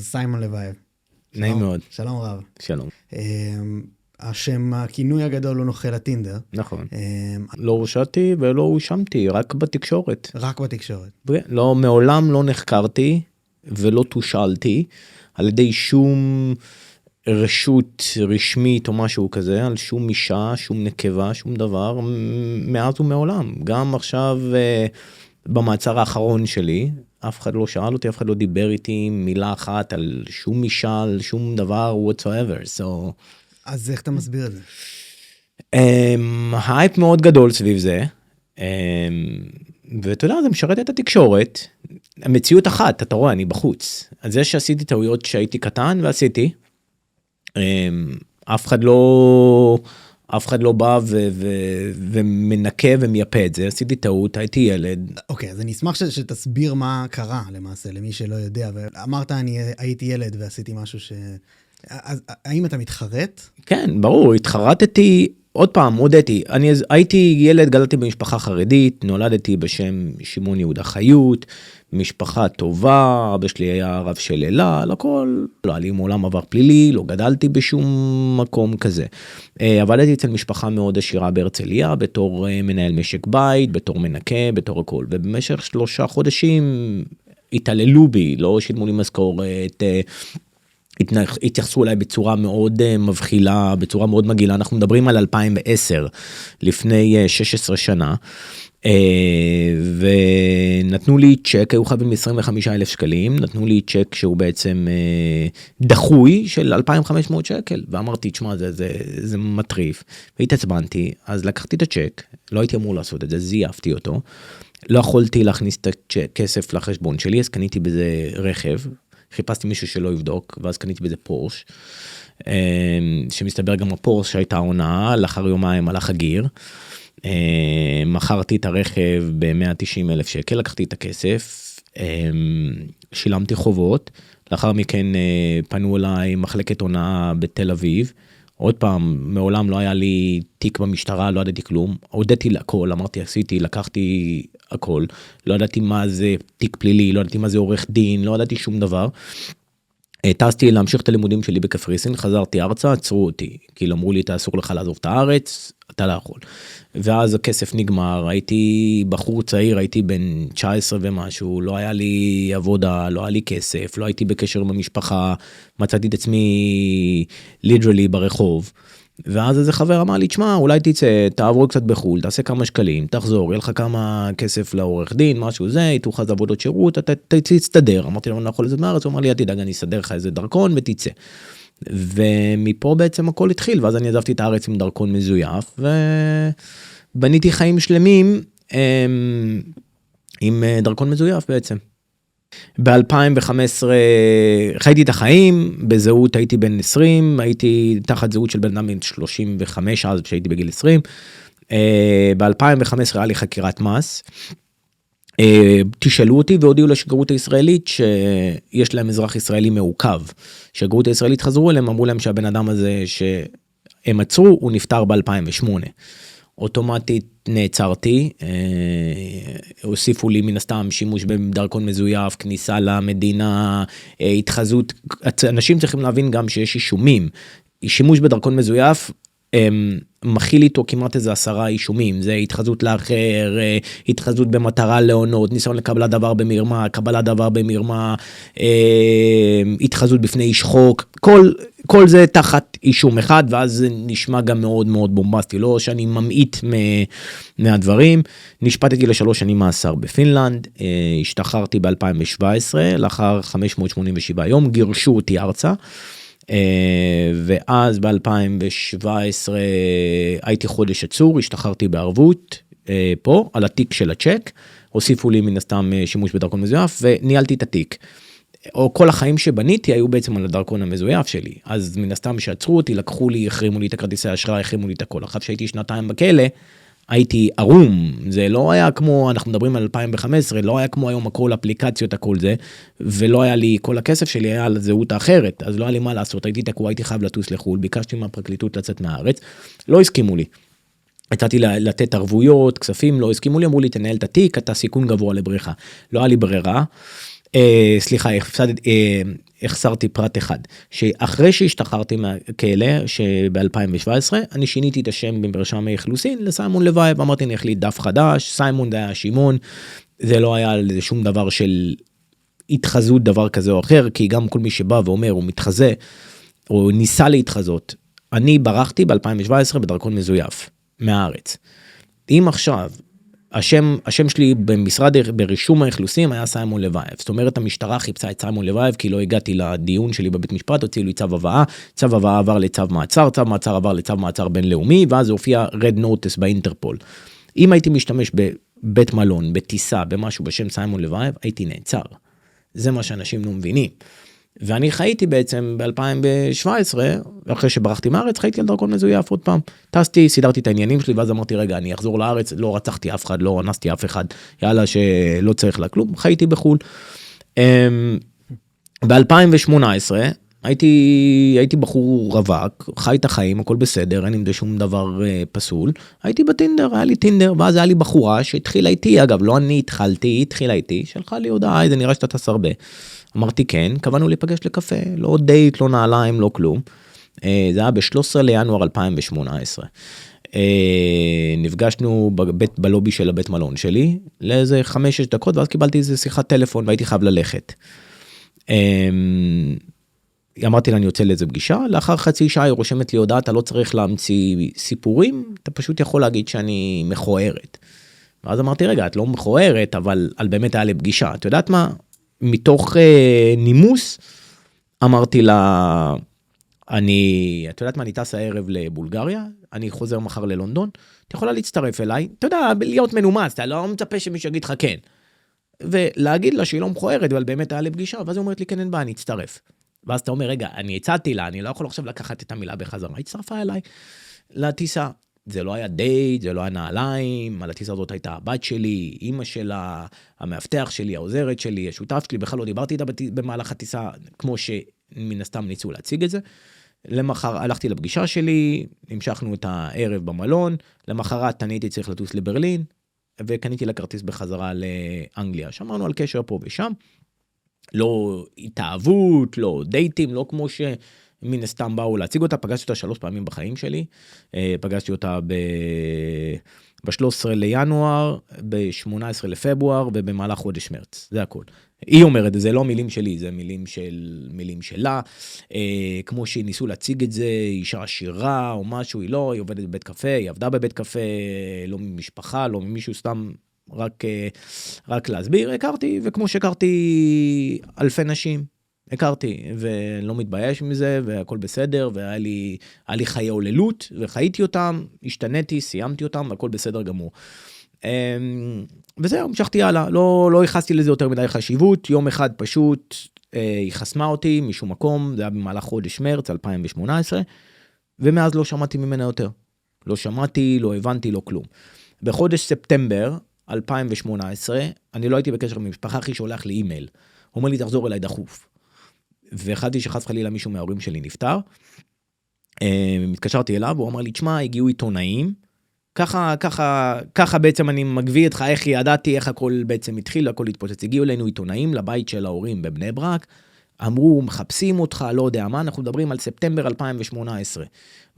סיימון לוייב. נעים מאוד. שלום רב. שלום. השם, הכינוי הגדול הוא נוכל הטינדר. נכון. לא הורשעתי ולא הואשמתי, רק בתקשורת. רק בתקשורת. לא, מעולם לא נחקרתי ולא תושאלתי על ידי שום רשות רשמית או משהו כזה, על שום אישה, שום נקבה, שום דבר, מאז ומעולם. גם עכשיו במעצר האחרון שלי, אף אחד לא שאל אותי, אף אחד לא דיבר איתי מילה אחת על שום אישה, על שום דבר, whatsoever. אז איך אתה מסביר את זה? הייפ מאוד גדול סביב זה, ואתה יודע, זה משרת את התקשורת, המציאות אחת, אתה רואה, אני בחוץ. אז זה שעשיתי טעויות שהייתי קטן ועשיתי, אף אחד לא בא ומנקה ומייפה את זה, עשיתי טעות, הייתי ילד. אוקיי, אז אני אשמח שתסביר מה קרה למעשה, למי שלא יודע, ואמרת אני הייתי ילד ועשיתי משהו אז האם אתה מתחרט? כן, ברור, התחרטתי, עוד פעם, הודיתי, אני הייתי ילד, גדלתי במשפחה חרדית, נולדתי בשם שמעון יהודה חיות, משפחה טובה, אבא שלי היה רב של אלה, הכל, לא היה לי מעולם עבר פלילי, לא גדלתי בשום מקום כזה. עבדתי אצל משפחה מאוד עשירה בהרצליה, בתור מנהל משק בית, בתור מנקה, בתור הכל, ובמשך 3 חודשים התעללו בי, לא שילמו לי משכורת, התייחסו אליי בצורה מאוד מבחילה, בצורה מאוד מגעילה. אנחנו מדברים על 2010, לפני 16 שנה, ונתנו לי צ'ק, היו חייבים 25,000 שקלים, נתנו לי צ'ק שהוא בעצם דחוי של 2,500 שקל, ואמרתי, תשמע, זה מטריף, והתעצבנתי, אז לקחתי את הצ'ק, לא הייתי אמור לעשות את זה, זייפתי אותו, לא יכולתי להכניס את הכסף לחשבון שלי, אז קניתי בזה רכב, חיפשתי מישהו שלא יבדוק, ואז קניתי בזה פורש, שמסתבר גם הפורש שהייתה עונה, לאחר יומיים הלך הגיר, מכרתי את הרכב ב-190,000 שקל, לקחתי את הכסף, שילמתי חובות, לאחר מכן פנו אליי מחלקת עונה בתל אביב, עוד פעם, מעולם לא היה לי תיק במשטרה, לא ידעתי כלום, הודיתי להכל, אמרתי, עשיתי, לקחתי הכל, לא ידעתי מה זה תיק פלילי, לא ידעתי מה זה עורך דין, לא ידעתי שום דבר, טסתי להמשיך את הלימודים שלי בקפריסין, חזרתי ארצה, עצרו אותי, כי אמרו לי, אתה אסור לך לעזוב את הארץ, אתה לא יכול. ואז הכסף נגמר, הייתי בחור צעיר, הייתי בן 19 ומשהו, לא היה לי עבודה, לא היה לי כסף, לא הייתי בקשר עם המשפחה, מצאתי את עצמי ליטרלי ברחוב, ואז איזה חבר אמר לי, תשמע, אולי תצא, תעבור קצת בחול, תעשה כמה שקלים, תחזור, יהיה לך כמה כסף לעורך דין, משהו זה, יתוך אז עבודות שירות, אתה תצטדר. אמרתי לו, אני לא יכול לזה מארץ, הוא אמר לי, תדאג, אני אסדר לך איזה דרכון ותצא. ומפה בעצם הכל התחיל, ואז אני עזבתי את הארץ עם דרכון מזויף, ובניתי חיים שלמים עם דרכון מזויף בעצם. ב-2015 חייתי את החיים, בזהות הייתי בן 20, הייתי תחת זהות של בן אדם בן 35 אז כשהייתי בגיל 20, ב-2015 היה לי חקירת מס, תשאלו אותי והודיעו לשגרירות הישראלית שיש להם אזרח ישראלי מעוכב, שגרירות הישראלית חזרו אליהם, אמרו להם שהבן אדם הזה שהם עצרו, הוא נפטר ב-2008. אוטומטית נעצרתי, הוסיפו לי מן הסתם שימוש בדרכון מזויף, כניסה למדינה, התחזות, אנשים צריכים להבין גם שיש אישומים, שימוש בדרכון מזויף, מכיל איתו כמעט איזה 10 אישומים, זה התחזות לאחר, התחזות במטרה לעונות, ניסיון לקבלת דבר במרמה, קבלת דבר במרמה, התחזות בפני איש חוק, כל זה תחת אישום אחד, ואז זה נשמע גם מאוד מאוד בומבסטי, לא שאני ממעיט מהדברים, נשפטתי ל3 שנים מאסר בפינלנד, השתחררתי ב-2017, לאחר 587 יום, גירשו אותי ארצה, ואז ב-2017 הייתי חודש עצור, השתחררתי בערבות פה, על התיק של הצ'ק, הוסיפו לי מן הסתם שימוש בדרכון מזויף, וניהלתי את התיק. או כל החיים שבניתי היו בעצם על הדרכון המזויף שלי, אז מן הסתם שעצרו אותי, לקחו לי, החרימו לי את הכרטיסי האשראי, החרימו לי את הכל, אחרי שהייתי 2 בכלא, הייתי ערום, זה לא היה כמו, אנחנו מדברים על 2015, לא היה כמו היום הכל אפליקציות, הכל זה, ולא היה לי, כל הכסף שלי היה על הזהות האחרת, אז לא היה לי מה לעשות, הייתי תקוע, הייתי חייב לטוס לחול, ביקשתי מהפרקליטות לצאת מהארץ, לא הסכימו לי. הצעתי לתת ערבויות, כספים, לא הסכימו לי, אמרו לי, תנהל את התיק, אתה סיכון גבוה לבריחה. לא היה לי ברירה, סליחה, החסרתי פרט אחד, שאחרי שהשתחררתי מהכלא, שב-2017, אני שיניתי את השם במרשם האכלוסין לסיימון לוייב, אמרתי אני החליט דף חדש, סיימון זה היה שמעון, זה לא היה שום דבר של התחזות דבר כזה או אחר, כי גם כל מי שבא ואומר הוא מתחזה, או ניסה להתחזות, אני ברחתי ב-2017 בדרכון מזויף, מהארץ. אם עכשיו, השם שלי ברישום האכלוסים היה סיימון לוייב. זאת אומרת, המשטרה חיפשה את סיימון לוייב, כי לא הגעתי לדיון שלי בבית משפט, הוציאו לי צו הבאה, צו הבאה עבר לצו מעצר, צו מעצר עבר לצו מעצר בינלאומי, ואז הופיע רד נוטס באינטרפול. אם הייתי משתמש בבית מלון, בטיסה, במשהו בשם סיימון לוייב, הייתי נעצר. זה מה שאנשים לא מבינים. ואני חייתי בעצם ב-2017, אחרי שברחתי מהארץ, חייתי על דרכון מזויף עוד פעם. טסתי, סידרתי את העניינים שלי, ואז אמרתי, רגע, אני אחזור לארץ, לא רצחתי אף אחד, לא אנסתי אף אחד, יאללה שלא צריך לה כלום, חייתי בחול. ב-2018, הייתי בחור רווק, חי את החיים, הכל בסדר, אין עם זה שום דבר פסול, הייתי בטינדר, היה לי טינדר, ואז היה לי בחורה שהתחילה איתי, אגב, לא אני התחלתי, היא התחילה איתי, שלחה לי הודעה, זה נראה שאתה טס הרבה. אמרתי כן, קבענו להיפגש לקפה, לא דייט, לא נעליים, לא כלום. זה היה ב-13 לינואר 2018. נפגשנו בלובי של הבית מלון שלי, לאיזה 5-6 דקות, ואז קיבלתי איזה שיחת טלפון, והייתי חייב ללכת. אמרתי לה, אני יוצא לאיזה פגישה, לאחר חצי שעה היא רושמת לי הודעה, אתה לא צריך להמציא סיפורים, אתה פשוט יכול להגיד שאני מכוערת. ואז אמרתי, רגע, את לא מכוערת, אבל באמת היה לי פגישה. את יודעת מה? מתוך נימוס, אמרתי לה, את יודעת מה, אני טס הערב לבולגריה, אני חוזר מחר ללונדון, את יכולה להצטרף אליי, אתה יודע, להיות מנומס, אתה לא מצפה שמישהו יגיד לך כן. ולהגיד לה שהיא לא מכוערת, אבל באמת היה לי פגישה, ואז היא אומרת לי, כן, אין בעיה, אני אצטרף. ואז אתה אומר, רגע, אני הצעתי לה, אני לא יכול עכשיו לקחת את המילה בחזרה, היא הצטרפה אליי לטיסה. זה לא היה דייט, זה לא היה נעליים, על הטיסה הזאת הייתה הבת שלי, אמא שלה, המאבטח שלי, העוזרת שלי, השותף שלי, בכלל לא דיברתי איתה במהלך הטיסה, כמו שמן הסתם ניסו להציג את זה. למחר הלכתי לפגישה שלי, המשכנו את הערב במלון, למחרת אני הייתי צריך לטוס לברלין, וקניתי לכרטיס בחזרה לאנגליה. שמרנו על קשר פה ושם, לא התאהבות, לא דייטים, לא כמו מן הסתם באו להציג אותה, פגשתי אותה 3 פעמים בחיים שלי, פגשתי אותה ב-13 לינואר, ב-18 לפברואר, ובמהלך חודש מרץ, זה הכל. היא אומרת, זה לא מילים שלי, זה מילים שלה, כמו שניסו להציג את זה, אישה עשירה או משהו, היא לא, היא עובדת בבית קפה, היא עבדה בבית קפה, לא ממשפחה, לא ממישהו, סתם רק להסביר, הכרתי, וכמו שהכרתי אלפי נשים, הכרתי, ולא מתבייש מזה, והכל בסדר, והיה לי חיי הוללות, וחייתי אותם, השתניתי, סיימתי אותם, והכל בסדר גמור. וזהו, המשכתי הלאה, לא ייחסתי לזה יותר מדי חשיבות, יום אחד פשוט היא חסמה אותי משום מקום, זה היה במהלך חודש מרץ 2018, ומאז לא שמעתי ממנה יותר. לא שמעתי, לא הבנתי, לא כלום. בחודש ספטמבר 2018, אני לא הייתי בקשר עם המשפחה, אחי שולח לי אימייל. הוא אומר לי, תחזור אליי דחוף. ואחדתי שחס חלילה מישהו מההורים שלי נפטר, מתקשרתי אליו, הוא אמר לי, תשמע, הגיעו עיתונאים, ככה בעצם אני מגביא אותך, איך ידעתי, איך הכל בעצם התחיל, הכל התפוצץ, הגיעו אלינו עיתונאים לבית של ההורים בבני ברק, אמרו, מחפשים אותך, לא יודע מה, אנחנו מדברים על ספטמבר 2018,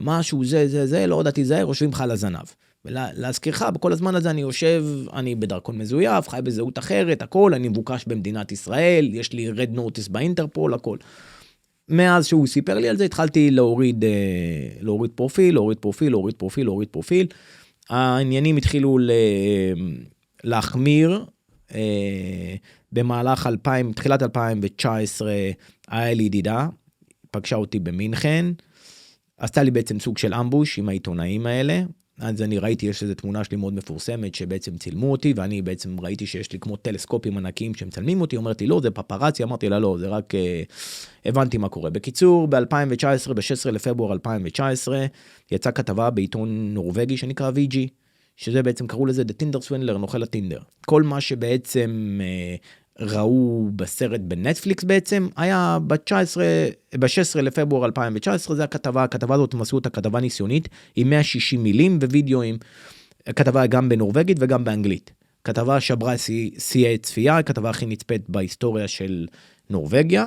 משהו זה, לא יודעתי זה, רושבים לך על הזנב. ולהזכירך, בכל הזמן הזה אני יושב, אני בדרכון מזויף, חי בזהות אחרת, הכל, אני מבוקש במדינת ישראל, יש לי רד נוטס באינטרפול, הכל. מאז שהוא סיפר לי על זה, התחלתי להוריד פרופיל, העניינים התחילו להחמיר, במהלך תחילת 2019, היה לי ידידה, פגשה אותי במינכן, עשתה לי בעצם סוג של אמבוש עם העיתונאים האלה, אז אני ראיתי, יש איזו תמונה שלי מאוד מפורסמת, שבעצם צילמו אותי, ואני בעצם ראיתי שיש לי כמו טלסקופים ענקיים שמצלמים אותי, אומרת לי, לא, זה פפרצי, אמרתי לה, לא, זה רק הבנתי מה קורה. בקיצור, ב-2019, ב-16 לפברואר 2019, יצאה כתבה בעיתון נורווגי שנקרא VG, שזה בעצם קראו לזה, The Tinder Swindler, נוכל הטינדר. כל מה שבעצם ראו בסרט בנטפליקס בעצם, היה ב-16 לפברואר 2019, זה הכתבה הזאת, הם עשו את הכתבה ניסיונית, עם 160 מילים ווידאוים, הכתבה גם בנורווגית וגם באנגלית. כתבה שברה שיאי צפייה, הכתבה הכי נצפית בהיסטוריה של נורווגיה,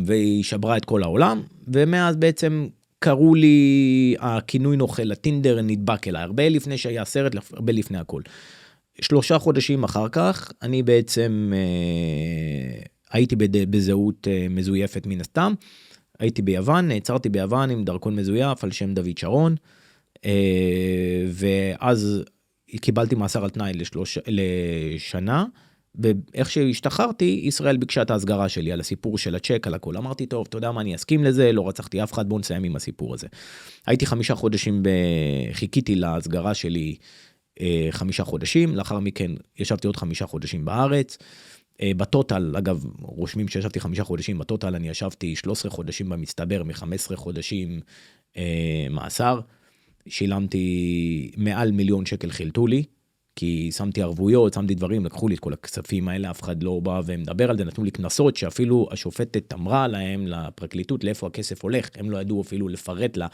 והיא שברה את כל העולם, ומאז בעצם קראו לי, הכינוי נוכל, הטינדר נדבק אליי, הרבה לפני שהיה סרט, הרבה לפני הכל. 3 חודשים אחר כך, אני בעצם הייתי בזהות מזויפת מן הסתם, הייתי ביוון, נעצרתי ביוון עם דרכון מזויף על שם דוד שרון, ואז קיבלתי מאסר על תנאי לשנה, ואיך שהשתחררתי, ישראל ביקשה את ההסגרה שלי על הסיפור של הצ'ק, על הכל. אמרתי, טוב, אתה יודע מה, אני אסכים לזה, לא רצחתי אף אחד, בוא נסיים עם הסיפור הזה. הייתי 5 חודשים, חיכיתי להסגרה שלי 5 חודשים, לאחר מכן ישבתי עוד 5 חודשים בארץ, בטוטל, אגב, רושמים שישבתי 5 חודשים, בטוטל אני ישבתי 13 חודשים במצטבר, מ-15 חודשים מאסר, שילמתי מעל 1,000,000 שקל חילטו לי, כי שמתי ערבויות, שמתי דברים, לקחו לי את כל הכספים האלה, אף אחד לא בא ומדבר על זה, נתנו לי כנסות, שאפילו השופטת אמרה להם, לפרקליטות, לאיפה הכסף הולך, הם לא ידעו אפילו לפרט לה,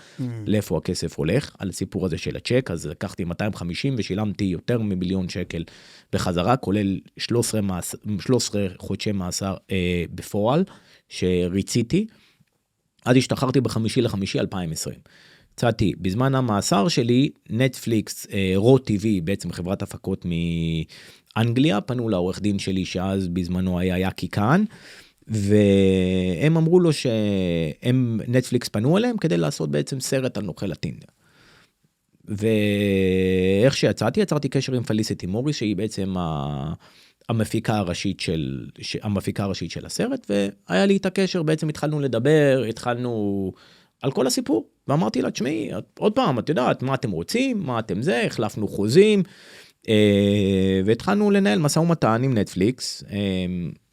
לאיפה הכסף הולך, על הסיפור הזה של הצ'ק, אז לקחתי 250 ושילמתי יותר מ1,000,000 שקל בחזרה, כולל 13 חודשי מאסר בפועל, שריציתי, אז השתחררתי ב5.5.2020. צאתי, בזמן המאסר שלי, נטפליקס, רו TV, בעצם חברת הפקות מאנגליה, פנו לעורך דין שלי, שאז בזמנו היה יקי כאן, והם אמרו לו שהם, נטפליקס פנו אליהם, כדי לעשות בעצם סרט על נוכל הטינדר. ואיך שיצאתי, יצרתי קשר עם פליסיטי מוריס, שהיא בעצם המפיקה הראשית של הסרט, והיה לי את הקשר, בעצם התחלנו לדבר, התחלנו על כל הסיפור, ואמרתי לה, תשמעי, עוד פעם, את יודעת, מה אתם רוצים, מה אתם זה, החלפנו חוזים, והתחלנו לנהל משא ומתן עם נטפליקס,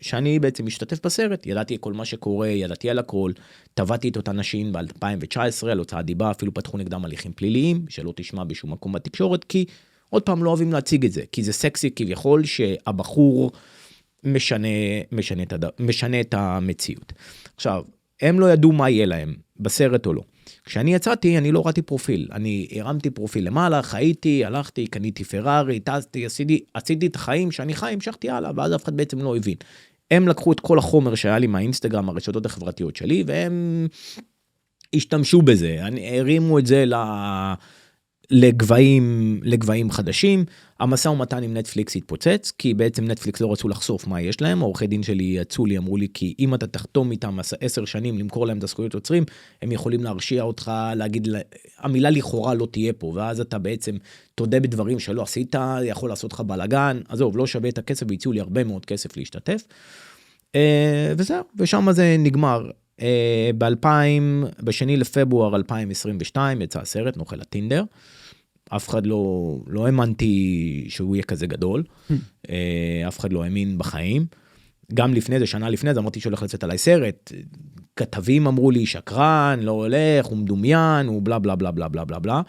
שאני בעצם משתתף בסרט, ידעתי כל מה שקורה, ידעתי על הכל, טבעתי את אותן נשים ב-2019, על הוצאת דיבה, אפילו פתחו נגדם הליכים פליליים, שלא תשמע בשום מקום בתקשורת, כי עוד פעם לא אוהבים להציג את זה, כי זה סקסי כביכול שהבחור משנה את המציאות. עכשיו, הם לא ידעו מה יהיה להם, בסרט או לא. כשאני יצאתי, אני לא ראיתי פרופיל. אני הרמתי פרופיל למעלה, חייתי, הלכתי, קניתי פרארי, טסתי, עשיתי את החיים שאני חי, המשכתי הלאה, ואז אף אחד בעצם לא הבין. הם לקחו את כל החומר שהיה לי מהאינסטגרם, הרשתות החברתיות שלי, והם השתמשו בזה. הרימו את זה לגבהים חדשים. המסע ומתן עם נטפליקס התפוצץ, כי בעצם נטפליקס לא רצו לחשוף מה יש להם. העורכי דין שלי יצאו לי, אמרו לי, כי אם אתה תחתום איתם 10 שנים, למכור להם את הזכויות יוצרים, הם יכולים להרשיע אותך, להגיד, המילה לכאורה לא תהיה פה, ואז אתה בעצם תודה בדברים שלא עשית, יכול לעשות לך בלגן, עזוב, לא שווה את הכסף, והציעו לי הרבה מאוד כסף להשתתף. וזהו, ושם זה נגמר. ב-2 לפברואר 2022 יצא הסרט נוכל הטינדר, אף אחד לא האמנתי שהוא יהיה כזה גדול, אף אחד לא האמין בחיים, גם לפני זה, שנה לפני זה, אמרתי שהולך לצאת עליי סרט, כתבים אמרו לי, שקרן, לא הולך, הוא מדומיין, הוא בלה בלה בלה בלה בלה בלה בלה,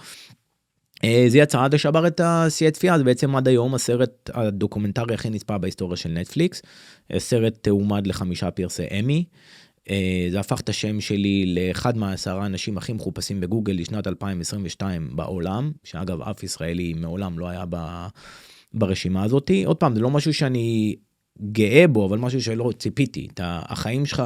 זה יצא עד שבר את השיאי צפייה, זה בעצם עד היום הסרט הדוקומנטרי הכי נצפה בהיסטוריה של נטפליקס, הסרט תאומד ל5 פרסי אמי, זה הפך את השם שלי לאחד מה10 אנשים הכי מחופשים בגוגל לשנת 2022 בעולם, שאגב אף ישראלי מעולם לא היה ברשימה הזאת. עוד פעם, זה לא משהו שאני גאה בו, אבל משהו שלא ציפיתי. החיים שלך,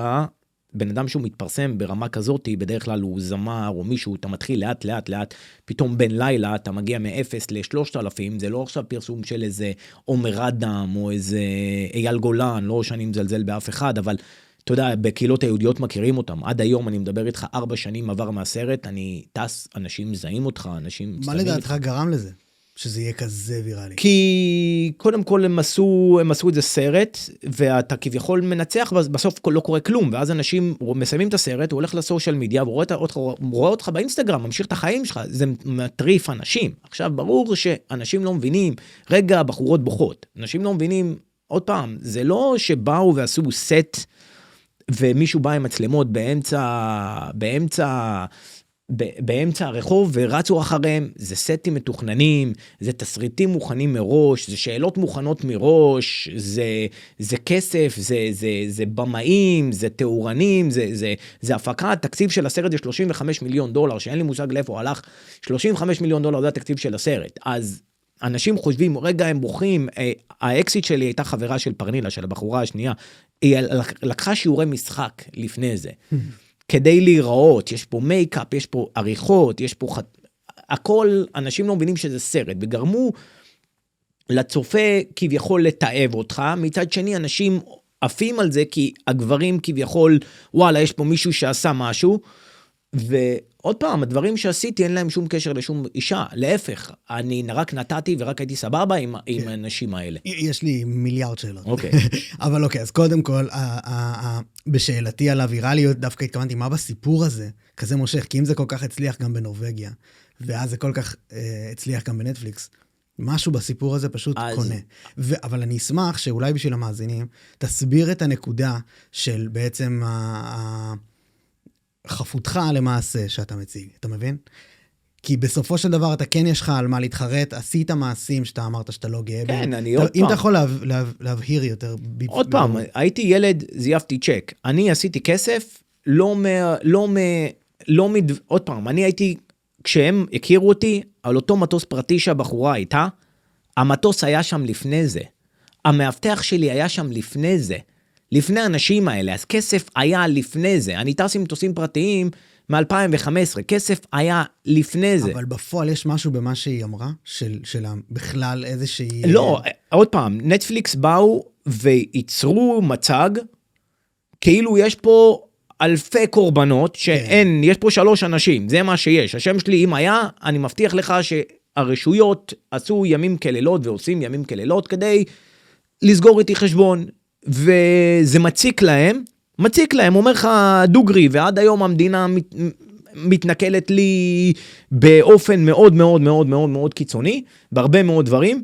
בן אדם שהוא מתפרסם ברמה כזאת, בדרך כלל הוא זמר או מישהו, אתה מתחיל לאט לאט לאט, פתאום בין לילה אתה מגיע מ-0 ל-3,000, זה לא עכשיו פרסום של איזה עומר אדם או איזה אייל גולן, לא שאני מזלזל באף אחד, אבל אתה יודע, בקהילות היהודיות מכירים אותם. עד היום אני מדבר איתך 4 שנים עבר מהסרט, אני טס, אנשים מזהים אותך, אנשים... מה לדעתך גרם לזה? שזה יהיה כזה ויראלי? כי קודם כל הם עשו את זה סרט, ואתה כביכול מנצח, בסוף לא קורה כלום, ואז אנשים מסיימים את הסרט, הוא הולך לסושיאל מדיה, ורואה אותך באינסטגרם, ממשיך את החיים שלך, זה מטריף אנשים. עכשיו, ברור שאנשים לא מבינים, רגע, בחורות בוכות, אנשים לא מבינים, עוד פעם, זה לא שבאו ועשו סט, ומישהו בא עם מצלמות באמצע הרחוב ורצו אחריהם, זה סטים מתוכננים, זה תסריטים מוכנים מראש, זה שאלות מוכנות מראש, זה כסף, זה במאים, זה תאורנים, זה הפקה, התקציב של הסרט זה $35 מיליון, שאין לי מושג לאיפה הלך, $35 מיליון זה התקציב של הסרט, אז אנשים חושבים, רגע הם בוכים, האקסיט שלי הייתה חברה של פרנילה, של הבחורה השנייה, היא לקחה שיעורי משחק לפני זה, כדי להיראות, יש פה מייקאפ, יש פה עריכות, יש פה הכל, אנשים לא מבינים שזה סרט, וגרמו לצופה כביכול לתאב אותך, מצד שני אנשים עפים על זה, כי הגברים כביכול, וואלה, יש פה מישהו שעשה משהו, ועוד פעם, הדברים שעשיתי אין להם שום קשר לשום אישה, להפך, אני רק נתתי ורק הייתי סבבה עם האנשים האלה. יש לי מיליארד שאלות. אוקיי. אבל אוקיי, אז קודם כל, בשאלתי על הווירליות, דווקא התכוונתי, מה בסיפור הזה כזה מושך? כי אם זה כל כך הצליח גם בנורווגיה, ואז זה כל כך הצליח גם בנטפליקס, משהו בסיפור הזה פשוט קונה. אבל אני אשמח שאולי בשביל המאזינים, תסביר את הנקודה של בעצם חפותך למעשה שאתה מציג, אתה מבין? כי בסופו של דבר אתה כן יש לך על מה להתחרט, עשית מעשים שאתה אמרת שאתה לא גאה. כן, אני עוד פעם. אם אתה יכול להבהיר יותר. עוד פעם, הייתי ילד, זייפתי צ'ק. אני עשיתי כסף, עוד פעם, אני הייתי, כשהם הכירו אותי, על אותו מטוס פרטי שהבחורה הייתה, המטוס היה שם לפני זה. המאבטח שלי היה שם לפני זה. לפני האנשים האלה, אז כסף היה לפני זה. אני טס עם מטוסים פרטיים מ-2015, כסף היה לפני זה. אבל בפועל יש משהו במה שהיא אמרה, של בכלל איזושהי... לא, עוד פעם, נטפליקס באו וייצרו מצג, כאילו יש פה אלפי קורבנות, שאין, יש פה 3 אנשים, זה מה שיש. השם שלי, אם היה, אני מבטיח לך שהרשויות עשו ימים כלילות, ועושים ימים כלילות, כדי לסגור איתי חשבון. וזה מציק להם, אומר לך דוגרי, ועד היום המדינה מתנכלת לי באופן מאוד מאוד מאוד מאוד מאוד קיצוני, בהרבה מאוד דברים.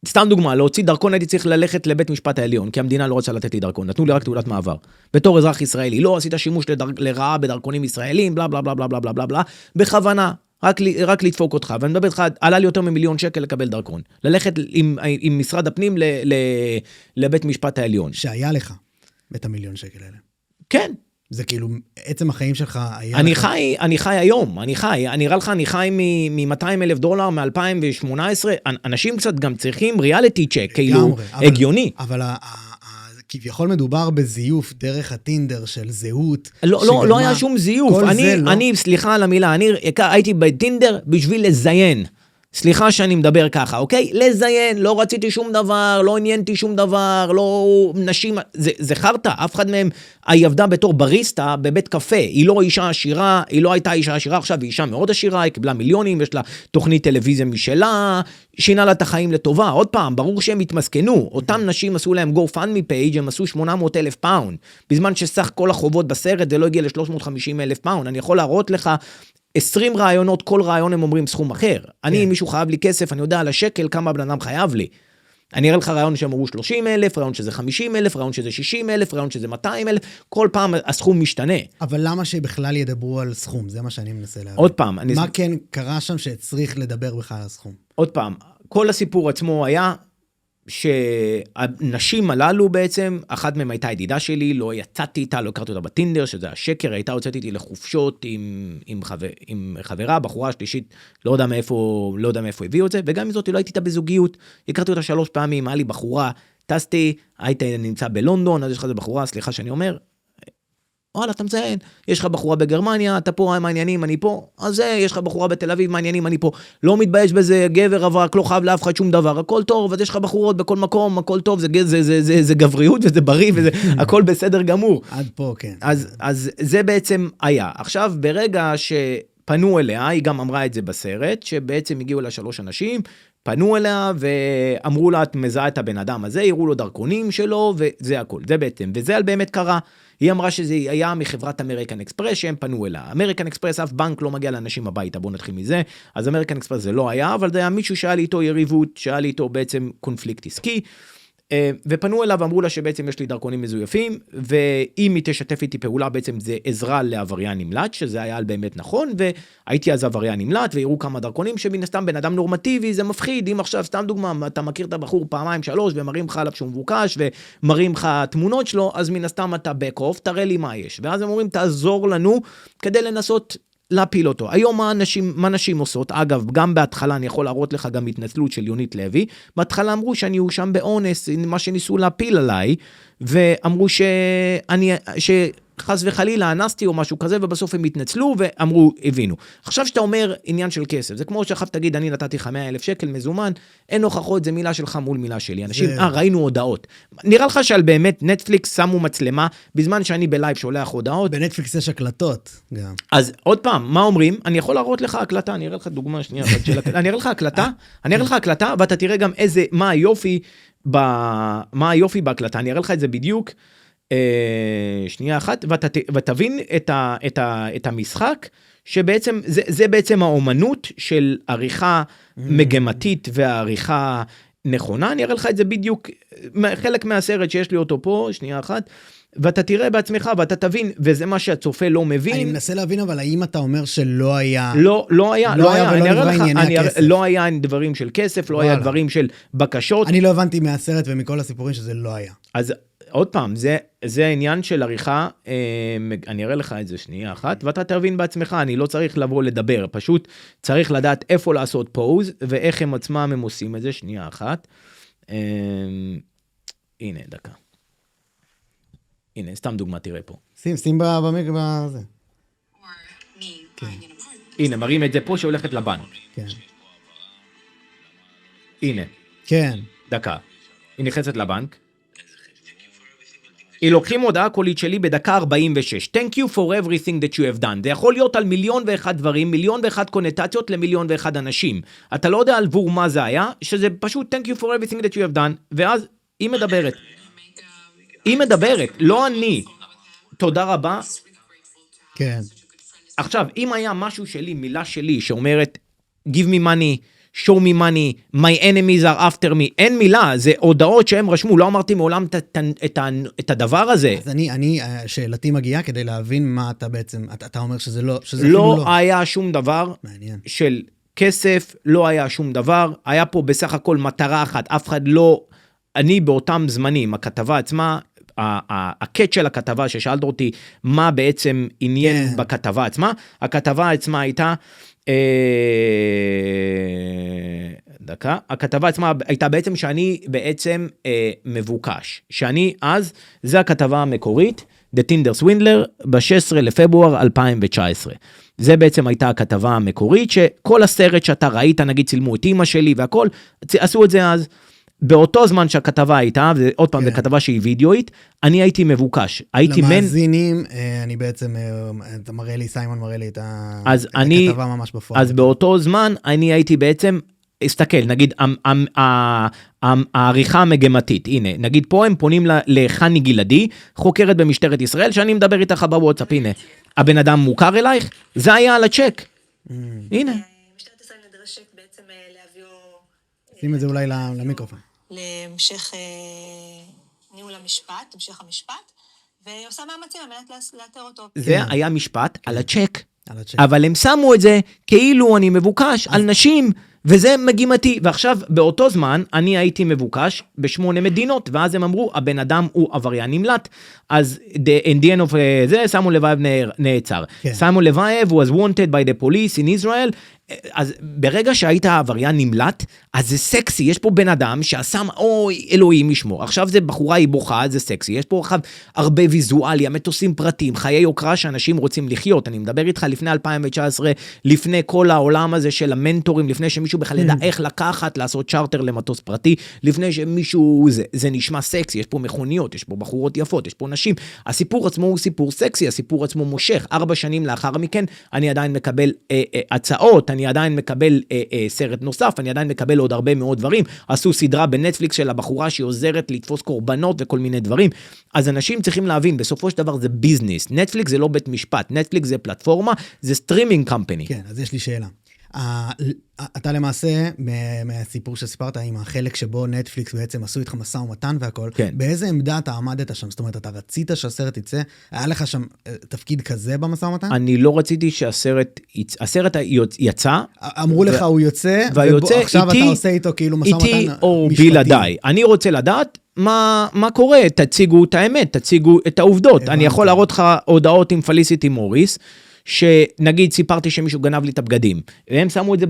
סתם דוגמה, להוציא דרכון הייתי צריך ללכת לבית משפט העליון, כי המדינה לא רוצה לתת לי דרכון, נתנו לי רק תעודת מעבר. בתור אזרח ישראלי, לא עשית שימוש לרעה בדרכונים ישראלים, בלה בלה בלה בלה בלה בלה בלה, בכוונה. רק לדפוק אותך, ואני מדבר איתך, עלה לי יותר מ1,000,000 שקל לקבל דרכון. ללכת עם משרד הפנים לבית משפט העליון. שהיה לך את ה1,000,000 שקל האלה. כן. זה כאילו, עצם החיים שלך היה... אני חי היום, אני אראה לך, אני חי $200,000 מ-2018, אנשים קצת גם צריכים ריאליטי צ'ק, כאילו, הגיוני. אבל כביכול מדובר בזיוף דרך הטינדר של זהות. לא היה שום זיוף. אני, סליחה על המילה, אני הייתי בטינדר בשביל לזיין. סליחה שאני מדבר ככה, אוקיי? לזיין, לא רציתי שום דבר, לא עניינתי שום דבר, לא נשים, זה חרטה, אף אחד מהם, היא עבדה בתור בריסטה בבית קפה, היא לא אישה עשירה, היא לא הייתה אישה עשירה, עכשיו היא אישה מאוד עשירה, היא קיבלה מיליונים, יש לה תוכנית טלוויזיה משלה, שינה לה את החיים לטובה, עוד פעם, ברור שהם התמסכנו, אותם נשים עשו להם GoFundMe page, הם עשו 800,000 פאונד, בזמן שסך כל החובות בסרט, זה לא הגיע ל350,000 פאונד, אני יכול להראות לך 20 רעיונות, כל רעיון הם אומרים סכום אחר. אני, אם מישהו חייב לי כסף, אני יודע על השקל כמה בן אדם חייב לי. אני אראה לך רעיון שהם אמרו 30,000, רעיון שזה 50,000, רעיון שזה 60,000, רעיון שזה 200,000, כל פעם הסכום משתנה. אבל למה שבכלל ידברו על סכום? זה מה שאני מנסה להבין. עוד פעם. מה כן קרה שם שצריך לדבר בכלל על הסכום? עוד פעם, כל הסיפור עצמו היה שהנשים הללו בעצם, אחת מהם הייתה ידידה שלי, לא יצאתי איתה, לא הכרתי אותה בטינדר, שזה השקר, הייתה הוצאתי איתי לחופשות עם חברה, בחורה שלישית, לא יודע מאיפה הביאו את זה, וגם עם זאת לא הייתי איתה בזוגיות, הכרתי אותה 3 פעמים, היה לי בחורה, טסתי, הייתי נמצא בלונדון, אז יש לך זה בחורה, סליחה שאני אומר, וואלה, אתה מציין, יש לך בחורה בגרמניה, אתה פה, מה העניינים, אני פה, אז יש לך בחורה בתל אביב, מה העניינים, אני פה, לא מתבייש בזה, גבר רווק, לא חייב לאף אחד שום דבר, הכל טוב, אז יש לך בחורות בכל מקום, הכל טוב, זה גבריות וזה בריא, וזה הכל בסדר גמור. עד פה, כן. אז זה בעצם היה. עכשיו, ברגע שפנו אליה, היא גם אמרה את זה בסרט, שבעצם הגיעו לה 3 אנשים, פנו אליה ואמרו לה, את מזהה את הבן אדם הזה, הראו לו דרכונים שלו, וזה הכל, זה בעצם, וזה על באמת קרה. היא אמרה שזה היה מחברת אמריקן אקספרס, שהם פנו אליה. אמריקן אקספרס, אף בנק לא מגיע לאנשים הביתה, בואו נתחיל מזה. אז אמריקן אקספרס זה לא היה, אבל זה היה מישהו שהיה לי איתו יריבות, שהיה לי איתו בעצם קונפליקט עסקי, ופנו אליו ואמרו לה שבעצם יש לי דרכונים מזויפים, ואם היא תשתף איתי פעולה, בעצם זה עזרה לעבריין נמלט, שזה היה באמת נכון, והייתי אז עבריין נמלט, ויראו כמה דרכונים שמן הסתם בן אדם נורמטיבי, זה מפחיד, אם עכשיו סתם דוגמה, אתה מכיר את הבחור 2-3, ומראים לך עליו שהוא מבוקש, ומראים לך תמונות שלו, אז מן הסתם אתה back off, תראה לי מה יש, ואז הם אומרים, תעזור לנו, כדי לנסות להפיל אותו. היום מה נשים עושות? אגב, גם בהתחלה אני יכול להראות לך גם התנצלות של יונית לוי, בהתחלה אמרו שאני הוא שם באונס, מה שניסו להפיל עליי, ואמרו שחס וחלילה אנסתי או משהו כזה, ובסוף הם התנצלו ואמרו, הבינו. עכשיו שאתה אומר עניין של כסף, זה כמו שאחר תגיד, אני נתתי לך 100,000 שקל מזומן, אין הוכחות, זה מילה שלך מול מילה שלי. אנשים, ראינו הודעות. נראה לך שעל באמת נטפליקס שמו מצלמה, בזמן שאני בלייב שולח הודעות. בנטפליקס יש הקלטות גם. אז עוד פעם, מה אומרים? אני יכול להראות לך הקלטה, אני אראה לך דוגמה שנייה, אני אראה לך הקלטה, ואתה תראה גם מה היופי בהקלטה, אני אראה לך את זה בדיוק, שנייה אחת, ותבין את המשחק, שבעצם, זה בעצם האומנות של עריכה מגמתית והעריכה נכונה, אני אראה לך את זה בדיוק, חלק מהסרט שיש לי אותו פה, שנייה אחת, ואתה תראה בעצמך, ואתה תבין, וזה מה שהצופה לא מבין. אני מנסה להבין, אבל האם אתה אומר שלא היה... לא היה, ולא נברא ענייני הכסף. לא היה דברים של כסף, לא היה דברים של בקשות. אני לא הבנתי מהסרט ומכל הסיפורים שזה לא היה. אז עוד פעם, זה העניין של עריכה, אני אראה לך את זה שנייה אחת, ואתה תבין בעצמך, אני לא צריך לבוא לדבר, פשוט צריך לדעת איפה לעשות פוז, ואיך הם עצמם הם עושים את זה, שנייה אחת. הנה, דקה. הנה, סתם דוגמה, תראה פה. שים במקרה בזה. הנה, מראים את זה פה שהולכת לבנק. כן. הנה. כן. דקה. היא נכנסת לבנק. היא לוקחים הודעה קולית שלי בדקה 46. Thank you for everything that you have done. זה יכול להיות על 1,001,000 דברים, 1,001,000 קונוטציות ל1,001,000 אנשים. אתה לא יודע על עבור מה זה היה, שזה פשוט thank you for everything that you have done, ואז היא מדברת. היא מדברת, לא אני. תודה רבה. כן. עכשיו, אם היה משהו שלי, מילה שלי, שאומרת, give me money, show me money, my enemies are after me, אין מילה, זה הודעות שהם רשמו, לא אמרתי מעולם את הדבר הזה. אז שאלתי מגיעה כדי להבין מה אתה בעצם, אתה אומר שזה לא, לא היה שום דבר מעניין. של כסף, לא היה שום דבר, היה פה בסך הכל מטרה אחת, אף אחד לא, אני באותם זמנים, הכתבה עצמה, הקט של הכתבה ששאלת אותי, מה בעצם עניין בכתבה עצמה, הכתבה עצמה הייתה, הכתבה עצמה הייתה בעצם שאני בעצם מבוקש, שאני אז, זה הכתבה המקורית, The Tinder Swindler, ב-16 לפברואר 2019. זה בעצם הייתה הכתבה המקורית, שכל הסרט שאתה ראית, נגיד צילמו את אמא שלי והכל, עשו את זה אז, באותו זמן שהכתבה הייתה, ועוד פעם, זו כתבה שהיא וידאואית, אני הייתי מבוקש. למאזינים, אני בעצם, אתה מראה לי, סיימון מראה לי את הכתבה ממש בפועל. אז באותו זמן, אני הייתי בעצם, הסתכל, נגיד, העריכה המגמתית, הנה, נגיד פה הם פונים לחני גלעדי, חוקרת במשטרת ישראל, שאני מדבר איתך בוואטסאפ, הנה, הבן אדם מוכר אלייך, זה היה על הצ'ק. הנה. משטרת ישראל נדרשת בעצם להביאו... שים את זה אולי למיקרופון. להמשך ניהול המשפט, המשך המשפט, והיא עושה מאמצים על מנת לאתר אותו. זה היה משפט על הצ'ק, אבל הם שמו את זה כאילו אני מבוקש על נשים, וזה מגימתי, ועכשיו באותו זמן אני הייתי מבוקש ב8 מדינות, ואז הם אמרו, הבן אדם הוא עבריין נמלט, אז in the end of זה, סמו לבייב נעצר. סמו לבייב was wanted by the police in Israel, אז ברגע שהיית עבריין נמלט, אז זה סקסי, יש פה בן אדם שעשה, אוי, אלוהים ישמור, עכשיו זה בחורה היא בוכה, זה סקסי, יש פה הרבה ויזואליה, מטוסים פרטים, חיי יוקרה שאנשים רוצים לחיות, אני מדבר איתך לפני 2019, לפני כל העולם הזה של המנטורים, לפני שמישהו בכלל ידע איך לקחת, לעשות צ'ארטר למטוס פרטי, לפני שמישהו, זה נשמע סקסי, יש פה מכוניות, יש פה בחורות יפות, יש פה נשים, הסיפור עצמו הוא סיפור סקסי, הסיפור עצמו מושך, 4 שנים לאחר מכן, אני עדיין מקבל הצעות, אני עדיין מקבל סרט נוסף, אני עדיין מקבל עוד הרבה מאוד דברים, עשו סדרה בנטפליקס של הבחורה שהיא עוזרת לתפוס קורבנות וכל מיני דברים, אז אנשים צריכים להבין, בסופו של דבר זה ביזנס, נטפליקס זה לא בית משפט, נטפליקס זה פלטפורמה, זה סטרימינג קמפני. כן, אז יש לי שאלה. אתה למעשה, מהסיפור שסיפרת עם החלק שבו נטפליקס בעצם עשו איתך משא ומתן והכל, באיזה עמדה אתה עמדת שם? זאת אומרת, אתה רצית שהסרט יצא? היה לך שם תפקיד כזה במשא ומתן? אני לא רציתי שהסרט יצא. אמרו לך הוא יוצא, ועכשיו אתה עושה איתו כאילו משא ומתן משפטי. איתי או בלעדיי. אני רוצה לדעת מה קורה, תציגו את האמת, תציגו את העובדות. אני יכול להראות לך הודעות עם פליסיטי מוריס, שנגיד סיפרתי שמישהו גנב לי את הבגדים, והם שמו את זה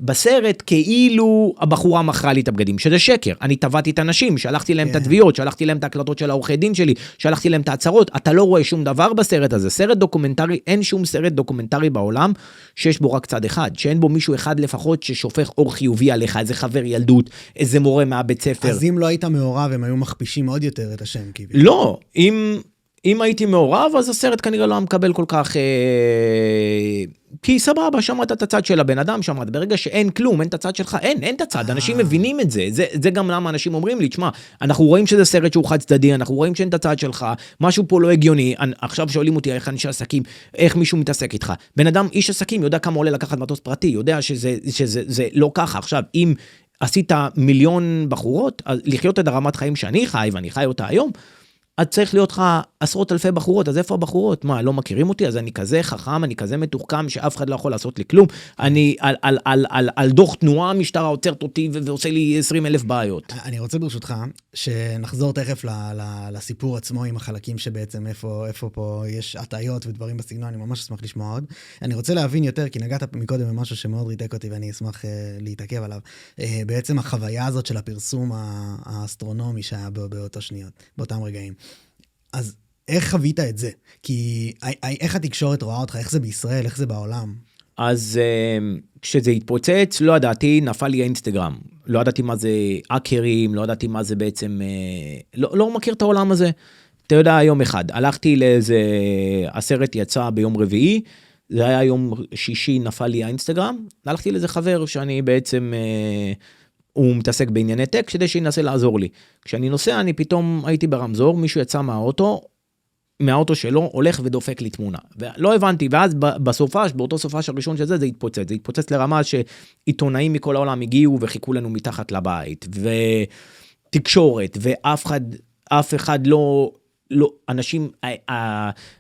בסרט כאילו הבחורה מכרה לי את הבגדים, שזה שקר. אני טבעתי את האנשים, שלחתי להם את התביעות, שלחתי להם את ההקלטות של העורכי דין שלי, שלחתי להם את ההצהרות. אתה לא רואה שום דבר בסרט הזה. סרט דוקומנטרי, אין שום סרט דוקומנטרי בעולם שיש בו רק צד אחד, שאין בו מישהו אחד לפחות ששופך אור חיובי עליך, איזה חבר ילדות, איזה מורה מהבית ספר. אז אם לא היית מעורב, הם היו מכפישים עוד יותר את השם, כאילו. לא, אם הייתי מעורב, אז הסרט כנראה לא מקבל כל כך, כי סבבה, שמעת את הצד של הבן אדם, שמעת, ברגע שאין כלום, אין את הצד שלך, אין את הצד, אנשים מבינים את זה, זה גם למה אנשים אומרים לי, תשמע, אנחנו רואים שזה סרט שהוא חד צדדי, אנחנו רואים שאין את הצד שלך, משהו פה לא הגיוני, עכשיו שואלים אותי איך אנשי עסקים, איך מישהו מתעסק איתך, בן אדם, איש עסקים, יודע כמה עולה לקחת מטוס פרטי, יודע שזה לא ככה, עכשיו, אם עשית מיליון בחורות, לחיות את הרמת חיים שאני חי, ואני חי אותה היום, אז צריך להיות לך עשרות אלפי בחורות, אז איפה הבחורות? מה, לא מכירים אותי? אז אני כזה חכם, אני כזה מתוחכם, שאף אחד לא יכול לעשות לי כלום. אני על דוח תנועה, המשטרה עוצרת אותי ועושה לי 20,000 בעיות. אני רוצה ברשותך, שנחזור תכף לסיפור עצמו עם החלקים שבעצם איפה פה יש הטעיות ודברים בסגנון, אני ממש אשמח לשמוע עוד. אני רוצה להבין יותר, כי נגעת מקודם במשהו שמאוד ריתק אותי, ואני אשמח להתעכב עליו. בעצם החוויה הזאת של הפרסום האסטרונומי שהיה באותו שניות, באותם רגעים. אז איך חווית את זה? כי איך התקשורת רואה אותך? איך זה בישראל? איך זה בעולם? אז כשזה התפוצץ, לא ידעתי, נפל לי האינסטגרם. לא ידעתי מה זה אקרים, לא ידעתי מה זה בעצם, לא מכיר את העולם הזה. אתה יודע, יום אחד, הלכתי לאיזה, הסרט יצא ביום רביעי, זה היה יום שישי, נפל לי האינסטגרם, הלכתי לאיזה חבר שאני בעצם, הוא מתעסק בענייני טק, כדי שינסה לעזור לי. כשאני נוסע, אני פתאום הייתי ברמזור, מישהו יצא מהאוטו שלו, הולך ודופק לי תמונה. ולא הבנתי, ואז בסופש, באותו סופש הראשון של זה, זה התפוצץ. זה התפוצץ לרמה שעיתונאים מכל העולם הגיעו וחיכו לנו מתחת לבית, ותקשורת, אף אחד לא, אנשים,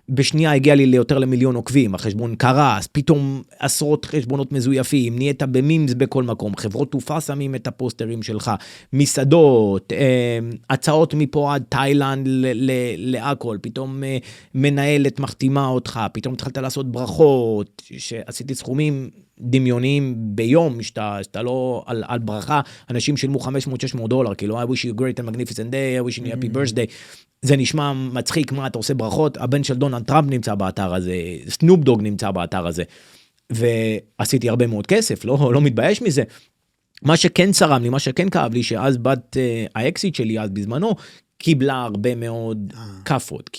בשנייה הגיע לי ליותר למיליון עוקבים, החשבון קרס, פתאום עשרות חשבונות מזויפים, נהיית במימס בכל מקום, חברות תעופה שמים את הפוסטרים שלך, מסעדות, הצעות מפה עד תאילנד להכל, פתאום מנהלת מחתימה אותך, פתאום התחלת לעשות ברכות, שעשיתי סכומים דמיוניים ביום, שאתה לא על ברכה, אנשים שילמו $500-600, כאילו, I wish you a great and magnificent day, I wish you a happy birthday, זה נשמע מצחיק, מה אתה עושה ברכות, הבן של דונלד טראמפ נמצא באתר הזה, סנופ דוג נמצא באתר הזה, ועשיתי הרבה מאוד כסף, לא מתבייש מזה. מה שכן צרם לי, מה שכן כאב לי, שאז בת האקסיט שלי, אז בזמנו, קיבלה הרבה מאוד כפות,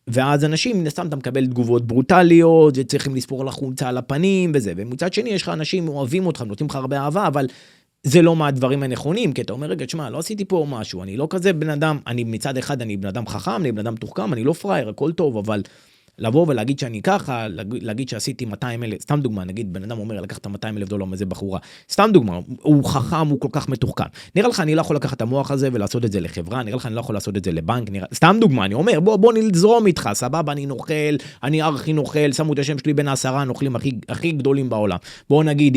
ואז אנשים, נסתם אתה מקבל תגובות ברוטליות, וצריכים לספור לך חולצה על הפנים, וזה, ומצד שני יש לך אנשים אוהבים אותך, נותנים לך הרבה אהבה, אבל זה לא מהדברים הנכונים, כי אתה אומר, רגע, תשמע, לא עשיתי פה משהו, אני לא כזה בן אדם, אני מצד אחד, אני בן אדם חכם, אני בן אדם תוחכם, אני לא פרייר, הכל טוב, אבל לבוא ולהגיד שאני ככה, להגיד שעשיתי 200,000, סתם דוגמה, נגיד, בן אדם אומר, לקחת $200,000 מזה בחורה, סתם דוגמה, הוא חכם, הוא כל כך מתוחכם. נראה לך, אני לא יכול לקחת את המוח הזה ולעשות את זה לחברה, נראה לך, אני לא יכול לעשות את זה לבנק, סתם דוגמה, אני אומר, בוא נזרום איתך, סבבה, אני נוכל, אני ארכי נוכל, שמו את השם שלי בין 10 הנוכלים הכי גדולים בעולם. בוא נגיד,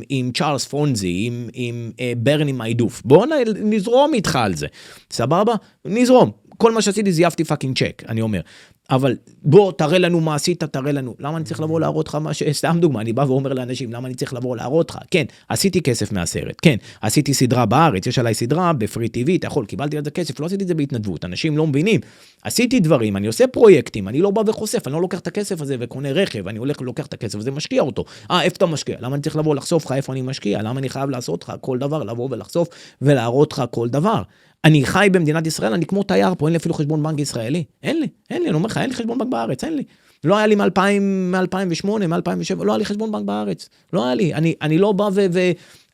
עם צ'ארלס פרונזי, עם ברני מיידוף, בוא נזרום איתך על זה. סבבה? נזרום. כל מה שעשיתי זייפתי פאקינג צ'ק, אני אומר. אבל בוא, תראה לנו מה עשית, תראה לנו. למה אני צריך לבוא להראות לך מה סתם דוגמה, אני בא ואומר לאנשים, למה אני צריך לבוא להראות לך? כן, עשיתי כסף מהסרט, כן, עשיתי סדרה בארץ, יש עליי סדרה בפרי טיווי, אתה יכול, קיבלתי על זה כסף, לא עשיתי את זה בהתנדבות, אנשים לא מבינים. עשיתי דברים, אני עושה פרויקטים, אני לא בא וחושף, אני לא לוקח את הכסף הזה וקונה רכב, אני הולך ולוקח את הכסף הזה, משקיע אותו. איפה אתה משקיע? למה אני צריך לבוא לחשוף לך איפה אני משקיע? למה אני חייב לעשות לך כל דבר, לבוא ולחשוף ולהראות לך כל דבר? אני חי במדינת ישראל, אני כמו תייר פה, אין לי אפילו חשבון בנק ישראלי. אין לי, אני אומר לך, אין לי חשבון בנק בארץ, אין לי. לא היה לי מ-2008, מ-2007, לא היה לי חשבון בנק בארץ. לא היה לי, אני לא בא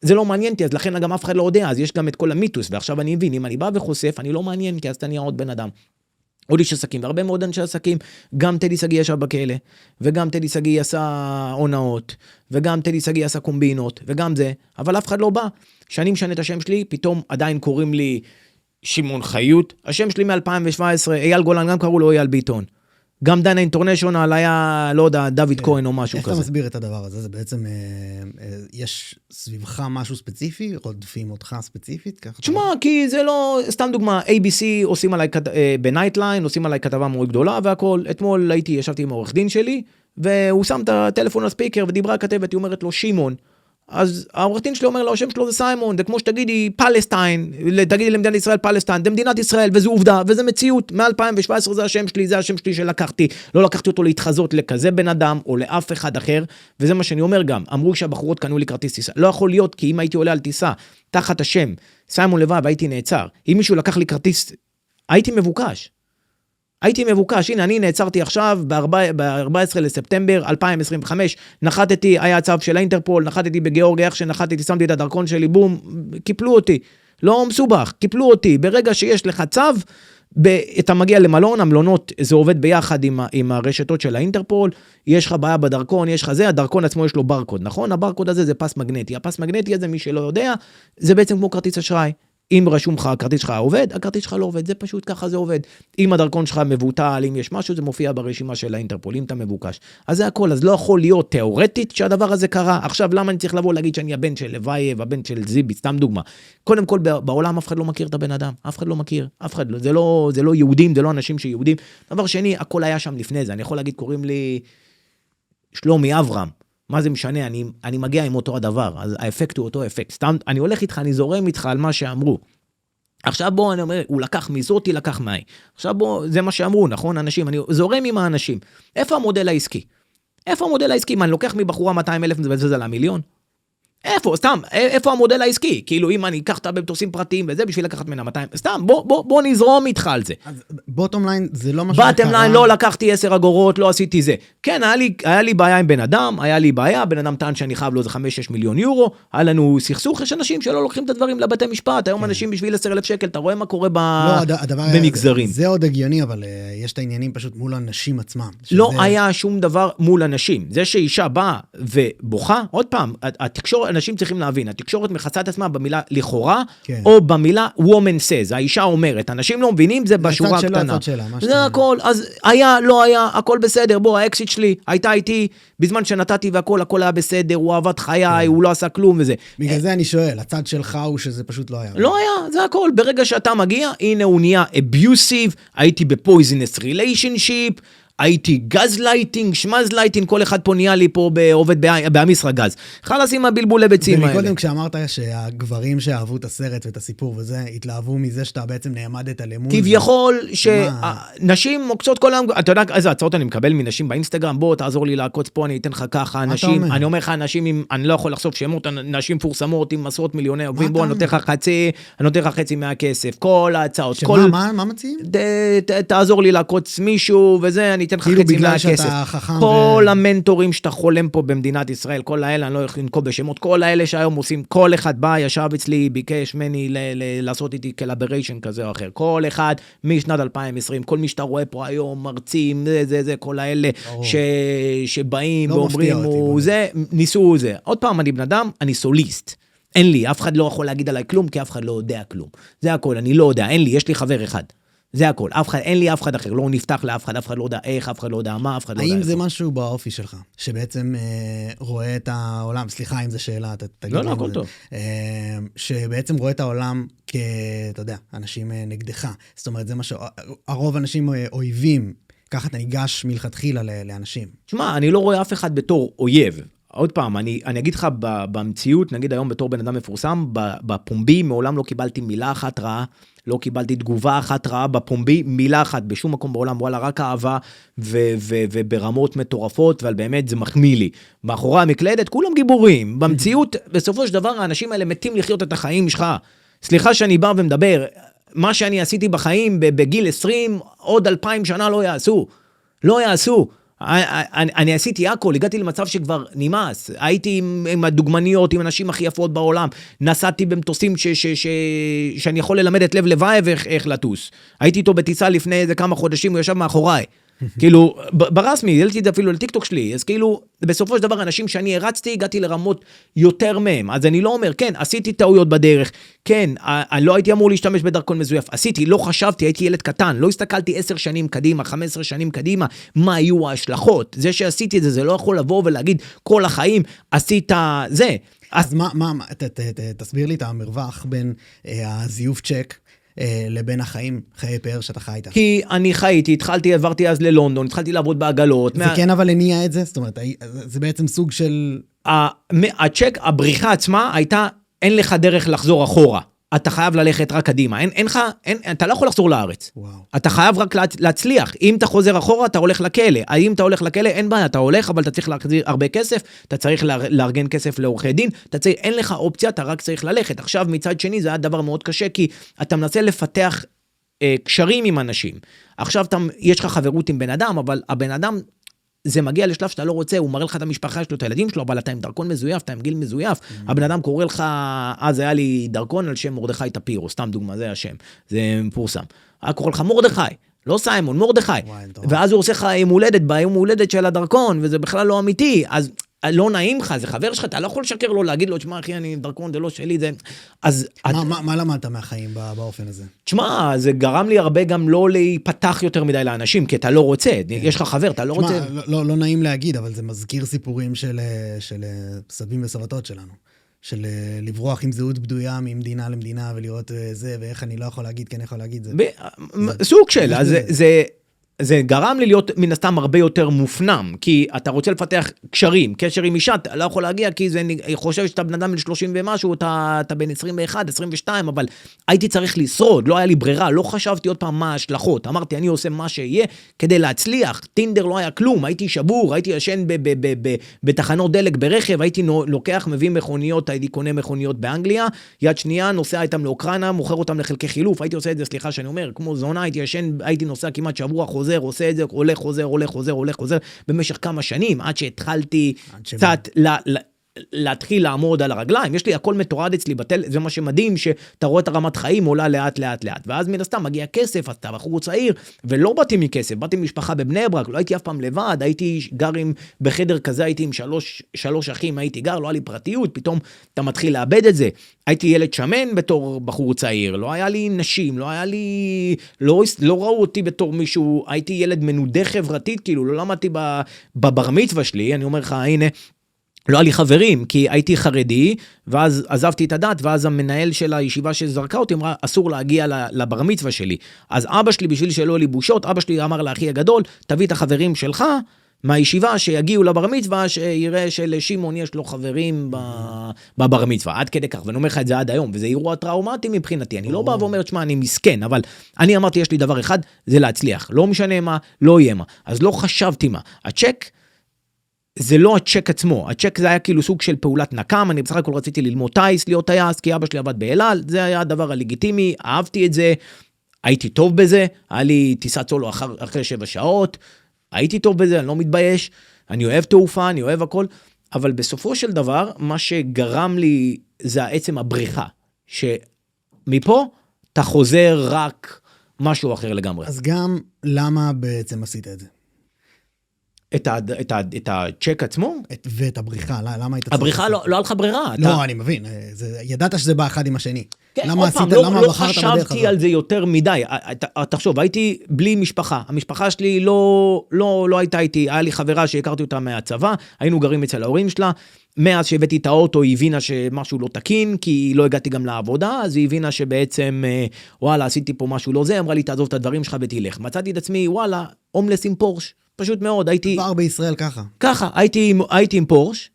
זה לא מעניין אותי, אז לכן גם אף אחד לא יודע, אז יש גם את כל המיתוס, ועכשיו אני מבין, אם אני בא וחושף, אני לא מעניין, כי אז אתה נהיה עוד בן אדם. עוד איש עסקים, והרבה מאוד אנשי עסקים, גם טדי סגי ישב בכלא, וגם טדי סגי עשה עונאות, וגם טדי סגי עשה קומבינות, וגם זה, אבל אף אחד לא בא. שאני משנה את השם שלי, פתאום עדיין קוראים לי שמעון חיות, השם שלי מ-2017, אייל גולן, גם קראו לו אייל ביטון. גם דנה אינטרנשיונל היה, לא יודע, דוד כהן או משהו כזה. איך אתה מסביר את הדבר הזה? זה בעצם, יש סביבך משהו ספציפי, רודפים אותך ספציפית? תשמע, כי זה לא, סתם דוגמה, ABC עושים עליי, בנייטליין, עושים עליי כתבה מאוד גדולה והכל. אתמול ישבתי עם העורך דין שלי, והוא שם את הטלפון לספיקר, ודיברה הכתבת, היא אומרת לו, שימון. אז העורך דין שלי אומר לו, השם שלו זה סיימון, זה כמו שתגידי פלסטיין, תגידי למדינת ישראל פלסטיין, זה מדינת ישראל, וזו עובדה, וזה מציאות, מ-2017 זה השם שלי שלקחתי, לא לקחתי אותו להתחזות לכזה בן אדם, או לאף אחד אחר, וזה מה שאני אומר גם, אמרו שהבחורות קנו לי כרטיס טיסה, לא יכול להיות, כי אם הייתי עולה על טיסה, תחת השם, סיימון לבב, הייתי נעצר, אם מישהו לקח לי כרטיס, הייתי מבוקש, הנה אני נעצרתי עכשיו ב-14 לספטמבר 2025, נחתתי, היה הצו של האינטרפול, נחתתי בגיאורגיה, איך שנחתתי, שמתי את הדרכון שלי, בום, קיפלו אותי, לא מסובך, קיפלו אותי, ברגע שיש לך צו, אתה מגיע למלון, המלונות זה עובד ביחד עם הרשתות של האינטרפול, יש לך בעיה בדרכון, יש לך זה, הדרכון עצמו יש לו ברקוד, נכון? הברקוד הזה זה פס מגנטי, הפס מגנטי הזה, מי שלא יודע, זה בעצם כמו כרטיס אשראי. אם רשום לך, הכרטיס שלך עובד, הכרטיס שלך לא עובד, זה פשוט ככה זה עובד. אם הדרכון שלך מבוטל, אם יש משהו, זה מופיע ברשימה של האינטרפול, אם אתה מבוקש. אז זה הכל, אז לא יכול להיות תיאורטית שהדבר הזה קרה. עכשיו, למה אני צריך לבוא להגיד שאני הבן של לוייב, הבן של זיבי, סתם דוגמה. קודם כל, בעולם אף אחד לא מכיר את הבן אדם, אף אחד לא מכיר, אף אחד לא, זה לא יהודים, זה לא אנשים שיהודים. דבר שני, הכל היה שם לפני זה. אני יכול להגיד, קוראים לי שלומי אברהם. מה זה משנה? אני מגיע עם אותו הדבר, אז האפקט הוא אותו אפקט. סתם, אני הולך איתך, אני זורם איתך על מה שאמרו. עכשיו בוא, אני אומר, הוא לקח מזאתי, לקח מהי. עכשיו בוא, זה מה שאמרו, נכון, אנשים, אני זורם עם האנשים. איפה המודל העסקי? מה, אני לוקח מבחורה 200,000 וזה על המיליון? איפה המודל העסקי? כאילו, אם אני אקח את במטוסים פרטיים וזה, בשביל לקחת ממנה 200, סתם, בוא נזרום איתך על זה. אז בוטום ליין זה לא מה שקרה. בוטום ליין, לא לקחתי 10 אגורות, לא עשיתי זה. כן, היה לי בעיה עם בן אדם, בן אדם טען שאני חייב לו זה 5-6 מיליון יורו, היה לנו סכסוך, יש אנשים שלא לוקחים את הדברים לבתי משפט, היום אנשים בשביל 10,000 שקל, אתה רואה מה קורה במגזרים. זה עוד הגיוני, אבל יש את העניינים פשוט מול אנשים עצמם. לא היה שום דבר מול אנשים. זה שאישה באה ובוכה, עוד פעם, התקשורת, אנשים צריכים להבין, התקשורת מכסה את עצמה במילה לכאורה, או במילה woman says, האישה אומרת, אנשים לא מבינים, זה בשורה הקטנה. זה הכל, אז היה, לא היה, הכל בסדר, בוא, האקסיט שלי הייתה איתי, בזמן שנתתי והכל, הכל היה בסדר, הוא עבד חיי, הוא לא עשה כלום וזה. בגלל זה אני שואל, הצד שלך הוא שזה פשוט לא היה. לא היה, זה הכל, ברגע שאתה מגיע, הנה הוא נהיה abusive, הייתי ב-poisonous relationship, הייתי גז לייטינג, שמז לייטינג, כל אחד פה נהיה לי פה עובד בעמיסרה גז. חלס עם הבלבולי ביצים האלה. ומקודם כשאמרת שהגברים שאהבו את הסרט ואת הסיפור וזה, התלהבו מזה שאתה בעצם נעמדת למול. כביכול שנשים מוקצות כל היום, אתה יודע איזה הצעות אני מקבל מנשים באינסטגרם, בוא תעזור לי לעקוץ פה, אני אתן לך ככה, אנשים, אני אומר לך אנשים, אני לא יכול לחשוף שמות, נשים פורסמות עם עשרות מיליוני עוקבים, בוא, אני נותן לך חצי מהכסף, כל ההצעות. מה מציעים? תעזור לי לעקוץ מישהו וזה, אני אתן לך חצי מהכסף. כל המנטורים שאתה חולם פה במדינת ישראל, כל האלה, אני לא יכול לנקוב בשמות, כל האלה שהיום עושים, כל אחד בא, ישב אצלי, ביקש מני לעשות איתי קלאבריישן כזה או אחר. כל אחד משנת 2020, כל מי שאתה רואה פה היום, מרצים, זה, כל האלה שבאים ואומרים, ניסו זה. עוד פעם, אני בן אדם, אני סוליסט. אין לי, אף אחד לא יכול להגיד עליי כלום, כי אף אחד לא יודע כלום. זה הכל, אני לא יודע, אין לי, יש לי חבר אחד. זה הכל, אין לי אף אחד אחר, לא נפתח לאף אחד לא יודע איך, אף אחד לא יודע מה, אף אחד לא יודע איפה. האם זה משהו באופי שלך, שבעצם רואה את העולם, סליחה אם זו שאלה, תגיד לי. לא, הכל טוב. שבעצם רואה את העולם אתה יודע, אנשים נגדך. זאת אומרת, זה מה הרוב אנשים אויבים, ככה אתה ניגש מלכתחילה לאנשים. תשמע, אני לא רואה אף אחד בתור אויב. עוד פעם, אני אגיד לך במציאות, נגיד היום בתור בן אדם מפורסם, בפומבי מעולם לא קיבלתי מילה אחת רעה, לא קיבלתי תגובה אחת רעה בפומבי, מילה אחת בשום מקום בעולם, וואלה, רק אהבה וברמות מטורפות, אבל באמת זה מחמיא לי. מאחורי המקלדת, כולם גיבורים. במציאות, בסופו של דבר, האנשים האלה מתים לחיות את החיים שלך. סליחה שאני בא ומדבר, מה שאני עשיתי בחיים בגיל 20, עוד 2000 שנה לא יעשו. לא יעשו. אני עשיתי הכל, הגעתי למצב שכבר נמאס, הייתי עם הדוגמניות, עם אנשים הכי יפות בעולם, נסעתי במטוסים שאני יכול ללמד את לב לבייב איך לטוס. הייתי איתו בטיסה לפני איזה כמה חודשים, הוא ישב מאחוריי. כאילו, ברסמי, העליתי את זה אפילו לטיקטוק שלי, אז כאילו, בסופו של דבר, אנשים שאני הרצתי, הגעתי לרמות יותר מהם, אז אני לא אומר, כן, עשיתי טעויות בדרך, כן, לא הייתי אמור להשתמש בדרכון מזויף, עשיתי, לא חשבתי, הייתי ילד קטן, לא הסתכלתי 10 שנים קדימה, 15 שנים קדימה, מה היו ההשלכות, זה שעשיתי את זה, זה לא יכול לבוא ולהגיד, כל החיים עשית זה. אז תסביר לי את המרווח בין הזיוף צ'ק, לבין חיי פאר שאתה חי איתה. כי אני חייתי, עברתי אז ללונדון, התחלתי לעבוד בעגלות. זה כן אבל הניע את זה? זאת אומרת, זה בעצם סוג של... הצ'ק, הבריחה עצמה הייתה, אין לך דרך לחזור אחורה. אתה חייב ללכת רק קדימה. אתה לא יכול לחזור לארץ. וואו. אתה חייב רק להצליח. אם אתה חוזר אחורה, אתה הולך לכלא. אם אתה הולך לכלא, אין בעיה, אתה הולך, אבל אתה צריך להחזיר הרבה כסף, אתה צריך לארגן כסף לעורכי דין, אין לך אופציה, אתה רק צריך ללכת. עכשיו, מצד שני, זה היה דבר מאוד קשה, כי אתה מנסה לפתח קשרים עם אנשים. עכשיו, יש לך חברות עם בן אדם, אבל הבן אדם, זה מגיע לשלב שאתה לא רוצה, הוא מראה לך את המשפחה שלו, את הילדים שלו, אבל אתה עם דרכון מזויף, אתה עם גיל מזויף, הבן אדם קורא לך, אז היה לי דרכון על שם מרדכי טפירו, סתם דוגמה, זה השם, זה מפורסם. קורא לך מרדכי, לא סיימון, מרדכי, ואז הוא עושה לך יום הולדת, ביום הולדת של הדרכון, וזה בכלל לא אמיתי, אז לא נעים לך, זה חבר שלך, אתה לא יכול לשקר לו, להגיד לו, תשמע אחי, אני דרכון, זה לא שלי, זה... אז... מה למדת מהחיים באופן הזה? תשמע, זה גרם לי הרבה גם לא להיפתח יותר מדי לאנשים, כי אתה לא רוצה, יש לך חבר, אתה לא רוצה... לא נעים להגיד, אבל זה מזכיר סיפורים של סבים וסבתות שלנו, של לברוח עם זהות בדויה ממדינה למדינה, ולראות זה, ואיך אני לא יכול להגיד, כן יכול להגיד זה. סוג של, זה גרם לי להיות מן הסתם הרבה יותר מופנם, כי אתה רוצה לפתח קשרים, קשר עם אישה, אתה לא יכול להגיע, כי אני חושב שאתה בן אדם בן 30 ומשהו, אתה בן 21, 22, אבל הייתי צריך לשרוד, לא היה לי ברירה, לא חשבתי עוד פעם מה ההשלכות, אמרתי, אני עושה מה שיהיה כדי להצליח, טינדר לא היה כלום, הייתי שבור, הייתי ישן בתחנות דלק ברכב, הייתי לוקח, מביא מכוניות, הייתי קונה מכוניות באנגליה, יד שנייה, נוסע איתם לאוקראינה, מוכר אותם לחלקי חילוף, הייתי עושה את זה, סליחה שאני אומר, כמו זונה, הייתי נוסע כמעט שבוע, עושה את זה, חוזר, במשך כמה שנים, עד שהתחלתי קצת להתחיל לעמוד על הרגליים. יש לי הכל מתועד אצלי זה מה שמדהים, שאתה רואה את הרמת חיים עולה לאט, ואז מן הסתם מגיע כסף, אז אתה בחור צעיר, ולא באתי מכסף, באתי ממשפחה בבני ברק, לא הייתי אף פעם לבד, הייתי גר בחדר כזה, הייתי עם שלוש אחים, הייתי גר, לא היה לי פרטיות, פתאום אתה מתחיל לאבד את זה. הייתי ילד שמן בתור בחור צעיר, לא היה לי נשים, לא היה לי, לא ראו אותי בתור מישהו, הייתי ילד מנודה חברתית, כאילו, לא למדתי בבר מצווה שלי, אני אומר לך, הנה, לא היה לי חברים, כי הייתי חרדי, ואז עזבתי את הדת, ואז המנהל של הישיבה שזרקה אותי, אמרה, אסור להגיע לבר מצווה שלי. אז אבא שלי, בשביל שלא יהיו לי בושות, אבא שלי אמר לאחי הגדול, תביא את החברים שלך, מהישיבה שיגיעו לבר מצווה, שיראה שלשמעון יש לו חברים בבר מצווה, עד כדי כך, ואני אומר לך את זה עד היום, וזה אירוע טראומטי מבחינתי, אני לא בא ואומר, תשמע, אני מסכן, אבל אני אמרתי, יש לי דבר אחד, זה להצליח, לא משנה מה, לא יהיה מה, אז לא חשבתי מה, הצ'ק, זה לא הצ'ק עצמו, הצ'ק זה היה כאילו סוג של פעולת נקם, אני בסך הכל רציתי ללמוד טייס, להיות טייס, כי אבא שלי עבד באלעל, זה היה הדבר הלגיטימי, אהבתי את זה, הייתי טוב בזה, היה לי טיסת סולו אחרי 7 שעות, הייתי טוב בזה, אני לא מתבייש, אני אוהב תעופה, אני אוהב הכל, אבל בסופו של דבר, מה שגרם לי זה עצם הבריחה, שמפה אתה חוזר רק משהו אחר לגמרי. אז גם למה בעצם עשית את זה? את הצ'ק עצמו? ואת הבריחה, למה היית... הבריחה לא היה לך ברירה. לא, אני מבין, ידעת שזה בא אחד עם השני. כן, עוד פעם, לא חשבתי על זה יותר מדי. תחשוב, הייתי בלי משפחה. המשפחה שלי לא הייתה איתי, היה לי חברה שהכרתי אותה מהצבא, היינו גרים אצל ההורים שלה, מאז שהבאתי את האוטו, היא הבינה שמשהו לא תקין, כי לא הגעתי גם לעבודה, אז היא הבינה שבעצם, וואלה, עשיתי פה משהו לא זה, אמרה לי, תעזוב את הדברים שלך ותלך. מצאתי את עצמי, וואלה, הומלס עם פורש. פשוט מאוד, הייתי... כבר בישראל ככה. ככה, הייתי עם פורש,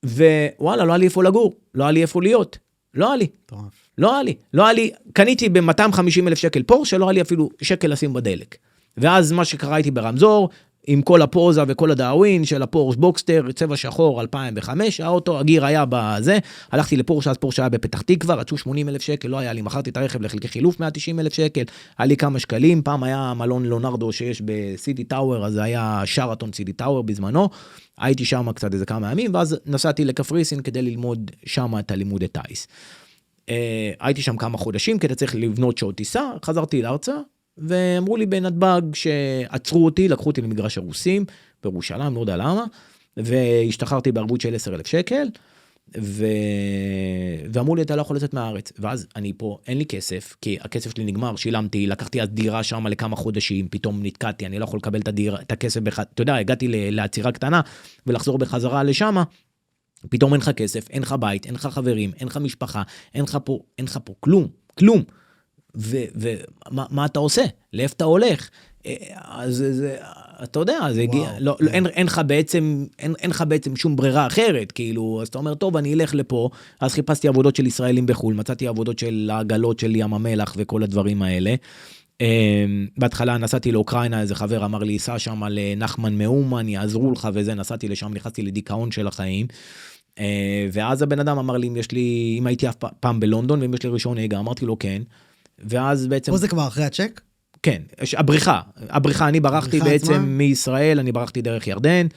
ווואלה, לא היה לי איפה לגור, לא היה לי איפה להיות, לא היה לי, קניתי ב-250,000 שקל פורש, שלא היה לי אפילו שקל לשים בדלק. ואז מה שקראתי ברמזור, עם כל הפוזה וכל הדאווין של הפורש בוקסטר, צבע שחור 2005, האוטו, הגיר היה בזה, הלכתי לפורש, אז פורש היה בפתח תקווה, רצו 80,000 שקל, לא היה לי, מכרתי את הרכב לחלקי חילוף 190,000 שקל, היה לי כמה שקלים, פעם היה מלון לונרדו שיש בסיטי טאוור, אז זה היה שרתון סיטי טאוור בזמנו, הייתי שם קצת איזה כמה ימים, ואז נסעתי לקפריסין כדי ללמוד שם את הלימודי טייס. הייתי שם כמה חודשים, כדי צריך לבנות שעות טיסה, חזרתי לארצה, ואמרו לי בנתב"ג שעצרו אותי, לקחו אותי למגרש הרוסים, בירושלים, לא יודע למה, והשתחררתי בערבות של 10,000 שקל, ואמרו לי, אתה לא יכול לצאת מהארץ. ואז אני פה, אין לי כסף, כי הכסף שלי נגמר, שילמתי, לקחתי אז דירה שם לכמה חודשים, פתאום נתקעתי, אני לא יכול לקבל את הכסף, אתה יודע, הגעתי לעצירה קטנה, ולחזור בחזרה לשם, פתאום אין לך כסף, אין לך בית, אין לך חברים, אין לך משפחה, אין לך פה כלום. ומה אתה עושה? לאיפה אתה הולך? אז אתה יודע, זה הגיע, אין לך בעצם שום ברירה אחרת, כאילו, אז אתה אומר, טוב, אני אלך לפה, אז חיפשתי עבודות של ישראלים בחול, מצאתי עבודות של העגלות של ים המלח וכל הדברים האלה. בהתחלה נסעתי לאוקראינה, איזה חבר אמר לי, סע שם לנחמן מאומן, יעזרו לך וזה, נסעתי לשם, נכנסתי לדיכאון של החיים, ואז הבן אדם אמר לי, אם הייתי אף פעם בלונדון, ואם יש לי רישיון נהיגה, אמרתי לו כן, ואז בעצם... פה זה כבר אחרי הצ'ק? כן, הבריחה, אני ברחתי בעצם מישראל, אני ברחתי דרך ירדן,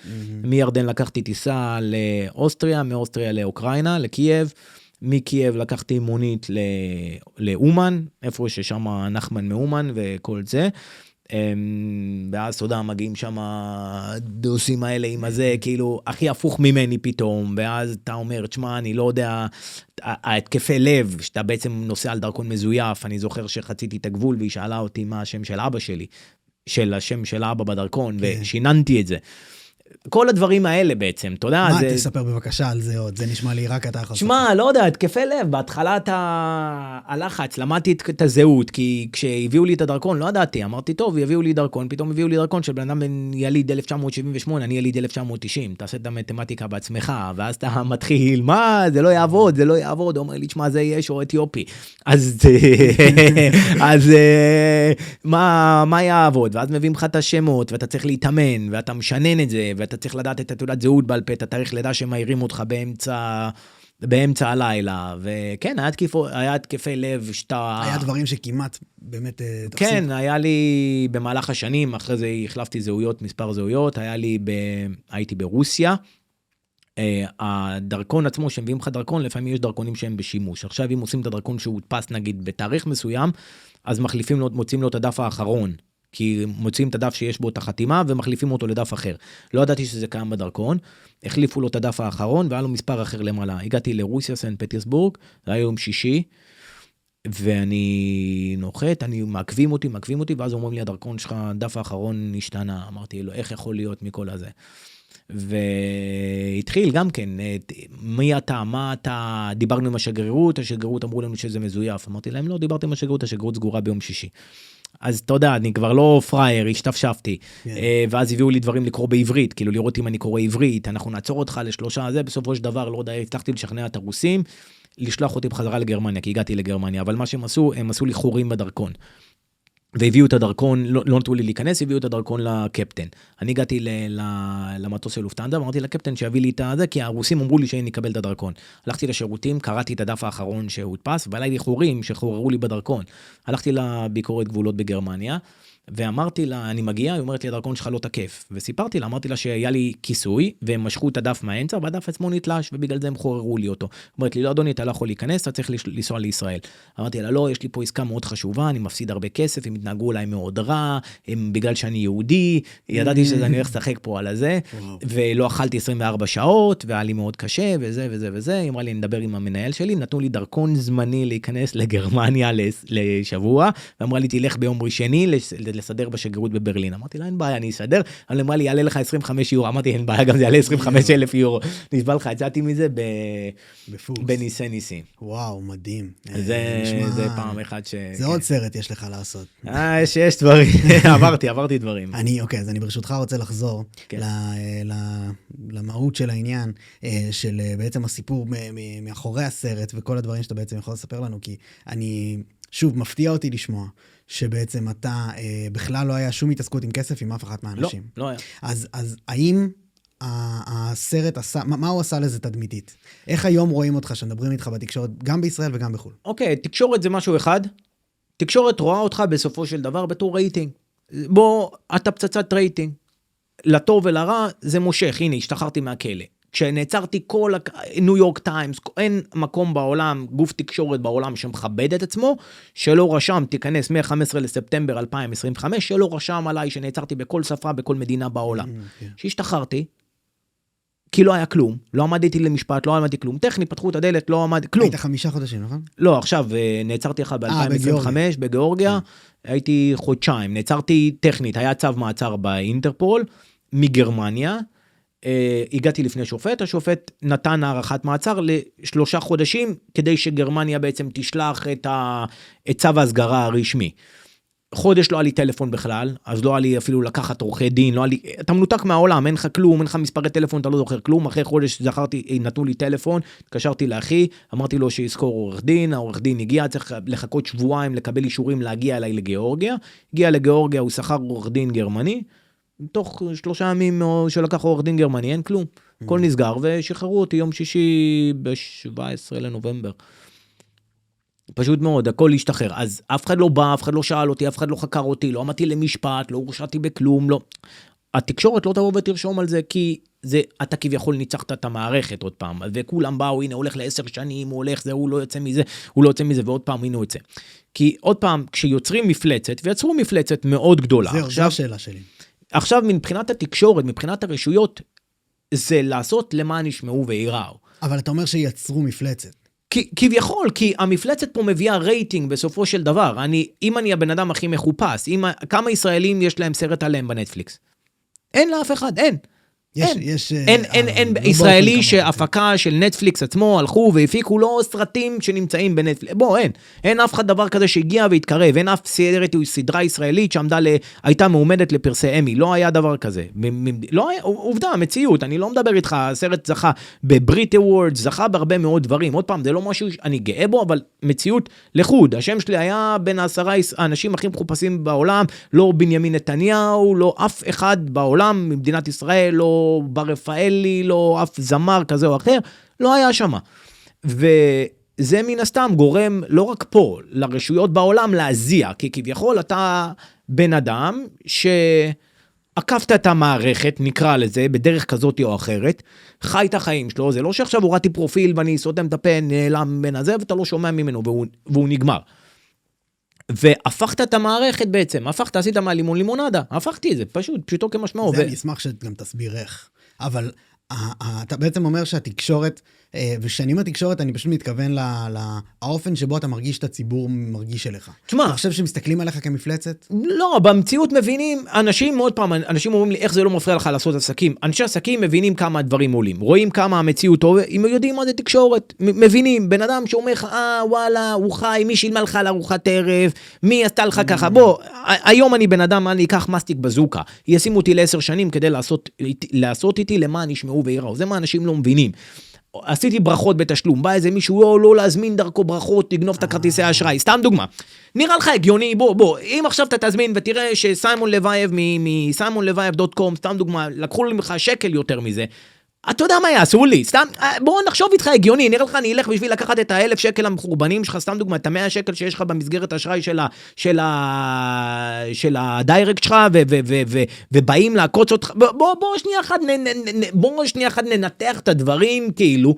מירדן לקחתי טיסה לאוסטריה, מאוסטריה לאוקראינה, לקייב, מקייב לקחתי מונית לאומן, איפה ששם נחמן מאומן וכל זה, ואז תודה, מגיעים שם דוסים האלה עם הזה, כאילו, הכי הפוך ממני פתאום, ואז אתה אומר, תשמע, אני לא יודע, ההתקפי לב, שאתה בעצם נוסע על דרכון מזויף, אני זוכר שחציתי את הגבול, והיא שאלה אותי מה השם של אבא שלי, של השם של אבא בדרכון, ושיננתי את זה. כל הדברים האלה בעצם, אתה יודע, מה, תספר בבקשה על זה עוד, זה נשמע לי רק אתה יכול. שמע, לא יודע, התקפי לב, בהתחלת הלחץ, למדתי את הזהות, כי כשהביאו לי את הדרכון, לא ידעתי, אמרתי, טוב, יביאו לי דרכון, פתאום הביאו לי דרכון של בן אדם יליד 1978, אני יליד 1990, תעשה את המתמטיקה בעצמך, ואז אתה מתחיל, מה, זה לא יעבוד, אומר לי, תשמע, זה יש או אתיופי, אז מה יעבוד? ואז מביאים לך את השמות, ואתה צריך להתאמן, ואתה משנן את זה, ואתה צריך לדעת את התעודת זהות בעל פה, אתה תאריך לידה שמאירים אותך באמצע הלילה, וכן, היה התקפי לב שאתה... היה דברים שכמעט באמת... כן, היה לי במהלך השנים, אחרי זה החלפתי זהויות, מספר זהויות, הייתי ברוסיה, הדרכון עצמו, שמביאים לך דרכון, לפעמים יש דרכונים שהם בשימוש, עכשיו אם עושים את הדרכון שהוא הודפס נגיד בתאריך מסוים, אז מוצאים לו את הדף האחרון, כי מוצאים את הדף שיש בו את החתימה, ומחליפים אותו לדף אחר. לא ידעתי שזה קיים בדרכון, החליפו לו את הדף האחרון, והיה לו מספר אחר למעלה. הגעתי לרוסיה, סנט פטרסבורג, זה היה יום שישי, ואני נוחת, מעכבים אותי, ואז אומרים לי, הדרכון שלך, הדף האחרון נשתנה. אמרתי לו, איך יכול להיות מכל הזה? והתחיל גם כן, מי אתה, מה אתה, דיברנו עם השגרירות אמרו לנו שזה מזויף. אמרתי להם, לא, דיברתי עם השגרירות סגורה ביום שישי. אז אתה יודע, אני כבר לא פרייר, השתפשפתי, ואז הביאו לי דברים לקרוא בעברית, כאילו לראות אם אני קורא עברית, אנחנו נעצור אותך לשלושה הזה, בסופו של דבר, לא יודע, הצלחתי לשכנע את הרוסים, לשלוח אותי בחזרה לגרמניה, כי הגעתי לגרמניה, אבל מה שהם עשו, הם עשו לי חורים בדרכון, והביאו את הדרכון, לא נתנו לי להיכנס, הביאו את הדרכון לקפטן. אני הגעתי למטוס של לופטהנזה, אמרתי לקפטן שיביא לי את זה, כי הרוסים אמרו לי שאני אקבל את הדרכון. הלכתי לשירותים, קראתי את הדף האחרון שהודפס, ועליי לי חורים שחוררו לי בדרכון. הלכתי לביקורת גבולות בגרמניה, ואמרתי לה, אני מגיע, היא אומרת לי, הדרכון שלך לא תקף. וסיפרתי לה, אמרתי לה שהיה לי כיסוי, והם משכו את הדף מהאמצע, והדף עצמו נתלש, ובגלל זה הם חוררו לי אותו. אומרת לי, לא אדוני, אתה לא יכול להיכנס, אתה צריך לנסוע לישראל. אמרתי לה, לא, יש לי פה עסקה מאוד חשובה, אני מפסיד הרבה כסף, הם התנהגו אליי מאוד רע, בגלל שאני יהודי, ידעתי שאני הולך לשחק פה על הזה, ולא אכלתי 24 שעות, והיה לי מאוד קשה, וזה וזה וזה. היא אמרה לי, נדבר עם המנהל שלי, נתנו לי דרכון זמני להיכנס לגרמניה לשבוע, ואמרה לי, תלך ביום ראשון לסדר בשגרירות בברלין. אמרתי לה, אין בעיה, אני אסדר. אבל אמרה לי, יעלה לך 25 יורו. אמרתי, אין בעיה, גם זה יעלה 25,000 יורו. נשבע לך, יצאתי מזה בניסי ניסים. וואו, מדהים. זה פעם אחת זה עוד סרט יש לך לעשות. יש דברים. עברתי דברים. אוקיי, אז אני ברשותך רוצה לחזור למהות של העניין, של בעצם הסיפור מאחורי הסרט, וכל הדברים שאתה בעצם יכול לספר לנו, כי אני, שוב, מפתיע אותי לשמוע. שבעצם אתה בכלל לא היה שום התעסקות עם כסף עם אף אחת מהאנשים. לא היה. אז האם הסרט עשה, מה הוא עשה לזה תדמיתית? איך היום רואים אותך שמדברים איתך בתקשורת, גם בישראל וגם בחו"ל? אוקיי, תקשורת זה משהו אחד. תקשורת רואה אותך בסופו של דבר בתור רייטינג. בוא, אתה פצצת רייטינג. לטוב ולרע זה מושך. הנה, השתחררתי מהכלא. כשנעצרתי כל ניו יורק טיימס, אין מקום בעולם, גוף תקשורת בעולם שמכבד את עצמו, שלא רשם, תיכנס מ-15 לספטמבר 2025, שלא רשם עליי שנעצרתי בכל שפה, בכל מדינה בעולם. שהשתחררתי, כי לא היה כלום, לא עמדתי למשפט, לא עמדתי כלום, טכני, פתחו את הדלת, לא עמד, כלום. היית 5 חודשים, נכון? לא, עכשיו, נעצרתי לך ב-2025, בגיאורגיה, הייתי חודשיים, נעצרתי טכנית, היה צו מעצר באינטרפול, מגרמניה, הגעתי לפני שופט, השופט נתן הערכת מעצר ל3 חודשים, כדי שגרמניה בעצם תשלח את צו ההסגרה הרשמי. חודש לא היה לי טלפון בכלל, אז לא היה לי אפילו לקחת עורכי דין, לא היה לי, אתה מנותק מהעולם, אין לך כלום, אין לך מספרי טלפון, אתה לא זוכר כלום, אחרי חודש זכרתי, נתנו לי טלפון, התקשרתי לאחי, אמרתי לו שיזכור עורך דין, העורך דין הגיע, צריך לחכות שבועיים, לקבל אישורים להגיע אליי לגיאורגיה, הגיע לגיאורגיה, הוא שכר עורך דין גרמני, תוך 3 ימים שלקח עורך דין גרמני, אין כלום, הכל נסגר, ושחררו אותי יום שישי ב-17 לנובמבר. פשוט מאוד, הכל השתחרר. אז אף אחד לא בא, אף אחד לא שאל אותי, אף אחד לא חקר אותי, לא עמדתי למשפט, לא הורשעתי בכלום, לא. התקשורת לא תבוא ותרשום על זה, כי זה, אתה כביכול ניצחת את המערכת עוד פעם, וכולם באו, הנה, הולך ל10 שנים, הוא הולך, זה, הוא לא יוצא מזה, הוא לא יוצא מזה, ועוד פעם, הנה הוא יוצא. כי עוד פעם, כשיוצרים מפלצת, ויצרו מפלצת מאוד גדולה. זו השאלה שלי. עכשיו, מבחינת התקשורת, מבחינת הרשויות, זה לעשות למען ישמעו ויראו. אבל אתה אומר שיצרו מפלצת. כביכול, כי המפלצת פה מביאה רייטינג בסופו של דבר. אם אני הבן אדם הכי מחופש, כמה ישראלים יש להם סרט עליהם בנטפליקס? אין לאף אחד, אין. אין ישראלי שהפקה של נטפליקס עצמו הלכו והפיקו לו סרטים שנמצאים בנטפליקס. בוא, אין אף אחד דבר כזה שהגיע והתקרב, אין אף סדרה ישראלית הייתה מעומדת לפרסי אמי, לא היה דבר כזה. לא היה, עובדה, מציאות, אני לא מדבר איתך, הסרט זכה בברית אוורדס, זכה בהרבה מאוד דברים, עוד פעם, זה לא משהו שאני גאה בו, אבל מציאות לחוד, השם שלי היה בין 10 האנשים הכי מחופשים בעולם, לא בנימין נתניהו, לא אף אחד בעולם, ממדינת ישראל, לא ברפאלי, לא אף זמר כזה או אחר, לא היה שמה. וזה מן הסתם גורם לא רק פה, לרשויות בעולם להזיע, כי כביכול אתה בן אדם שעקפת את המערכת, נקרא לזה, בדרך כזאת או אחרת, חי את החיים שלו, זה לא שעכשיו הורדתי פרופיל ואני סותם את הפה, נעלם בין הזה, ואתה לא שומע ממנו, והוא נגמר. והפכת את המערכת בעצם, עשית מהלימון לימונדה, הפכתי את זה, פשוטו כמשמעו. זה אני אשמח שגם תסביר איך, אבל אתה בעצם אומר שהתקשורת, ושאני אומר תקשורת, אני פשוט מתכוון לאופן שבו אתה מרגיש את הציבור מרגיש אליך. תשמע, אתה חושב שמסתכלים עליך כמפלצת? לא, במציאות מבינים, אנשים מאוד פעם, אנשים אומרים לי, איך זה לא מפריע לך לעשות עסקים? אנשי עסקים מבינים כמה הדברים עולים, רואים כמה המציאות, אם יודעים מה זה תקשורת, מבינים, בן אדם שאומר לך, וואלה, הוא חי, מי שילמה לך לארוחת ערב, מי עשתה לך ככה, בוא, היום אני בן אדם, אני אקח מסטיק בזוקה, ישימו אותי ל10 שנים כדי לעשות איתי למען ישמעו ויראו, זה מה אנשים לא מבינים. עשיתי ברכות בתשלום, בא איזה מישהו, לא להזמין דרכו ברכות, לגנוב את הכרטיסי האשראי, סתם דוגמה. נראה לך הגיוני, בוא, אם עכשיו אתה תזמין ותראה שסיימון לוייב מ-simonlevayev.com, סתם דוגמה, לקחו לך שקל יותר מזה, אתה יודע מה יעשו לי, סתם, בוא נחשוב איתך הגיוני, נראה לך אני אלך בשביל לקחת את 1,000 שקל המחורבנים שלך, סתם דוגמה, את 100 שקל שיש לך במסגרת האשראי של הדיירקט שלך, ובאים לעקוץ אותך, בוא שנייה אחת ננתח את הדברים, כאילו,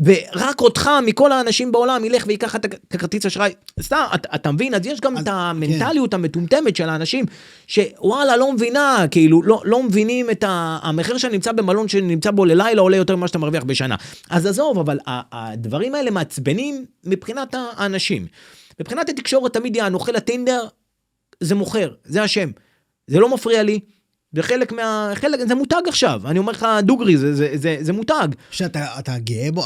ורק אותך, מכל האנשים בעולם, ילך ויקח את הכרטיס אשראי, סתם, אתה מבין, אז יש גם את המנטליות המטומטמת של האנשים, שוואלה, לא מבינה, כאילו, לא מבינים את המחיר שנמצא במלון שנמצא בו ללילה, עולה יותר ממה שאתה מרוויח בשנה. אז עזוב, אבל הדברים האלה מעצבנים מבחינת האנשים. מבחינת התקשורת, תמיד הנוכל הטינדר, זה מוכר, זה השם. זה לא מפריע לי. וחלק זה מותג עכשיו, אני אומר לך דוגרי, זה מותג. שאתה גאה בו,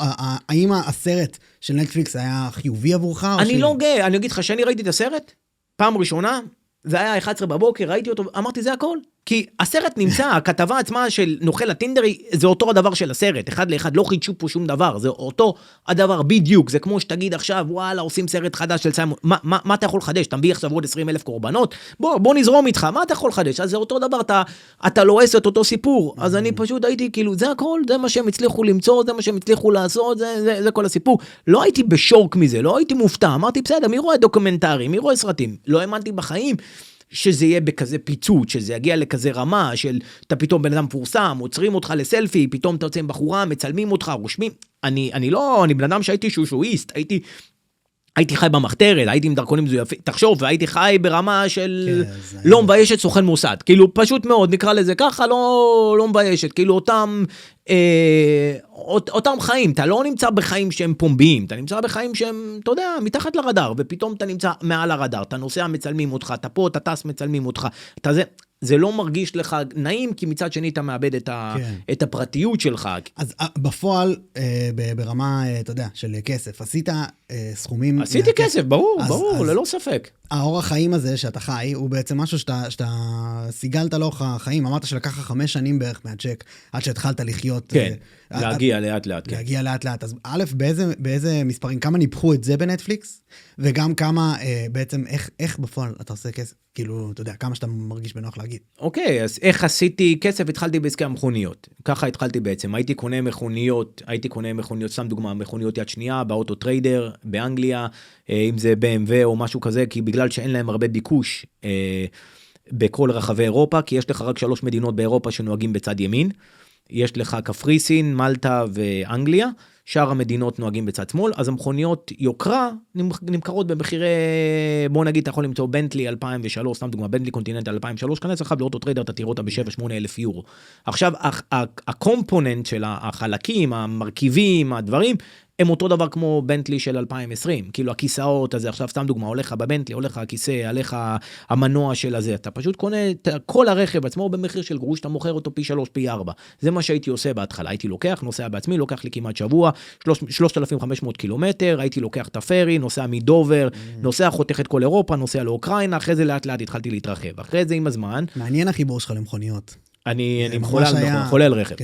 האם הסרט של נטפליקס היה חיובי עבורך? אני לא גאה, אני אגיד לך שאני ראיתי את הסרט, פעם ראשונה, זה היה 11 בבוקר, ראיתי אותו, אמרתי זה הכל, כי הסרט נמצא, הכתבה עצמה של נוכל הטינדרי, זה אותו הדבר של הסרט, אחד לאחד, לא חידשו פה שום דבר, זה אותו הדבר בדיוק, זה כמו שתגיד עכשיו, וואלה, עושים סרט חדש של סיימון, מה אתה יכול לחדש? אתה מביא עכשיו עוד 20,000 קורבנות? בוא נזרום איתך, מה אתה יכול לחדש? אז זה אותו דבר, אתה לועס את אותו סיפור, אז אני פשוט הייתי, כאילו, זה הכל, זה מה שהם הצליחו למצוא, זה מה שהם הצליחו לעשות, זה כל הסיפור. לא הייתי בשוק מזה, לא הייתי מופתע, אמרתי, בסדר, מי רואה דוקומנטרים, מי רואה סרטים? לא האמנתי בחיים שזה יהיה בכזה פיצוץ, שזה יגיע לכזה רמה של, אתה פתאום בן אדם מפורסם, עוצרים אותך לסלפי, פתאום אתה יוצא עם בחורה, מצלמים אותך, רושמים. אני בן אדם שהייתי שושואיסט, הייתי חי במחתרת, הייתי עם דרכונים מזויפים, תחשוב, והייתי חי ברמה של לא מביישת סוכן מוסד, כאילו פשוט מאוד, נקרא לזה ככה, לא מביישת, כאילו אותם חיים, אתה לא נמצא בחיים שהם פומביים, אתה נמצא בחיים שהם, אתה יודע, מתחת לרדאר, ופתאום אתה נמצא מעל הרדאר, אתה נוסע מצלמים אותך, אתה פה, אתה טס מצלמים אותך, זה לא מרגיש לך נעים, כי מצד שני אתה מאבד את הפרטיות שלך. אז בפועל, ברמה, אתה יודע, של כסף, עשית סכומים... עשיתי כסף, ברור, ללא ספק. האורח חיים הזה שאתה חי, הוא בעצם משהו שאתה סיגלת לאורך החיים, אמרת שלקח 5 שנים בערך מהצ'ק, עד שהתחלת לחיות... כן, להגיע לאט לאט. להגיע לאט לאט. אז א', באיזה מספרים, כמה ניפחו את זה בנטפליקס, וגם כמה בעצם, איך בפועל אתה עושה כסף? כאילו, אתה יודע, כמה שאתה מרגיש בנוח להגיד. אוקיי, אז איך עשיתי כסף? התחלתי בעסקי המכוניות. ככה התחלתי בעצם. הייתי קונה מכוניות, שם דוגמה, מכוניות יד שנייה, באוטו טריידר, באנגליה, אם זה BMW או משהו כזה, כי בגלל שאין להם הרבה ביקוש בכל רחבי אירופה, כי יש לך רק 3 מדינות באירופה שנוהגים בצד ימין, יש לך קפריסין, מלטה ואנגליה, שאר המדינות נוהגים בצד שמאל, אז המכוניות יוקרה נמכרות במחירי, בוא נגיד, אתה יכול למצוא בנטלי 2003, סתם דוגמה, בנטלי קונטיננטל 2003, כנס לך באוטו טריידר, אתה תראו אותה ב-7-8 אלף יורו. עכשיו, הקומפוננט של החלקים, המרכיבים, הדברים, הם אותו דבר כמו בנטלי של 2020, כאילו הכיסאות הזה, עכשיו סתם דוגמה, הולך בבנטלי, הולך הכיסא, הולך המנוע של הזה, אתה פשוט קונה את כל הרכב עצמו במחיר של גרוש, אתה מוכר אותו פי 3, פי 4. זה מה שהייתי עושה בהתחלה, הייתי לוקח, נוסע בעצמי, לוקח לי כמעט שבוע, 3,500 קילומטר, הייתי לוקח את הפרי, נוסע מדובר, נוסע חותך את כל אירופה, נוסע לאוקראינה, אחרי זה לאט לאט התחלתי להתרחב. אחרי זה עם הזמן, מעניין החיבור שלך למכוניות. אני מחולל רכב.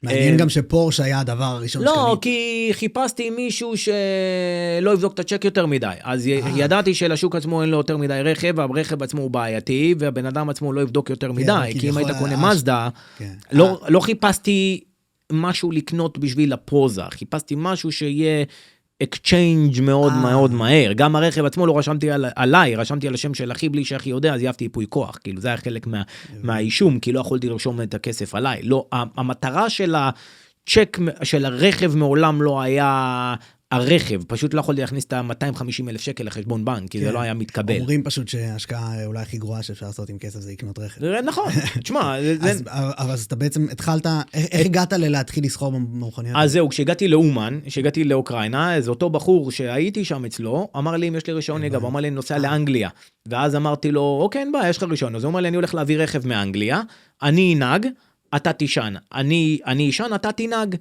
מעניין גם שפורש היה הדבר הראשון שקנית. לא, כי חיפשתי מישהו שלא יבדוק את הצ'ק יותר מדי. אז ידעתי שלשוק עצמו אין לו יותר מדי רכב, הרכב עצמו הוא בעייתי, והבן אדם עצמו לא יבדוק יותר מדי. כי אם היית קונה מזדה, לא חיפשתי משהו לקנות בשביל הפוזה. חיפשתי משהו שיהיה אקצ'יינג' מאוד מאוד מהר. גם הרכב עצמו לא רשמתי עליי, רשמתי על השם של אחי בלי שאחי יודע, אז יפתי איפוי כוח. כאילו זה היה חלק מהאישום, כי לא יכולתי לרשום את הכסף עליי. לא, המטרה של הצ'ק של הרכב מעולם לא היה הרכב, פשוט לא יכולתי להכניס את ה-250,000 שקל לחשבון בנק, כי זה לא היה מתקבל. אומרים פשוט שההשקעה אולי הכי גרועה שאפשר לעשות עם כסף זה לקנות רכב. נכון, תשמע. אז אתה בעצם התחלת, איך הגעת להתחיל לסחור במכוניות? אז זהו, כשהגעתי לאומן, כשהגעתי לאוקראינה, אז אותו בחור שהייתי שם אצלו, אמר לי אם יש לי רישיון נהיגה, ואמר לי אני נוסע לאנגליה, ואז אמרתי לו, אוקיי, אין בעיה, יש לך רישיון, אז הוא אמר לי אני הולך להביא רכב מאנגליה, אני אנהג, אתה תישן, אני אשן, אתה תנהג.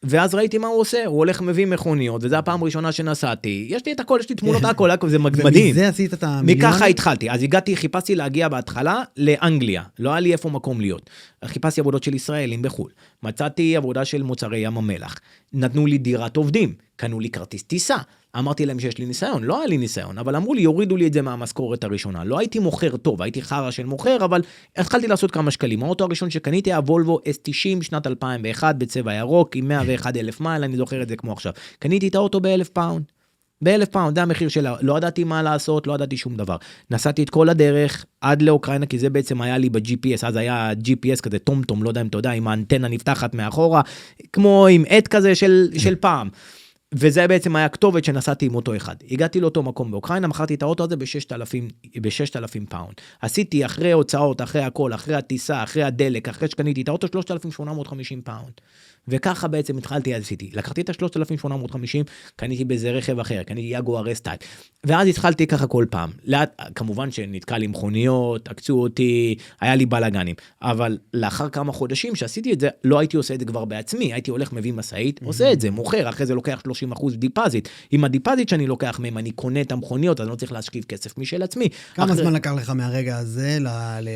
ואז ראיתי מה הוא עושה, הוא הולך מביא מכוניות, וזו הפעם הראשונה שנסעתי, יש לי את הכל, יש לי תמונות הכל, זה מדהים. ומזה עשית את המיליון? מככה התחלתי, אז חיפשתי להגיע בהתחלה לאנגליה, לא היה לי איפה מקום להיות. חיפשתי עבודות של ישראלים בחול, מצאתי עבודה של מוצרי ים המלח, נתנו לי דירת עובדים, קנו לי כרטיס טיסה, אמרתי להם שיש לי ניסיון, לא היה לי ניסיון, אבל אמרו לי, יורידו לי את זה מהמשכורת הראשונה. לא הייתי מוכר טוב, הייתי חרה של מוכר, אבל התחלתי לעשות כמה שקלים. האוטו הראשון שקניתי היה וולבו S90 שנת 2001 בצבע ירוק, עם 101,000 מייל, אני זוכר את זה כמו עכשיו. קניתי את האוטו ב1,000 פאונד. ב1,000 פאונד, זה המחיר שלה. לא ידעתי מה לעשות, לא ידעתי שום דבר. נסעתי את כל הדרך עד לאוקראינה, כי זה בעצם היה לי ב-GPS, אז היה GPS כזה טום-טום, לא יודע אם אתה יודע, עם האנטנה נפתחת מאחורה, כמו עם עט כזה של פעם. וזה בעצם היה כתובת שנסעתי עם אוטו אחד. הגעתי לאותו מקום באוקראינה, מכרתי את האוטו הזה ב-6,000 פאונד. עשיתי אחרי הוצאות, אחרי הכל, אחרי הטיסה, אחרי הדלק, אחרי שקניתי את האוטו, 3,850 פאונד. וככה בעצם התחלתי, אז עשיתי. לקחתי את ה-3,850, קניתי בזה רכב אחר, קניתי יגואר S-Type. ואז התחלתי ככה כל פעם. כמובן שנתקע לי מכוניות, עקצו אותי, היה לי בלגנים. אבל לאחר כמה חודשים שעשיתי את זה, לא הייתי עושה את זה כבר בעצמי. הייתי הולך מביא מסעית, עושה את זה, מוכר, אחרי זה לוקח 30% דיפזיט. עם הדיפזיט שאני לוקח מהם, אני קונה את המכוניות, אז אני לא צריך להשקיף כסף משל עצמי. כמה זמן לקח לך מהרגע הזה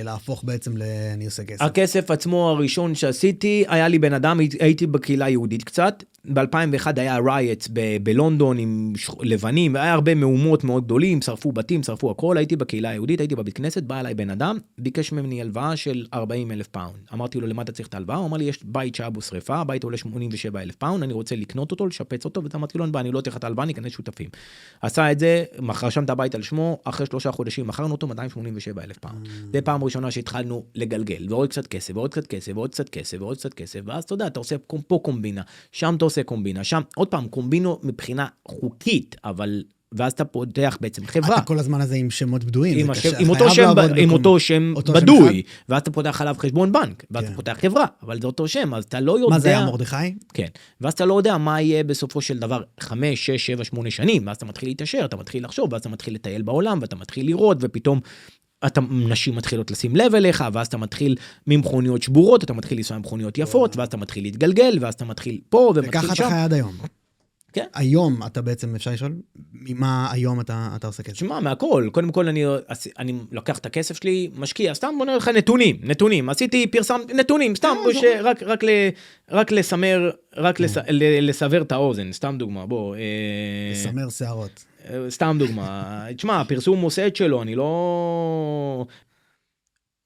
להפוך בעצם אני עושה כסף? הכסף עצמו הראשון שעשיתי, היה לי בן אדם, הייתי בקהילה יהודית קצת, ב-2001 היה רייטס בלונדון עם לבנים, והיה הרבה מהומות מאוד גדולים, שרפו בתים, שרפו הכל, הייתי בקהילה היהודית, הייתי בבית כנסת, בא אליי בן אדם, ביקש ממני הלוואה של 40,000 פאונד. אמרתי לו, למה אתה צריך את ההלוואה? הוא אמר לי, יש בית שהיה בו שריפה, הבית עולה 87,000 פאונד, אני רוצה לקנות אותו, לשפץ אותו, אמרתי לו, אין בעיה, אני לא אתן לך את ההלוואה, ניכנס שותפים. עשה את זה, רשם את הבית על שמו, אחרי 3 חודשים, מכרנו אותו 287,000 פעם. זה פעם ראשונה שהתחלנו לגלגל, ועוד קצת כסף, ועוד קצת כסף, ועוד קצת כסף, ועוד קצת כסף, ואז אתה יודע, אתה עושה פה קומבינה, שם אתה עושה קומבינה, שם, עוד פעם, קומבינו מבחינה חוקית, אבל ואז אתה פותח בעצם חברה. אתה כל הזמן הזה עם שמות בדויים. עם אותו שם בדוי, ואז אתה פותח עליו חשבון בנק, ואז אתה פותח חברה, אבל זה אותו שם, אז אתה לא יודע... מה זה היה מרדכי? כן, ואז אתה לא יודע מה יהיה בסופו של דבר 5, 6, 7, 8 שנים, ואז אתה מתחיל להתאשר, אתה מתחיל לחשוב, ואז אתה מתחיל לטייל בעולם, ואתה מתחיל לראות, ופתאום נשים מתחילות לשים לב אליך, ואז אתה מתחיל ממכוניות שבורות, אתה מתחיל לנסוע ממכוניות יפות, ואז אתה מתחיל להתגלגל, ואז אתה מתחיל פה ומתחיל שם. וככה אתה חי עד היום. כן. היום אתה בעצם, אפשר לשאול, ממה היום אתה עושה כסף? שמה, מהכל. קודם כל אני לוקח את הכסף שלי, משקיע, סתם בוא נראה לך נתונים. עשיתי פרסם נתונים, סתם, רק לסמר, לסבר את האוזן, סתם דוגמה, בוא. לסמר שערות. סתם דוגמה. תשמע, הפרסום עושה את שלו,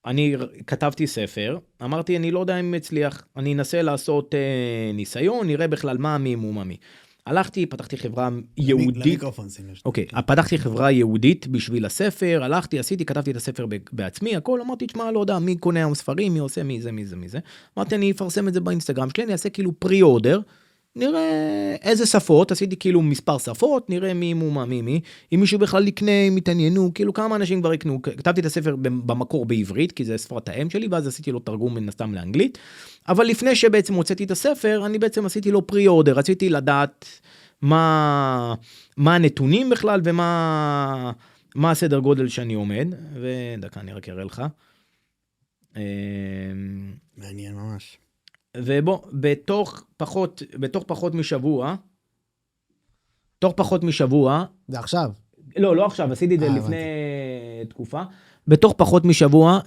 אני כתבתי ספר, אמרתי, אני לא יודע אם מצליח, אני אנסה לעשות ניסיון, נראה בכלל מה מי. הלכתי, פתחתי חברה יהודית. אוקיי, פתחתי חברה יהודית בשביל הספר, הלכתי, כתבתי את הספר בעצמי, הכל, אמרתי, תשמע, לא יודע, מי קונה ספרים, מי עושה, מי זה. אמרתי, אני אפרסם את זה באינסטגרם שלי, אני אעשה כאילו פרי-אורדר, נראה איזה שפות, עשיתי כאילו מספר שפות, נראה מי, אם מישהו בכלל יקנה, אם יתעניינו, כאילו כמה אנשים כבר יקנו, כתבתי את הספר במקור בעברית, כי זה שפת האם שלי, ואז עשיתי לו תרגום מן הסתם לאנגלית, אבל לפני שבעצם הוצאתי את הספר, אני בעצם עשיתי לו פרי-אורדר, רציתי לדעת מה הנתונים בכלל, ומה הסדר גודל שאני עומד, ודקה, אני רק אראה לך. מעניין ממש. ובוא, בתוך פחות משבוע, זה עכשיו? לא עכשיו, עשיתי את זה לפני תקופה, בתוך פחות משבוע,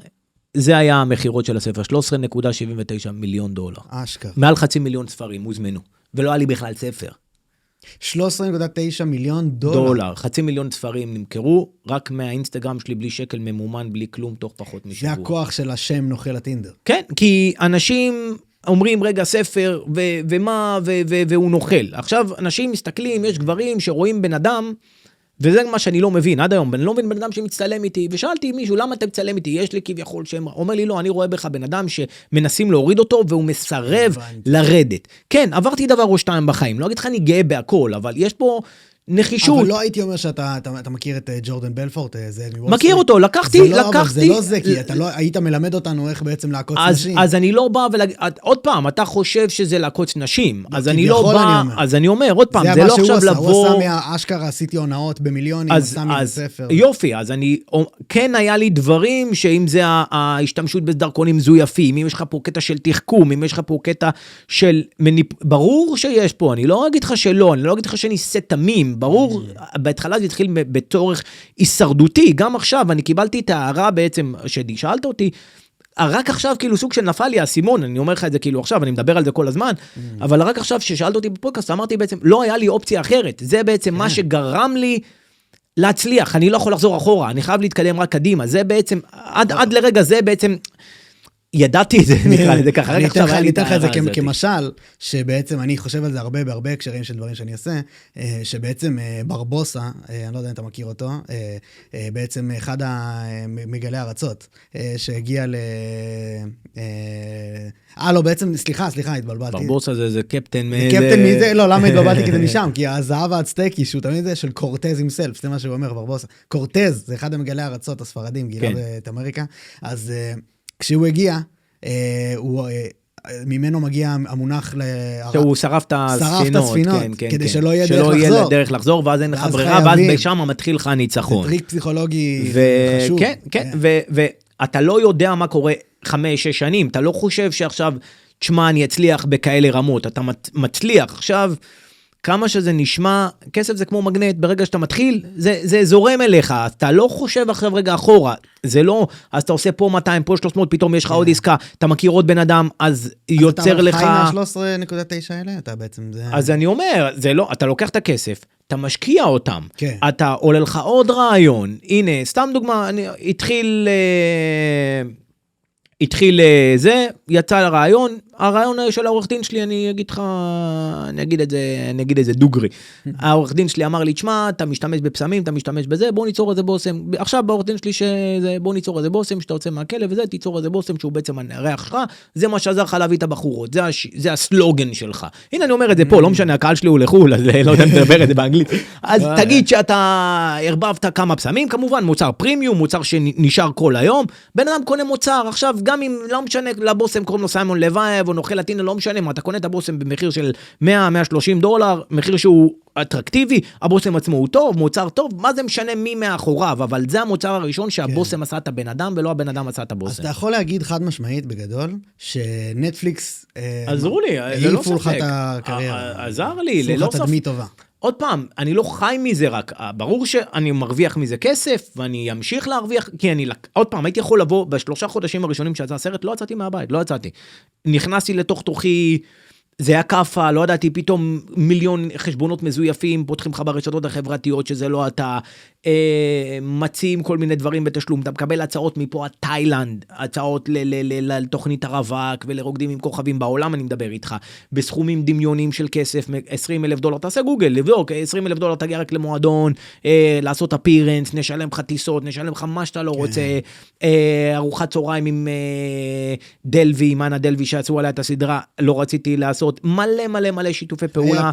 זה היה המחירות של הספר, $13.79 מיליון. אשכרה. מעל 500,000 ספרים הוזמנו, ולא היה לי בכלל ספר. $13.9 מיליון. 500,000 ספרים נמכרו, רק מהאינסטגרם שלי, בלי שקל ממומן, בלי כלום, תוך פחות משבוע. זה הכוח של השם נוכל הטינדר. כן, כי אנשים אומרים, רגע, ספר, ומה, והוא נוכל. עכשיו, אנשים מסתכלים, יש גברים שרואים בן אדם, וזה מה שאני לא מבין, עד היום, אני לא מבין בן אדם שמצטלם איתי, ושאלתי מישהו, למה אתה מצטלם איתי? יש לי כביכול שם, אומר לי, לא, אני רואה בך בן אדם שמנסים להוריד אותו, והוא מסרב לרדת. כן, עברתי דבר או שתיים בחיים, לא אגיד לך אני גאה בהכל, אבל יש פה נחישות. אבל לא הייתי אומר שאתה מכיר את ג'ורדן בלפורט, זה מכיר אותו, לקחתי. זה לא זה, כי אתה לא היית מלמד אותנו איך בעצם לעקוץ נשים. אז אני לא בא ולהגיד, עוד פעם, אתה חושב שזה לעקוץ נשים, אז אני לא בא, אז אני אומר, עוד פעם, זה לא עכשיו לבוא... הוא עשה מהאשכרה, עשיתי הונאות במיליונים, עשה מספר. יופי, אז כן היה לי דברים, שאם זה ההשתמשות בדרכונים זויפים, אם יש לך פה קטע של תחכום, אם יש לך פה קטע של... ברור שיש פה, אני לא אגיד לך שלא, אני לא אגיד לך שאני סתמים, ברור, בהתחלה זה התחיל בתורך הישרדותי, גם עכשיו, אני קיבלתי את ההערה בעצם, ששאלת אותי, רק עכשיו כאילו סוג של נפל לי הסימון, אני אומר לך את זה כאילו עכשיו, אני מדבר על זה כל הזמן, אבל רק עכשיו ששאלת אותי בפודקאסט, אמרתי בעצם, לא היה לי אופציה אחרת, זה בעצם מה שגרם לי להצליח, אני לא יכול לחזור אחורה, אני חייב להתקדם רק קדימה, זה בעצם, עד לרגע זה בעצם... ידעתי את זה, נקרא לזה ככה. אני אתן לך את זה כמשל, שבעצם אני חושב על זה בהרבה הקשרים של דברים שאני עושה, שבעצם ברבוסה, אני לא יודע אם אתה מכיר אותו, בעצם אחד המגלי ארצות, שהגיע לא, בעצם, סליחה, התבלבלתי. ברבוסה זה קפטן קפטן מזה, לא, למה התבלבלתי? כי זה משם, כי הזהב האצטקי, שהוא תמיד זה של קורטז himself, זה מה שהוא אומר, ברבוסה. קורטז, זה אחד המגלי הארצות הספרדים, גילה את אמריקה, אז... כשהוא הגיע, ממנו מגיע המונח שהוא שרף את הספינות, כדי שלא יהיה דרך לחזור, ואז אין לך ברירה, ואז בשם מתחיל לך ניצחון. זה טריק פסיכולוגי חשוב. כן, ואתה לא יודע מה קורה 5-6 שנים, אתה לא חושב שעכשיו, תשמע, אני אצליח בכאלה רמות, אתה מצליח עכשיו, כמה שזה נשמע, כסף זה כמו מגנט, ברגע שאתה מתחיל, זה זורם אליך, אתה לא חושב עכשיו רגע אחורה, זה לא, אז אתה עושה פה 200, פה 300, פתאום יש לך עוד עסקה, אתה מכיר עוד בן אדם, אז יוצר לך... אז אתה חי מה-13.9 האלה, אתה בעצם זה... אז אני אומר, זה לא, אתה לוקח את הכסף, אתה משקיע אותם, אתה עולה לך עוד רעיון, הנה, סתם דוגמה, התחיל זה, יצא לרעיון, הרעיון של העורך דין שלי, אני אגיד את זה דוגרי. העורך דין שלי אמר לי, תשמע, אתה משתמש בפסמים, אתה משתמש בזה, בוא ניצור את זה בושם. עכשיו בעורך דין שלי בוא ניצור את זה בושם, שאתה יוצא מהכלא וזה, תיצור את זה בושם, שהוא בעצם הריח שלך, זה מה שעזר לך להביא את הבחורות, זה הסלוגן שלך. הנה אני אומר את זה פה, לא משנה, הקהל שלי הוא לחול, אז לא יודע לדבר את זה באנגלית. אז תגיד שאתה הרבבת כמה פסמים, כמובן מוצר פרימיום, מוצר שנשאר כל היום, בן אדם קונה מוצר, עכשיו גם אם לא משנה לבושם קוראים לו סיימון לוייב או נוכל לטינה, לא משנה מה, אתה קונה את הבושם במחיר של $100-130, מחיר שהוא אטרקטיבי, הבושם עצמו הוא טוב, מוצר טוב, מה זה משנה מי מאחוריו, אבל זה המוצר הראשון שהבושם עשה את הבן אדם, ולא הבן אדם עשה את הבושם. אז אתה יכול להגיד חד משמעית בגדול, שנטפליקס עזרו לי, העיפו לך את הקריירה. עזר לי, ללא ספק. תדמית טובה. עוד פעם, אני לא חי מזה רק, ברור שאני מרוויח מזה כסף, ואני אמשיך להרוויח, כי אני, עוד פעם, הייתי יכול לבוא, ב3 חודשים הראשונים שיצא הסרט, לא יצאתי מהבית, לא יצאתי. נכנסתי לתוך תוכי, זה היה קפה, לא ידעתי, פתאום 1,000,000 חשבונות מזויפים, פותחים לך ברשתות החברתיות, שזה לא אתה, מציעים כל מיני דברים בתשלום, אתה מקבל הצעות מפה, תאילנד, הצעות לתוכנית הרווק, ולרוקדים עם כוכבים בעולם, אני מדבר איתך, בסכומים דמיונים של כסף, $20,000, תעשה גוגל, לבדוק, $20,000 תגיע רק למועדון, לעשות אפירנס, נשלם לך טיסות, נשלם לך מה שאתה לא רוצה, ארוחת צהריים עם דלווי, עם אנה דלווי, שעשו עליה את הסדרה, לא רציתי לעשות מלא שיתופי פעולה,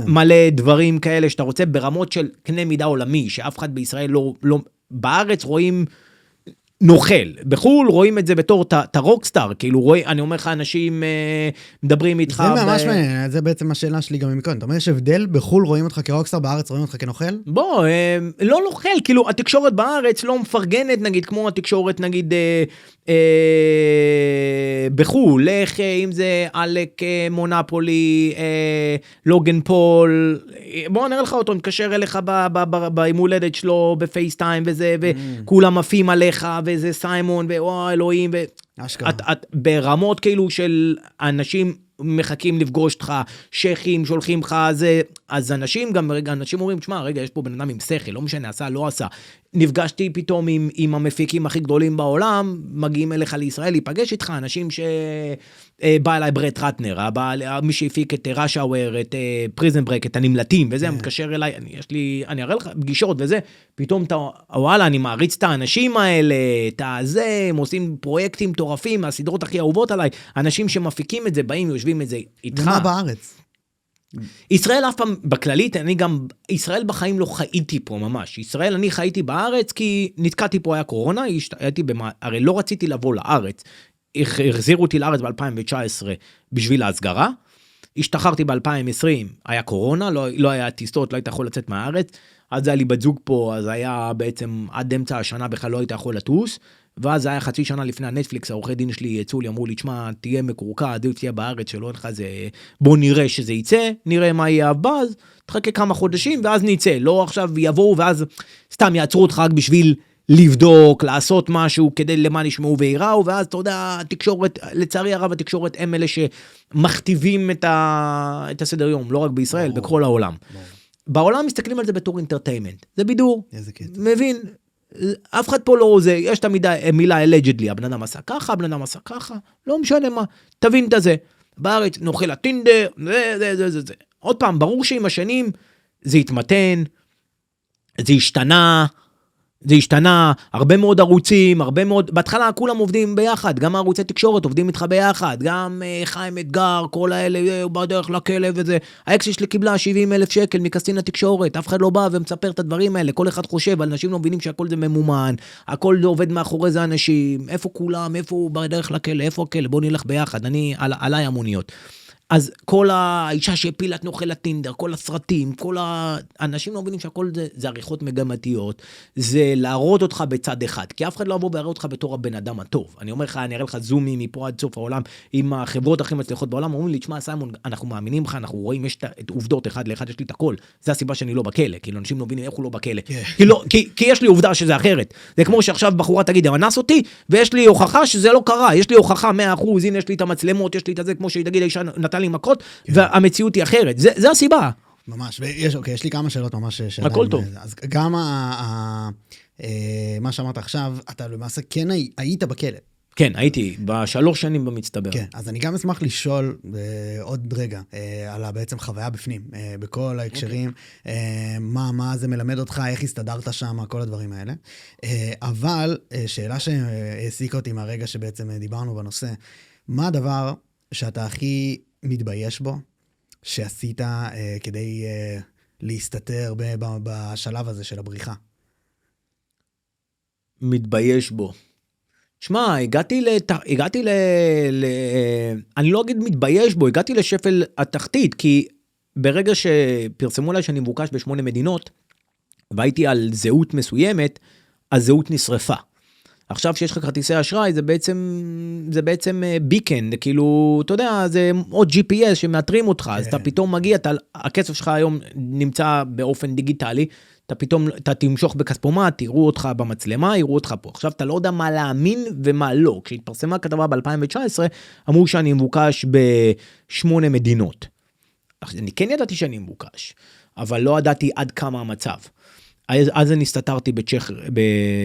מלא דברים כאלה שאתה רוצה, ברמות של קנה מידה עולמי, שאף אחד בישראל לא, בארץ רואים נוכל, בחול רואים את זה בתור את הרוקסטאר, כאילו אני אומר לך, אנשים מדברים איתך. זה ממש מעניין, זה בעצם השאלה שלי גם ממקום, אתה אומר, יש הבדל, בחול רואים אותך כרוקסטאר, בארץ רואים אותך כנוכל? בוא, לא נוכל, כאילו התקשורת בארץ לא מפרגנת, נגיד, כמו התקשורת, נגיד, בחול, לך, אם זה אלק מונפולי, לוגן פול, בוא נראה לך אותו, נקשר אליך ביום הולדת שלו, בפייסטיים וזה, וכולם עפים עליך, וזה סיימון, ואו אלוהים, ברמות כאילו של אנשים מחכים לפגוש אותך, שכים, שולחים לך, אז אנשים גם, אנשים אומרים, תשמע, רגע, יש פה בן אדם עם שכל, לא משנה, עשה, לא עשה. נפגשתי פתאום עם המפיקים הכי גדולים בעולם, מגיעים אליך לישראל, להיפגש איתך, אנשים בא אליי ברט רטנר, מי שהפיק את ראשאוור, את פריזן ברק, את הנמלטים, וזה, מתקשר אליי, אני אראה לך פגישות וזה, פתאום וואלה, אני מעריץ את האנשים האלה, את הזה, הם עושים פרויקטים מטורפים, הסדרות הכי אהובות עליי, אנשים שמפיקים את זה, באים, יושבים את זה איתך. ומה בארץ? ישראל אף פעם, בכללית, אני גם, ישראל בחיים לא חייתי פה ממש. ישראל, אני חייתי בארץ, כי נתקעתי פה, היה קורונה, הרי לא רציתי לבוא לארץ. החזירו אותי לארץ ב-2019 בשביל ההסגרה. השתחררתי ב-2020, היה קורונה, לא היה טיסות, לא היית יכול לצאת מהארץ. אז היה לי בת זוג פה, אז היה בעצם עד אמצע השנה בכלל לא היית יכול לטוס. ואז היה חצי שנה לפני הנטפליקס, העורכי דין שלי יצאו לי, אמרו לי, תשמע, תהיה מקורקע, עדיף תהיה בארץ שלא לך זה, בוא נראה שזה יצא, נראה מה יהיה הבאז, תחכה כמה חודשים, ואז נצא, לא עכשיו יבואו, ואז סתם יעצרו אותך רק בשביל לבדוק, לעשות משהו, כדי למען ישמעו ויראו, ואז אתה יודע, התקשורת, לצערי הרב, התקשורת הם אלה שמכתיבים את הסדר יום, לא רק בישראל, בכל העולם. בעולם מסתכלים על זה בתור אינטרטיימנט, זה בידור, מבין? אף אחד פה לא זה, יש את המילה allegedly, הבן אדם עשה ככה, הבן אדם עשה ככה, לא משנה מה, תבין את זה. בארץ נוכל הטינדר, זה. עוד פעם, ברור שעם השנים זה התמתן, זה השתנה, הרבה מאוד ערוצים, בהתחלה כולם עובדים ביחד, גם ערוצי תקשורת עובדים איתך ביחד, גם חיים אתגר, כל האלה, בדרך לכלב וזה, האקס שלי קיבלה 70,000 שקל מקסטין התקשורת, אף אחד לא בא ומספר את הדברים האלה, כל אחד חושב, אנשים לא מבינים שהכל זה ממומן, הכל זה עובד מאחורי זה אנשים, איפה כולם, איפה בדרך לכלב, איפה הכלב, בוא נלך ביחד, עליי המוניות. אז כל האישה שהפילה את נוכל הטינדר, כל הסרטים, כל האנשים לא מבינים שהכל זה עריכות מגמתיות, זה להראות אותך בצד אחד, כי אף אחד לא יבוא ויראה אותך בתור הבן אדם הטוב. אני אומר לך, אני אראה לך זומי מפה עד סוף העולם, עם החברות הכי מצליחות בעולם, אומרים לי, תשמע, סיימון, אנחנו מאמינים לך, אנחנו רואים, יש את עובדות אחד לאחד, יש לי את הכל. זה הסיבה שאני לא בכלא, כאילו אנשים לא מבינים איך הוא לא בכלא. כי יש לי עובדה שזה אחרת. זה כמו שעכשיו בחורה תגיד, אנס אותי, ויש לי הוכחה שזה לא קרה. יש לי הוכחה 100%, הנה יש לי את המצלמות, יש לי את זה, כמו שתגיד, האישה נתן לי מכות, והמציאות היא אחרת. זה הסיבה. ממש. יש לי כמה שאלות ממש. הכל טוב. אז גם מה שאמרת עכשיו, אתה למעשה כן היית בכלא. כן, הייתי ב3 שנים במצטבר. כן, אז אני גם אשמח לשאול עוד רגע על בעצם חוויה בפנים, בכל ההקשרים, מה זה מלמד אותך, איך הסתדרת שם, כל הדברים האלה. אבל שאלה שהעסיקה אותי מהרגע שבעצם דיברנו בנושא, מה הדבר שאתה הכי מתבייש בו, שעשית כדי להסתתר בשלב הזה של הבריחה? מתבייש בו. תשמע, הגעתי אני לא אגיד מתבייש בו, הגעתי לשפל התחתית, כי ברגע שפרסמו לי שאני מבוקש ב8 מדינות, והייתי על זהות מסוימת, הזהות נשרפה. עכשיו שיש לך כרטיסי אשראי, זה בעצם ביקן, כאילו, אתה יודע, זה עוד GPS שמאתרים אותך, אז אתה פתאום מגיע, הכסף שלך היום נמצא באופן דיגיטלי, אתה תמשוך בכספומט, תראו אותך במצלמה, יראו אותך פה. עכשיו אתה לא יודע מה להאמין ומה לא. כשהתפרסמה כתבה ב-2019, אמרו שאני מבוקש ב8 מדינות. אני כן ידעתי שאני מבוקש, אבל לא ידעתי עד כמה המצב. אז אני הסתתרתי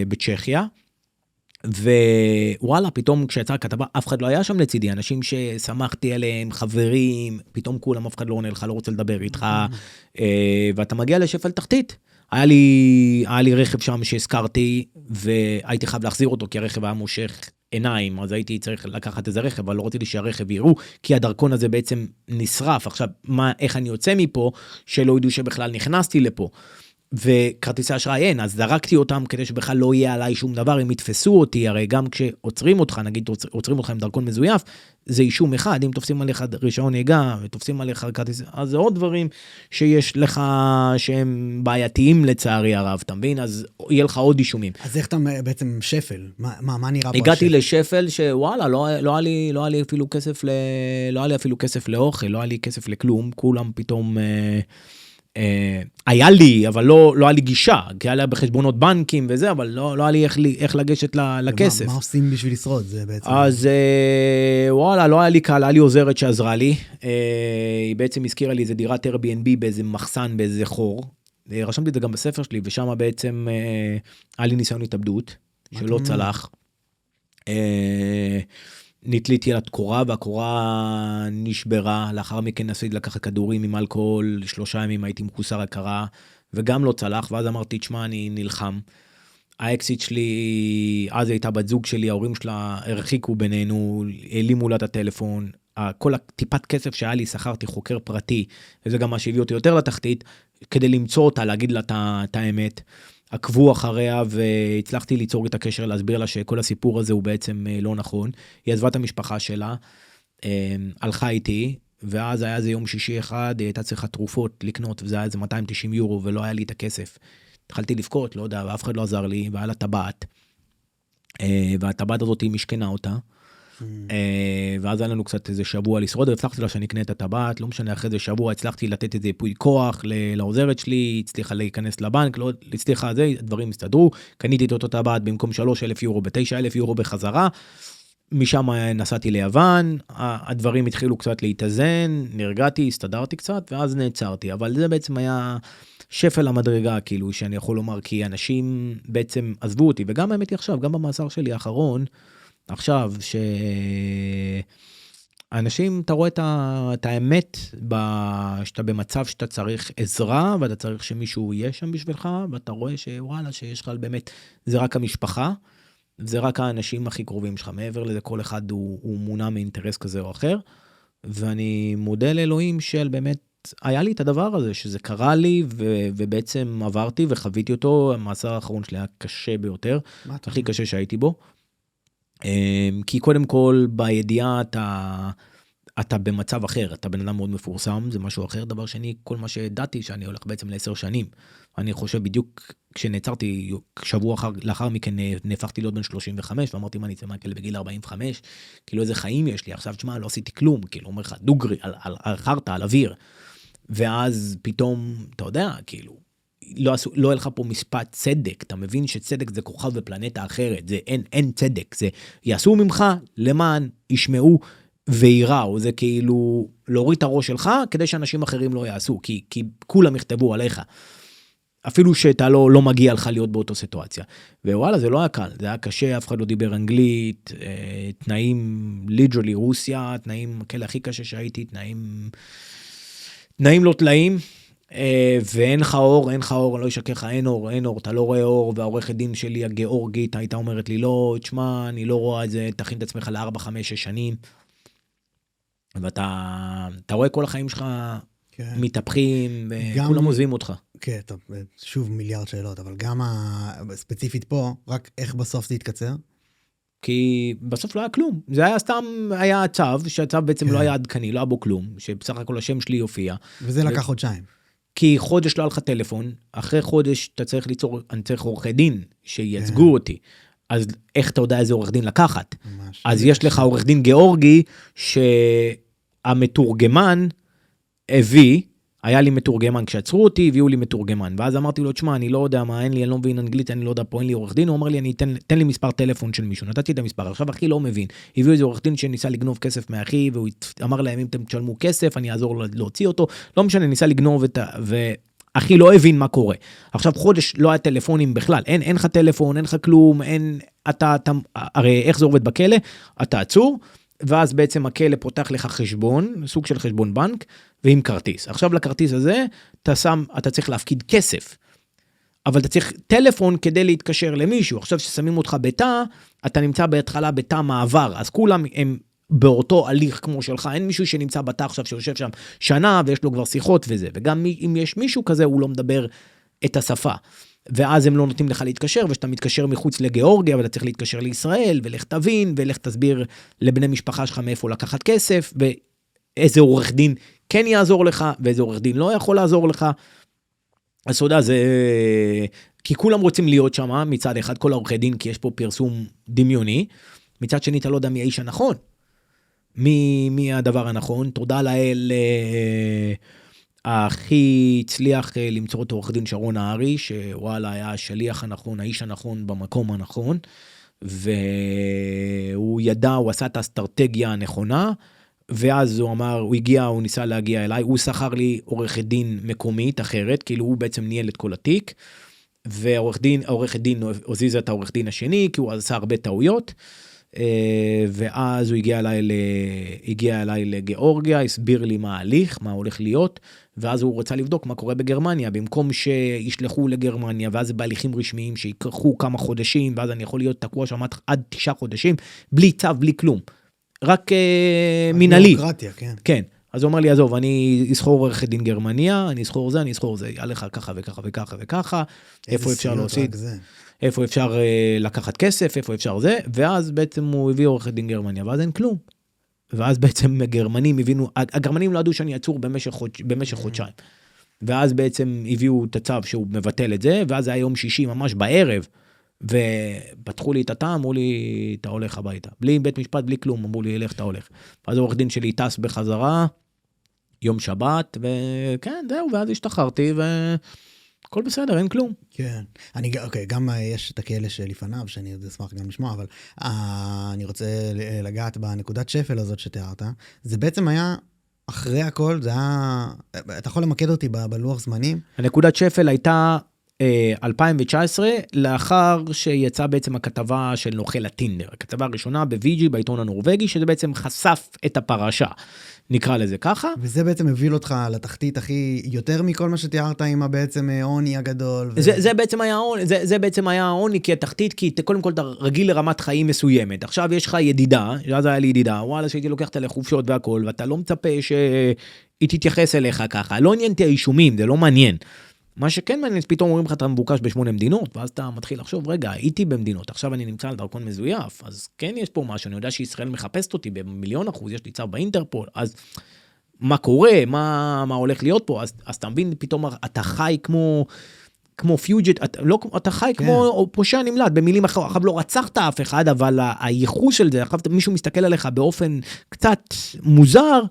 בצ'כיה, ווואלה, פתאום כשיצאה כתבה, אף אחד לא היה שם לצידי, אנשים ששמחתי עליהם, חברים, פתאום כולם, אף אחד לא עונה לך, לא רוצה לדבר איתך, ואתה מגיע לשפל תחתית. היה לי רכב שם שהזכרתי, והייתי חייב להחזיר אותו, כי הרכב היה מושך עיניים, אז הייתי צריך לקחת איזה רכב, אבל לא רציתי שהרכב יראו, כי הדרכון הזה בעצם נשרף. עכשיו, איך אני יוצא מפה, שלא ידעו שבכלל נכנסתי לפה. וכרטיסי אשראי אין, אז זרקתי אותם כדי שבכלל לא יהיה עליי שום דבר, אם יתפסו אותי, הרי גם כשעוצרים אותך, נגיד עוצרים אותך עם דרכון מזויף, זה אישום אחד, אם תופסים עליך רישיון נהיגה, ותופסים עליך כרטיס, אז זה עוד דברים שיש לך, שהם בעייתיים לצערי הרב, אתה מבין? אז יהיה לך עוד אישומים. אז איך אתה בעצם שפל? מה נראה פה? הגעתי לשפל שוואלה, לא היה לי אפילו כסף לאוכל, לא היה לי כסף לכלום, כולם פתאום היה לי, אבל לא היה לי גישה, כי היה לי בחשבונות בנקים וזה, אבל לא היה לי איך לגשת לכסף. מה עושים בשביל לשרוד? זה בעצם... אז וואלה, לא היה לי קל, היה לי עוזרת שעזרה לי, היא בעצם הזכירה לי איזה דירת Airbnb באיזה מחסן, באיזה חור, רשמתי את זה גם בספר שלי, ושם בעצם היה לי ניסיון התאבדות, שלא צלח. נתליתי על התקורה, והקורה נשברה, לאחר מכן נסעתי לקחת כדורים עם אלכוהול, 3 ימים הייתי מחוסר הכרה, וגם לא צלח, ואז אמרתי, תשמע, אני נלחם. האקסיט שלי, אז הייתה בת זוג שלי, ההורים שלה הרחיקו בינינו, העלימו לה את הטלפון, כל הטיפת כסף שהיה לי, שכרתי חוקר פרטי, וזה גם מה שהביא אותי יותר לתחתית, כדי למצוא אותה, להגיד לה את האמת. עקבו אחריה והצלחתי ליצור את הקשר, להסביר לה שכל הסיפור הזה הוא בעצם לא נכון. היא עזבה את המשפחה שלה, הלכה איתי, ואז היה זה יום שישי אחד, היא הייתה צריכה תרופות לקנות, וזה היה איזה 290 יורו, ולא היה לי את הכסף. התחלתי לבכות, לא יודע, ואף אחד לא עזר לי, והיה לה טבעת, והטבעת הזאת היא משכנה אותה, ואז היה לנו קצת איזה שבוע לשרוד, והצלחתי לה שאני אקנה את הטבעת, לא משנה, אחרי זה שבוע הצלחתי לתת איזה ייפוי כוח לעוזרת שלי, הצליחה להיכנס לבנק, לא הצליחה זה, הדברים הסתדרו, קניתי את אותו טבעת במקום 3,000 יורו, ב9,000 יורו בחזרה, משם נסעתי ליוון, הדברים התחילו קצת להתאזן, נרגעתי, הסתדרתי קצת, ואז נעצרתי, אבל זה בעצם היה שפל המדרגה, כאילו, שאני יכול לומר, כי אנשים בעצם עזבו אותי, וגם האמת היא עכשיו, גם במאסר שלי האחרון, עכשיו, שאנשים, אתה רואה את האמת, שאתה במצב שאתה צריך עזרה, ואתה צריך שמישהו יהיה שם בשבילך, ואתה רואה שוואלה, שיש לך באמת, זה רק המשפחה, זה רק האנשים הכי קרובים שלך, מעבר לזה כל אחד הוא מונע מאינטרס כזה או אחר, ואני מודה לאלוהים של באמת, היה לי את הדבר הזה, שזה קרה לי, ובעצם עברתי וחוויתי אותו, המאסר האחרון שלי היה קשה ביותר, הכי קשה שהייתי בו, כי קודם כל בידיעה אתה במצב אחר, אתה בן אדם מאוד מפורסם, זה משהו אחר. דבר שני, כל מה שידעתי שאני הולך בעצם ל10 שנים. אני חושב בדיוק כשנעצרתי שבוע לאחר מכן נהפכתי להיות בן 35, ואמרתי מה אני אצא מהכלא בגיל 45, כאילו איזה חיים יש לי, עכשיו תשמע, לא עשיתי כלום, כאילו אומר לך דוגרי, על חרטה, על אוויר. ואז פתאום, אתה יודע, כאילו, לא היה לך פה משפט צדק, אתה מבין שצדק זה כוכב בפלנטה אחרת, זה אין צדק, זה יעשו ממך למען ישמעו ויראו, זה כאילו להוריד את הראש שלך, כדי שאנשים אחרים לא יעשו, כי כולם יכתבו עליך. אפילו שאתה לא מגיע לך להיות באותו סיטואציה. ווואלה, זה לא היה קל, זה היה קשה, אף אחד לא דיבר אנגלית, תנאים, ליטרלי רוסיה, תנאים, הכלא הכי קשה שהייתי, תנאים לא תלאים, ואין לך אור, אני לא אשקר לך, אין אור, אתה לא רואה אור, והעורכת דין שלי, הגיאורגית, הייתה אומרת לי, לא, תשמע, אני לא רואה את זה, תכין את עצמך ל4, 5, 6 שנים, ואתה רואה כל החיים שלך מתהפכים, וכולם עוזבים אותך. כן, טוב, שוב מיליארד שאלות, אבל גם ספציפית פה, רק איך בסוף זה יתקצר? כי בסוף לא היה כלום, זה היה סתם, היה צו, שהצו בעצם לא היה עדכני, לא היה בו כלום, שבסך הכל השם שלי יופיע. וזה לקח חודשיים. כי חודש לא היה לך טלפון, אחרי חודש אתה צריך ליצור, אני צריך עורכי דין שייצגו אותי, אז איך אתה יודע איזה עורך דין לקחת? אז יש לך עורך דין גיאורגי, שהמתורגמן הביא, היה לי מתורגמן, כשעצרו אותי, הביאו לי מתורגמן, ואז אמרתי לו, תשמע, אני לא יודע מה, אין לי, אני לא מבין אנגלית, אני לא יודע פה, אין לי עורך דין, הוא אמר לי, תן לי מספר טלפון של מישהו, נתתי את המספר, עכשיו אחי לא מבין, הביאו איזה עורך דין שניסה לגנוב כסף מאחי, והוא אמר להם, אם אתם תשלמו כסף, אני אעזור להוציא אותו, לא משנה, ניסה לגנוב ואחי לא הבין מה קורה. עכשיו חודש לא היה טלפונים בכלל, אין לך טלפון, אין לך כלום, הרי איך זה עובד בכלא? אתה עצור, ואז בעצם הכלא פותח לך חשבון, סוג של חשבון בנק, ועם כרטיס. עכשיו לכרטיס הזה, אתה צריך להפקיד כסף, אבל אתה צריך טלפון כדי להתקשר למישהו. עכשיו ששמים אותך בתא, אתה נמצא בהתחלה בתא מעבר, אז כולם הם באותו הליך כמו שלך, אין מישהו שנמצא בתא עכשיו שיושב שם שנה, ויש לו כבר שיחות וזה, וגם אם יש מישהו כזה, הוא לא מדבר את השפה. ואז הם לא נותנים לך להתקשר, ושאתה מתקשר מחוץ לגיאורגיה, ואתה צריך להתקשר לישראל, ולך תבין, ולך תסביר לבני משפחה שלך מאיפה לקחת כסף, ואיזה עורך דין כן יעזור לך, ואיזה עורך דין לא יכול לעזור לך. אז אתה יודע, זה... כי כולם רוצים להיות שם, מצד אחד כל העורכי דין, כי יש פה פרסום דמיוני, מצד שני אתה לא יודע מי האיש הנכון. מי הדבר הנכון? תודה לאל... הכי הצליח למצוא את עורך דין שרון הארי, שוואלה היה השליח הנכון, האיש הנכון במקום הנכון, והוא ידע, הוא עשה את האסטרטגיה הנכונה, ואז הוא אמר, הוא ניסה להגיע אליי, הוא שכר לי עורכת דין מקומית אחרת, כאילו הוא בעצם ניהל את כל התיק, והעורכת דין הוזיזה את העורך דין השני, כי הוא עשה הרבה טעויות, ואז הוא הגיע אליי לגיאורגיה, הסביר לי מה ההליך, מה הולך להיות, ואז הוא רוצה לבדוק מה קורה בגרמניה, במקום שישלחו לגרמניה, ואז זה בהליכים רשמיים שיקחו כמה חודשים, ואז אני יכול להיות תקוע שם עד 9 חודשים, בלי צו, בלי כלום. רק מנהלי. ביורוקרטיה, כן. כן. אז הוא אומר לי, עזוב, אני אסחור עורכת דין גרמניה, אני אסחור זה, יהיה לך ככה וככה וככה וככה, איפה אפשר להוציא, איפה אפשר לקחת כסף, איפה אפשר זה, ואז בעצם הוא הביא עורכת דין גרמניה, ואז אין כלום. ואז בעצם הגרמנים לא ידעו שאני עצור במשך חודשיים. ואז בעצם הביאו את הצו שהוא מבטל את זה, ואז היה יום שישי ממש בערב, ופתחו לי את התא, אמרו לי, אתה הולך הביתה. בלי בית משפט, בלי כלום, אמרו לי, אלך, אתה הולך. ואז העורך דין שלי טס בחזרה, יום שבת, וכן, זהו, ואז השתחררתי, הכל בסדר, אין כלום. כן. אוקיי, גם יש את הכאלה שלפניו, שאני עוד אשמח גם לשמוע, אבל אני רוצה לגעת בנקודת שפל הזאת שתיארת. זה בעצם היה, אחרי הכל, זה היה, אתה יכול למקד אותי בלוח זמנים? הנקודת שפל הייתה 2019, לאחר שיצאה בעצם הכתבה של נוכל הטינדר. הכתבה הראשונה בוויג'י, בעיתון הנורווגי, שזה בעצם חשף את הפרשה. נקרא לזה ככה. וזה בעצם הביל אותך לתחתית הכי, יותר מכל מה שתיארת עם בעצם העוני הגדול. זה בעצם היה העוני כי התחתית, כי קודם כל אתה רגיל לרמת חיים מסוימת. עכשיו יש לך ידידה, אז היה לי ידידה, וואלה שהייתי לוקח אותה לחופשות והכל, ואתה לא מצפה שהיא תתייחס אליך ככה. לא עניין אותי האישומים, זה לא מעניין. מה שכן מעניין, פתאום אומרים לך, אתה מבוקש ב8 מדינות, ואז אתה מתחיל לחשוב, רגע, הייתי במדינות, עכשיו אני נמצא על דרכון מזויף, אז כן יש פה משהו, אני יודע שישראל מחפשת אותי ב1,000,000%, יש לי צו באינטרפול, אז מה קורה, מה הולך להיות פה, אז אתה מבין, פתאום אתה חי כמו פיוג'ט, אתה חי כמו פושע נמלט, במילים אחרות, עכשיו לא רצחת אף אחד, אבל הייחוס של זה, עכשיו מישהו מסתכל עליך באופן קצת מוזר,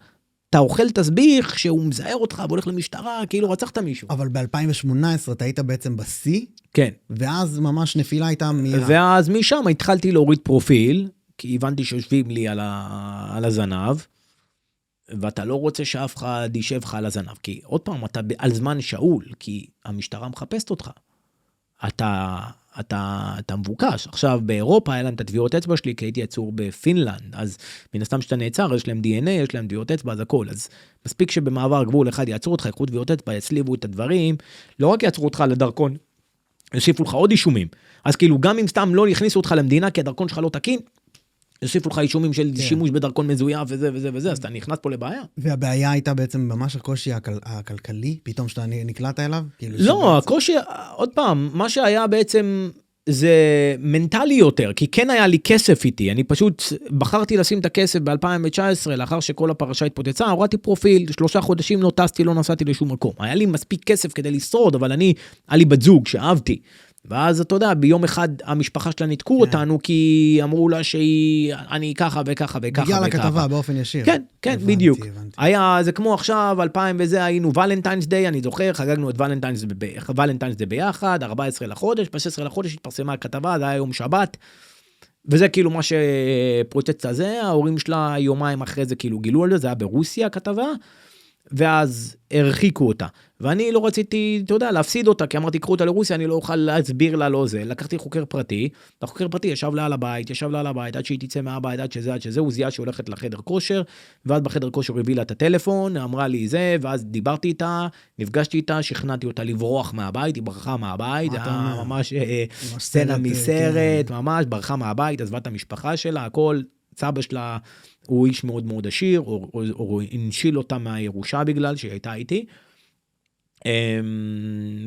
אתה אוכל תסביך שהוא מזהר אותך והולך למשטרה, כאילו רצחת מישהו. אבל ב-2018 אתה היית בעצם בסי, כן. ואז ממש נפילה הייתה מהירה. ואז משם התחלתי להוריד פרופיל, כי הבנתי שיושבים לי על הזנב, ואתה לא רוצה שאף אחד יישב לך על הזנב, כי עוד פעם, אתה על זמן שאול, כי המשטרה מחפשת אותך. אתה מבוקש. עכשיו, באירופה היה להם את התביעות אצבע שלי, כי הייתי עצור בפינלנד, אז מן הסתם שאתה נעצר, יש להם DNA, יש להם תביעות אצבע, אז הכל. אז מספיק שבמעבר גבול אחד יעצרו אותך, יקחו תביעות אצבע, יצליבו את הדברים, לא רק יעצרו אותך לדרכון, יוסיפו לך עוד אישומים. אז כאילו, גם אם סתם לא יכניסו אותך למדינה, כי הדרכון שלך לא תקין, יוסיפו לך אישומים של שימוש בדרכון מזויף וזה וזה וזה, אז אתה נכנס פה לבעיה. והבעיה הייתה בעצם ממש הקושי הכלכלי, פתאום שאתה נקלעת אליו? לא, הקושי, עוד פעם, מה שהיה בעצם זה מנטלי יותר, כי כן היה לי כסף איתי, אני פשוט בחרתי לשים את הכסף ב-2019, לאחר שכל הפרשה התפוצצה, הורדתי פרופיל, 3 חודשים לא טסתי, לא נסעתי לשום מקום. היה לי מספיק כסף כדי לשרוד, אבל היה לי בת זוג שאהבתי. ואז אתה יודע, ביום אחד המשפחה שלה ניתקו אותנו, כי אמרו לה שאני ככה וככה וככה. בגלל הכתבה באופן ישיר. כן, כן, בדיוק. היה, זה כמו עכשיו, 2000 וזה, היינו ולנטיינס דיי, אני זוכר, חגגנו את ולנטיינס דיי ביחד, 14 לחודש, ב-16 לחודש התפרסמה הכתבה, זה היה יום שבת, וזה כאילו מה שפרוטצת הזה, ההורים שלה יומיים אחרי זה כאילו גילו על זה, זה היה ברוסיה הכתבה, ואז הרחיקו אותה. ואני לא רציתי, אתה יודע, להפסיד אותה, כי אמרתי, קחו אותה לרוסיה, אני לא אוכל להסביר לה לא זה. לקחתי חוקר פרטי, והחוקר פרטי ישב לה על הבית, עד שהיא תצא מהבית, עד שזה, הוא זיהה שהולכת לחדר כושר, ואז בחדר כושר הביא לה את הטלפון, אמרה לי זה, ואז דיברתי איתה, נפגשתי איתה, שכנעתי אותה לברוח מהבית, היא ברחה מהבית, זה היה ממש סצנה מסרט, ממש ברחה מהבית, עזבה את המשפחה שלה, הכל, סבא שלה, הוא איש מאוד מאוד עשיר, או הנשיל אותה מהירושה בגלל שהיא הייתה איתי,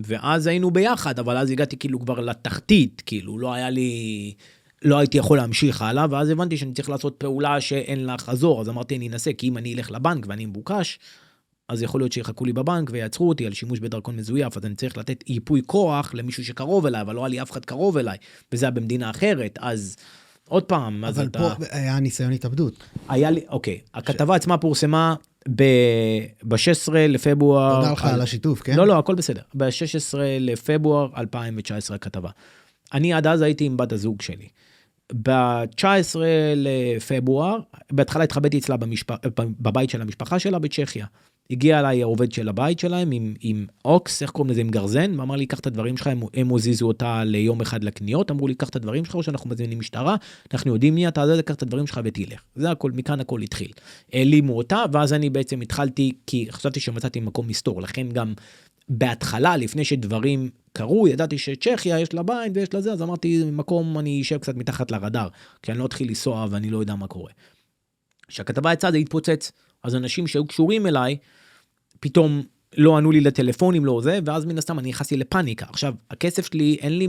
ואז היינו ביחד, אבל אז הגעתי כאילו כבר לתחתית, כאילו לא הייתי יכול להמשיך הלאה, ואז הבנתי שאני צריך לעשות פעולה שאין לה חזור, אז אמרתי אני אנסה, כי אם אני אלך לבנק ואני מבוקש, אז יכול להיות שיחכו לי בבנק ויעצרו אותי על שימוש בדרכון מזויף, אז אני צריך לתת ייפוי כוח למישהו שקרוב אליי, אבל לא היה לי אף אחד קרוב אליי, וזה היה במדינה אחרת, אז עוד פעם, אבל פה היה ניסיון התאבדות. היה לי, אוקיי, הכתבה עצמה פורסמה ב-16 לפברואר. תודה לך על השיתוף, כן? לא, הכל בסדר. ב-16 לפברואר 2019 הכתבה. אני עד אז הייתי עם בת הזוג שלי. ב-19 לפברואר, בהתחלה התחבאתי אצלה בבית של המשפחה שלה בצ'כיה. הגיע אליי העובד של הבית שלהם עם אוקס, איך קוראים לזה, עם גרזן, ואמר לי, קח את הדברים שלך, הם הוזיזו אותה ליום אחד לקניות, אמרו לי, קח את הדברים שלך, או שאנחנו מזמינים משטרה, אנחנו יודעים מי אתה, קח את הדברים שלך ותלך. זה הכל, מכאן הכל התחיל. העלימו אותה, ואז אני בעצם התחלתי, כי חשבתי שמצאתי מקום מסתור, לכן גם בהתחלה, לפני שדברים קרו, ידעתי שצ'כיה יש לה בית ויש לה זה, אז אמרתי, מקום אני אשב קצת מתחת לרדאר, כי אני לא אתחיל לנסוע ואני לא יודע מה קורה. כשהכתבה יצאה, זה התפוצץ, אז אנשים שהיו קשורים אליי, פתאום לא ענו לי לטלפונים, לא זה, ואז מן הסתם אני נכנסתי לפאניקה. עכשיו, הכסף שלי, אין לי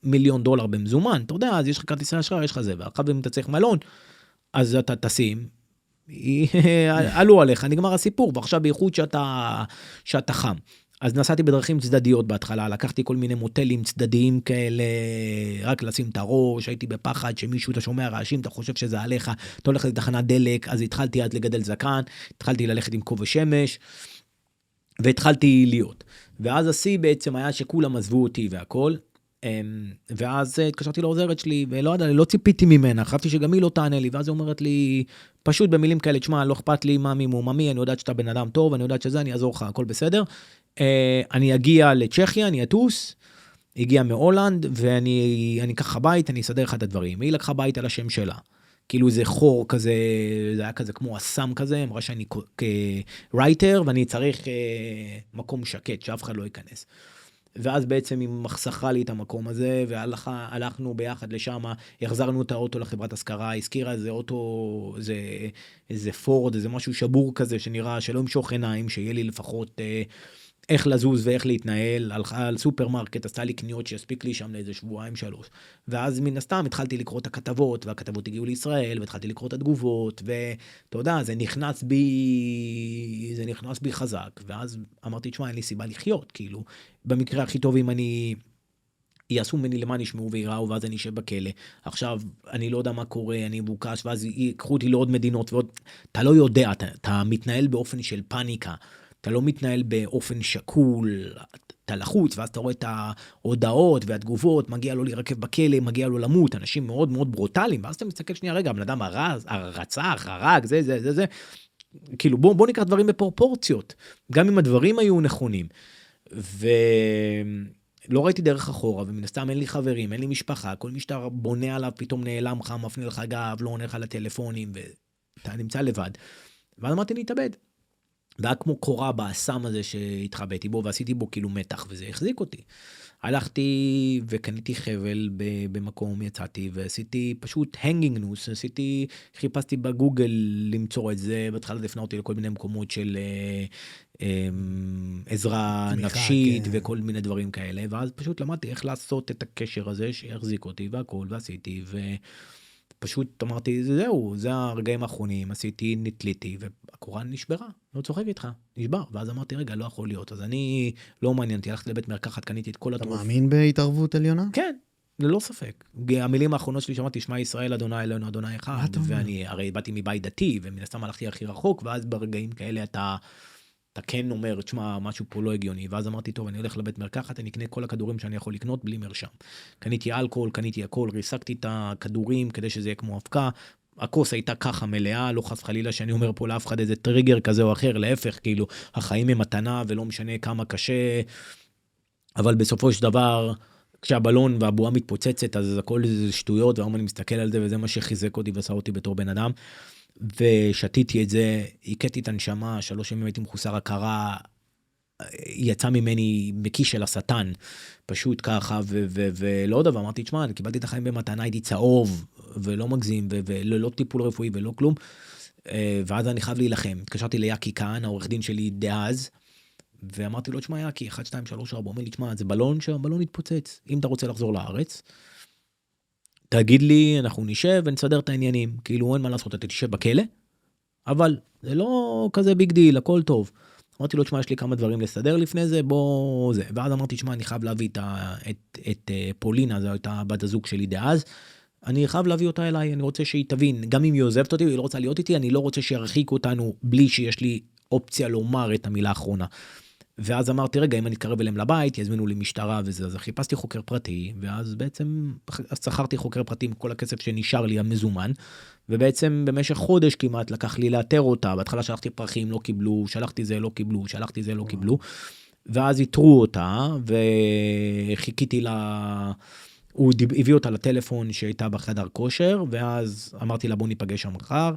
$1,000,000 במזומן, אתה יודע, אז יש לך כרטיסי אשראי, יש לך זה, ואחר אם אתה צריך מלון, אז אתה תשים, עלו עליך, נגמר הסיפור, ועכשיו בייחוד שאתה חם. אז נסעתי בדרכים צדדיות בהתחלה, לקחתי כל מיני מוטלים צדדיים כאלה, רק לשים את הראש, הייתי בפחד שמישהו, אתה שומע רעשים, אתה חושב שזה עליך, אתה הולך לתחנת דלק, אז התחלתי אז לגדל זקן, התחלתי ללכת עם כובע שמש, והתחלתי להיות. ואז השיא בעצם היה שכולם עזבו אותי והכל, ואז התקשרתי לעוזרת שלי, ולא יודע, לא ציפיתי ממנה, חשבתי שגם היא לא תענה לי, ואז היא אומרת לי, פשוט במילים כאלה, תשמע, לא אכפת לי ממי מוממי, אני יודעת שאתה בן אדם טוב, אני יודעת שזה, אני אעזור לך, הכל בסדר. אני אגיע לצ'כיה, אני אטוס, הגיע מהולנד, ואני אקח בית, אני אסדר לך את הדברים. היא לקחה בית על השם שלה. כאילו זה חור כזה, זה היה כזה כמו אסם כזה, אמרה שאני כרייטר, ואני צריך מקום שקט, שאף אחד לא ייכנס. ואז בעצם היא מחסכה לי את המקום הזה, והלכנו ביחד לשם, החזרנו את האוטו לחברת השכרה, הזכירה איזה אוטו, איזה פורד, איזה משהו שבור כזה, שנראה שלא ימשוך עיניים, שיהיה לי לפחות איך לזוז ואיך להתנהל, הלכה על סופרמרקט, עשתה לי קניות שיספיק לי שם לאיזה 2-3 שבועות, ואז מן הסתם התחלתי לקרוא את הכתבות, והכתבות הגיעו לישראל, והתחלתי לקרוא את התגובות, ואתה יודע, זה נכנס בי חזק, ואז אמרתי, תשמע, אין לי סיבה לחיות, כאילו, במקרה הכי טוב אם אני יעשו ממני למען ישמעו ויראו, ואז אני אשב בכלא. עכשיו, אני לא יודע מה קורה, אני מבוקש, ואז יקחו אותי לעוד מדינות, ועוד, אתה לא יודע, אתה מתנהל באופן של פאניקה, אתה לא מתנהל באופן שקול, אתה לחוץ, ואז אתה רואה את ההודעות והתגובות, מגיע לו להירקב בכלא, מגיע לו למות, אנשים מאוד מאוד ברוטליים, ואז אתה מסתכל שנייה, רגע, בן אדם הרצח, הרג, זה. כאילו, בוא ניקח דברים בפרופורציות, גם אם הדברים היו נכונים, ולא ראיתי דרך אחורה, ומן הסתם אין לי חברים, אין לי משפחה, כל מי שאתה בונה עליו פתאום נעלם לך, מפנה לך גב, לא עונה לך לטלפונים, ואתה נמצא לבד. ואז אמרתי להתאבד. והיה כמו קורה באסם הזה שהתחבאתי בו, ועשיתי בו כאילו מתח, וזה החזיק אותי. הלכתי וקניתי חבל במקום, יצאתי, ועשיתי פשוט hanging noose, חיפשתי בגוגל למצוא את זה, בהתחלה זה הפנה אותי לכל מיני מקומות של עזרה נפשית, וכל מיני דברים כאלה, ואז פשוט למדתי איך לעשות את הקשר הזה, שהחזיק אותי והכל, ועשיתי, פשוט אמרתי, זהו, זה הרגעים האחרונים, עשיתי, נתליתי, והקוראן נשברה, לא צוחק איתך, נשבר, ואז אמרתי, רגע, לא יכול להיות, אז אני לא מעניינתי, הלכתי לבית מרקחת, קניתי את כל התרופות. אתה מאמין בהתערבות עליונה? כן, ללא ספק. המילים האחרונות שלי שמעתי, שמע ישראל, אדוני אלוהינו, אדוני אחד, ואני הרי באתי מבית דתי, ומן הסתם הלכתי הכי רחוק, ואז ברגעים כאלה אתה כן אומר, תשמע, משהו פה לא הגיוני, ואז אמרתי, טוב, אני הולך לבית מרקחת, אני אקנה כל הכדורים שאני יכול לקנות בלי מרשם. קניתי אלכוהול, קניתי הכל, ריסקתי את הכדורים כדי שזה יהיה כמו אבקה, הכוס הייתה ככה מלאה, לא חס חלילה שאני אומר פה לאף אחד איזה טריגר כזה או אחר, להפך, כאילו, החיים הם מתנה ולא משנה כמה קשה, אבל בסופו של דבר, כשהבלון והבועה מתפוצצת, אז הכל זה שטויות, והיום אני מסתכל על זה, וזה מה שחיזק אותי ועשה אותי בתור בן אדם. ושתיתי את זה, הכיתי את הנשמה, 3 ימים הייתי מחוסר הכרה, יצא ממני מקיא של השטן, פשוט ככה, ולא יודע, ואמרתי, תשמע, אני קיבלתי את החיים במתנה, הייתי צהוב, ולא מגזים, ולא טיפול רפואי, ולא כלום, ואז אני חייב להילחם. התקשרתי ליאקי כאן, העורך דין שלי דאז, ואמרתי לו, תשמע, יאקי, 1, 2, 3, 4, אומר לי, תשמע, זה בלון שהבלון התפוצץ, אם אתה רוצה לחזור לארץ, תגיד לי, אנחנו נשב ונסדר את העניינים, כאילו אין מה לעשות, אתה תשב בכלא, אבל זה לא כזה ביג דיל, הכל טוב. אמרתי לו, תשמע, יש לי כמה דברים לסדר לפני זה, בוא זה. ואז אמרתי, תשמע, אני חייב להביא את פולינה, זו הייתה בת הזוג שלי דאז, אני חייב להביא אותה אליי, אני רוצה שהיא תבין, גם אם היא עוזבת אותי, היא לא רוצה להיות איתי, אני לא רוצה שירחיק אותנו בלי שיש לי אופציה לומר את המילה האחרונה. ואז אמרתי, רגע, אם אני אתקרב אליהם לבית, יזמינו לי משטרה וזה, אז חיפשתי חוקר פרטי, ואז בעצם שכרתי חוקר פרטי עם כל הכסף שנשאר לי המזומן, ובעצם במשך חודש כמעט לקח לי לאתר אותה, בהתחלה שלחתי פרחים, לא קיבלו, שלחתי זה, לא קיבלו, שלחתי זה, לא קיבלו, ואז איתרו אותה, וחיכיתי לה, הוא הביא אותה לטלפון שהייתה בחדר כושר, ואז אמרתי לה, בוא ניפגש שם מחר,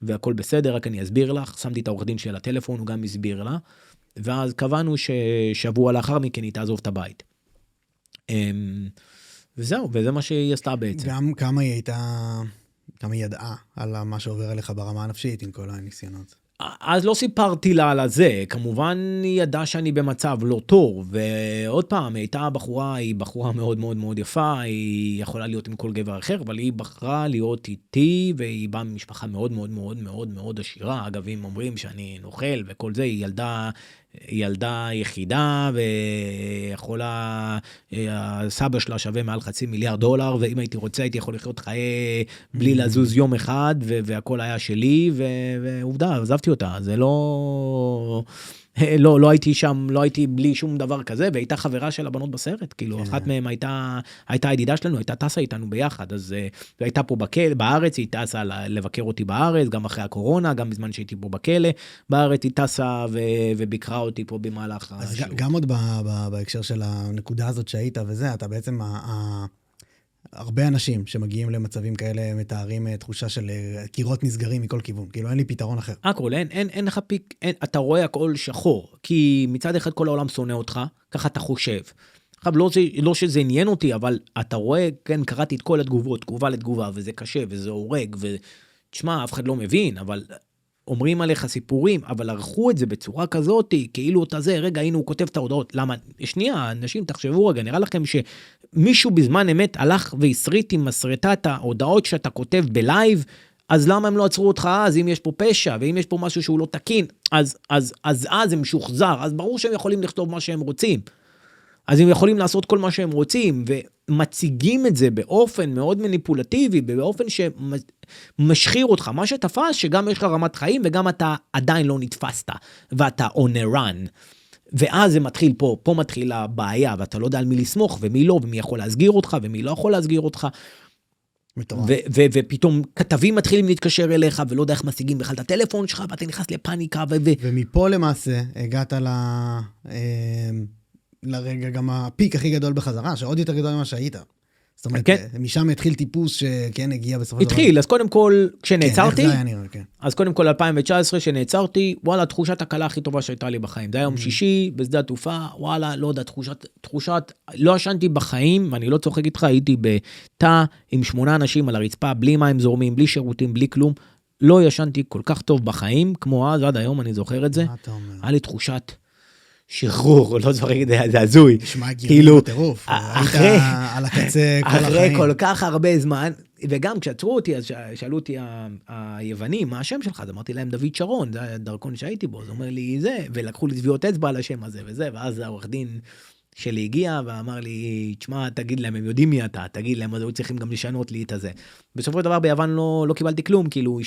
והכל בסדר, רק אני אסביר לך, שמתי את העורך דין של הטלפון, הוא גם הסביר לה, ואז קבענו ששבוע לאחר מכן היא תעזוב את הבית. וזהו, וזה מה שהיא עשתה בעצם. גם כמה היא ידעה על מה שעובר עליך ברמה הנפשית עם כל הניסיונות? אז לא סיפרתי לה על זה, כמובן היא ידעה שאני במצב לא טוב, ועוד פעם, היא בחורה מאוד מאוד מאוד יפה, היא יכולה להיות עם כל גבר אחר, אבל היא בחרה להיות איתי, והיא באה ממשפחה מאוד מאוד מאוד מאוד מאוד עשירה, אגב, אם אומרים שאני נוכל וכל זה, היא ילדה יחידה, ויכולה, הסבא שלה שווה מעל $500,000,000, ואם הייתי רוצה, הייתי יכול לחיות חיי בלי לזוז יום אחד, והכל היה שלי, ועובדה, עזבתי אותה, זה לא הייתי שם, לא הייתי בלי שום דבר כזה, והייתה חברה של הבנות בסרט, כאילו, אחת מהן הייתה הידידה שלנו, הייתה טסה איתנו ביחד, אז הייתה פה בארץ, היא טסה לבקר אותי בארץ, גם אחרי הקורונה, גם בזמן שהייתי פה בכלא, בארץ היא טסה וביקרה אותי פה במהלך השיעור. גם עוד בהקשר של הנקודה הזאת שהיית וזה, אתה בעצם הרבה אנשים שמגיעים למצבים כאלה מתארים תחושה של קירות נסגרים מכל כיוון, כאילו אין לי פתרון אחר. הכל, אין לך פיק, אתה רואה הכל שחור, כי מצד אחד כל העולם שונא אותך, ככה אתה חושב. עכשיו, לא שזה עניין אותי, אבל אתה רואה, כן, קראתי את כל התגובות, תגובה לתגובה, וזה קשה, וזה הורג, ותשמע, אף אחד לא מבין, אבל אומרים עליך סיפורים, אבל ערכו את זה בצורה כזאת, כאילו אתה זה, רגע, הנה הוא כותב את ההודעות, למה? שנייה, אנשים, תחשבו רגע, נראה לכם שמישהו בזמן אמת הלך והסריט עם מסרטת ההודעות שאתה כותב בלייב, אז למה הם לא עצרו אותך אז, אם יש פה פשע, ואם יש פה משהו שהוא לא תקין, אז הם שוחזר, אז ברור שהם יכולים לכתוב מה שהם רוצים, אז הם יכולים לעשות כל מה שהם רוצים, ומציגים את זה באופן מאוד מניפולטיבי, באופן שמשחיר אותך, מה שתפס, שגם יש לך רמת חיים, וגם אתה עדיין לא נתפסת, ואתה on a run, ואז זה מתחיל פה מתחילה הבעיה, ואתה לא יודע על מי לסמוך, ומי לא, ומי יכול להסגיר אותך, ומי לא יכול להסגיר אותך, מטורף. ופתאום כתבים מתחילים להתקשר אליך, ולא יודע איך משיגים בכלל את הטלפון שלך, ואתה נכנס לפאניקה, ומפה למעשה הגעת לרגע גם הפיק הכי גדול בחזרה, שעוד יותר גדול ממה שהיית. זאת אומרת, משם התחיל טיפוס שכן הגיע בסופו של דבר. התחיל, אז קודם כל, כשנעצרתי, איך זה היה נראה, כן. אז קודם כל 2019, שנעצרתי, וואלה, תחושת הקלה הכי טובה שהייתה לי בחיים. זה היה יום שישי, בשדה התעופה, וואלה, לא יודע, תחושת, לא ישנתי בחיים, ואני לא צוחק איתך, הייתי בתא עם 8 אנשים על הרצפה, בלי מים זורמים, בלי שירותים, בלי כלום. לא ישנתי כל כך טוב בחיים, כמו אז, עד היום, אני זוכר את זה. מה אתה אומר? היה לי תחושת שחרור, לא זוכר, זה הזוי. נשמע הגיוני בטירוף. היית על הקצה כל החיים. אחרי כל כך הרבה זמן, וגם כשעצרו אותי, אז שאלו אותי היוונים, מה השם שלך? אז אמרתי להם דוד שרון, זה הדרכון שהייתי בו, אז אומר לי זה, ולקחו לי טביעות אצבע על השם הזה וזה, ואז העורך דין שלי הגיע ואמר לי, תשמע, תגיד להם, הם יודעים מי אתה, תגיד להם, אז היו צריכים גם לשנות לי את הזה. בסופו של דבר ביוון לא קיבלתי כלום, כאילו,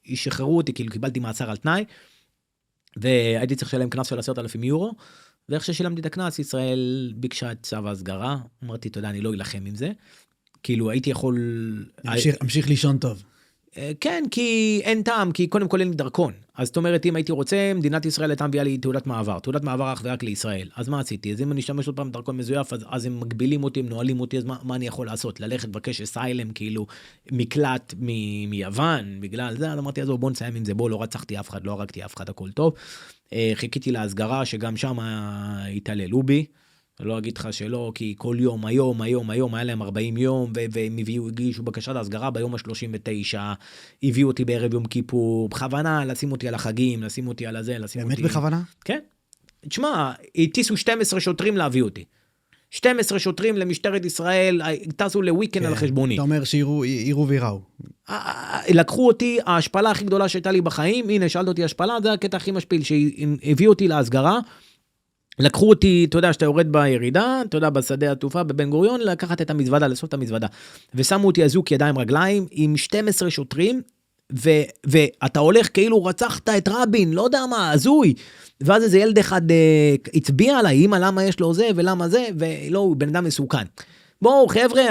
ישחררו אותי, כאילו, קיבלתי מאסר על תנאי, והייתי צריך לשלם קנס של 10,000 יורו, ואיך ששילמתי את הקנס, ישראל ביקשה את צו ההסגרה, אמרתי, אתה יודע, אני לא אלחם עם זה, כאילו הייתי יכול... המשיך לישון טוב. כן, כי אין טעם, כי קודם כל אין לי דרכון. אז זאת אומרת, אם הייתי רוצה, מדינת ישראל הייתה מביאה לי תעודת מעבר אך ורק לישראל. אז מה עשיתי? אז אם אני אשתמש עוד פעם דרכון מזויף, אז הם מגבילים אותי, הם נועלים אותי, אז מה אני יכול לעשות? ללכת לבקש אסיילם, כאילו, מקלט מיוון, בגלל זה, אז אמרתי, אז בוא נסיים עם זה, לא רצחתי אף אחד, לא הרגתי אף אחד, הכל טוב. חיכיתי להסגרה, שגם שם התעללו בי. לא אגיד לך שלא, כי כל יום, היום, היה להם 40 יום, והם הגישו בקשת ההסגרה ביום ה-39, הביאו אותי בערב יום כיפור, בכוונה לשים אותי על החגים, לשים אותי על הזה, לשים אותי... באמת בכוונה? כן. תשמע, הטיסו 12 שוטרים להביא אותי. 12 שוטרים למשטרת ישראל, טסו לוויקנד על חשבוני. אתה אומר שיראו ויראו. לקחו אותי, ההשפלה הכי גדולה שהייתה לי בחיים, הנה, שאלת אותי השפלה, זה הקטע הכי משפיל, שהביאו אותי להסגרה, לקחו אותי, אתה יודע, שאתה יורד בירידה, אתה יודע, בשדה התעופה בבן גוריון, לקחת את המזוודה, לאסוף את המזוודה. ושמו אותי אזוק ידיים רגליים, עם 12 שוטרים, ואתה הולך כאילו רצחת את רבין, לא יודע מה, הזוי. ואז איזה ילד אחד הצביע עליי, אמא, למה יש לו זה ולמה זה, ולא, הוא בן אדם מסוכן. בואו, חבר'ה,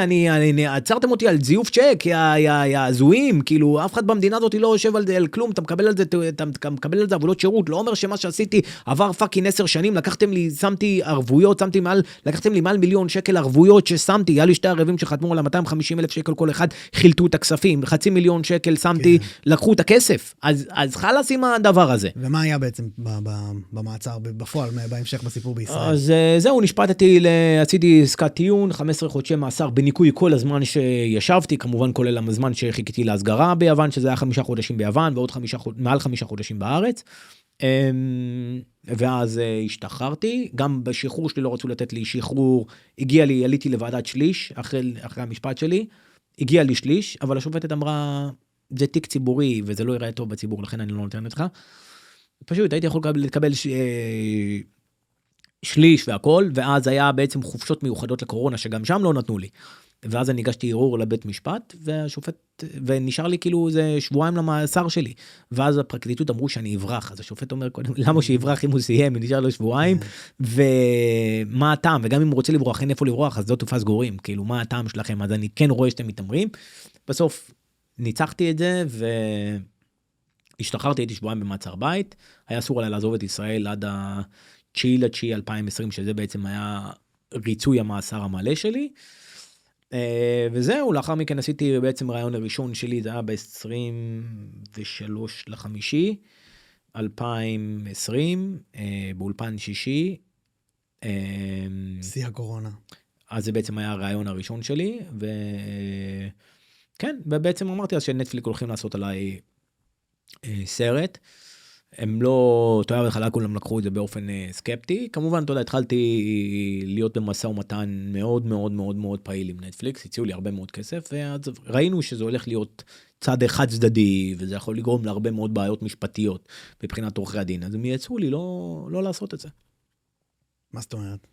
עצרתם אותי על זיוף צ'ק, יא הזויים, כאילו, אף אחד במדינה הזאת לא יושב על כלום, אתה מקבל על זה עבודות שירות, לא אומר שמה שעשיתי עבר פאקינג 10 שנים, שמתי ערבויות, לקחתם לי מעל 1,000,000 שקל ערבויות ששמתי, היה לי 2 ערבים שחתמו על 250,000 שקל כל אחד, חילטו את הכספים, 500,000 שקל שמתי, לקחו את הכסף, אז חלס עם הדבר הזה. ומה היה בעצם במעצר, בפועל, בהמשך בסיפור בישראל? אז זהו, נשפטתי, עשיתי עסקת טיעון, 15 חודשי מאסר בניקוי כל הזמן שישבתי, כמובן כולל הזמן שחיכיתי להסגרה ביוון, שזה היה 5 חודשים ביוון, ועוד מעל 5 חודשים בארץ. ואז השתחררתי, גם בשחרור שלי לא רצו לתת לי שחרור, עליתי לוועדת שליש, אחרי המשפט שלי, הגיע לי שליש, אבל השופטת אמרה, זה תיק ציבורי, וזה לא יראה טוב בציבור, לכן אני לא נותן אותך. פשוט הייתי יכול לקבל שליש והכל, ואז היה בעצם חופשות מיוחדות לקורונה, שגם שם לא נתנו לי. ואז אני הגשתי ערעור לבית משפט, ונשאר לי כאילו זה 2 שבועות למאסר שלי. ואז הפרקליטות אמרו שאני אברח, אז השופט אומר קודם, למה שיברח אם הוא סיים, נשאר לו 2 שבועות, ומה הטעם, וגם אם הוא רוצה לברוח, אין איפה לברוח, אז לא תופס גורים, כאילו מה הטעם שלכם, אז אני כן רואה שאתם מתאמרים. בסוף ניצחתי את זה, והשתחררתי, הייתי 2 שבועות במעצר בית, היה אסור עליי לעזוב את ישראל עד 9/9/2020, שזה בעצם היה ריצוי המאסר המלא שלי, וזהו, לאחר מכן עשיתי בעצם רעיון הראשון שלי, זה היה ב-23/5/2020, באולפן שישי. שיא הקורונה. אז זה בעצם היה הרעיון הראשון שלי, וכן, ובעצם אמרתי אז שנטפליק הולכים לעשות עליי סרט, הם לא, אתה יודע, בהתחלה כולם לקחו את זה באופן סקפטי, כמובן, אתה יודע, התחלתי להיות במשא ומתן מאוד מאוד מאוד מאוד פעיל עם נטפליקס, הציעו לי הרבה מאוד כסף, ואז ראינו שזה הולך להיות צד אחד צדדי, וזה יכול לגרום להרבה מאוד בעיות משפטיות, מבחינת עורכי הדין, אז הם יצאו לי לא לעשות את זה. מה זאת אומרת?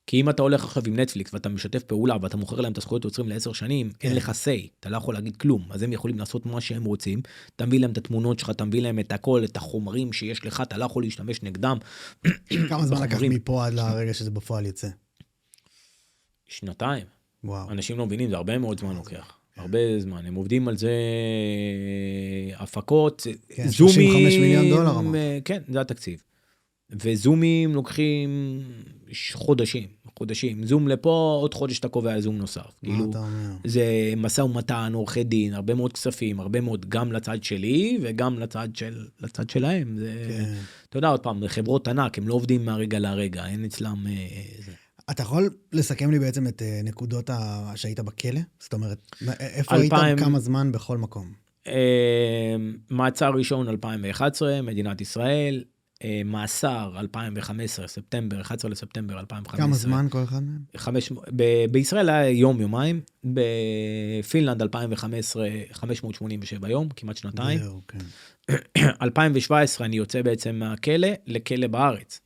כי אם אתה הולך עכשיו עם נטפליקס, ואתה משתף פעולה, ואתה מוכר להם את הזכויות יוצרים ל10 שנים, אין לך say, אתה לא יכול להגיד כלום, אז הם יכולים לעשות מה שהם רוצים, אתה מביא להם את התמונות שלך, אתה מביא להם את הכל, את החומרים שיש לך, אתה לא יכול להשתמש נגדם. כמה זמן לקח מפה עד לרגע שזה בפועל יצא? 2 שנתיים. וואו. אנשים לא מבינים, זה הרבה מאוד זמן לוקח. הרבה זמן. הם עובדים על זה, הפקות, כן, זומים. 35 מיליון דולר אמר. כן, זה התקציב. וזומים לוקחים חודשים. זום לפה, עוד חודש אתה קובע זום נוסף. מה אתה אומר? זה מסע ומתן, עורכי דין, הרבה מאוד כספים, הרבה מאוד גם לצד שלי וגם לצד שלהם. כן. אתה יודע, עוד פעם, חברות ענק, הם לא עובדים מהרגע לרגע, אין אצלם זה. אתה יכול לסכם לי בעצם את נקודות שהיית בכלא? זאת אומרת, איפה היית כמה זמן בכל מקום? מעצר ראשון 2011, מדינת ישראל, מאסר 2015, ספטמבר, 11 לספטמבר 2015. כמה זמן כל אחד מהם? בישראל היה יום-יומיים, בפינלנד 2015, 587 יום, כמעט שנתיים. 2017 אני יוצא בעצם מהכלא לכלא בארץ.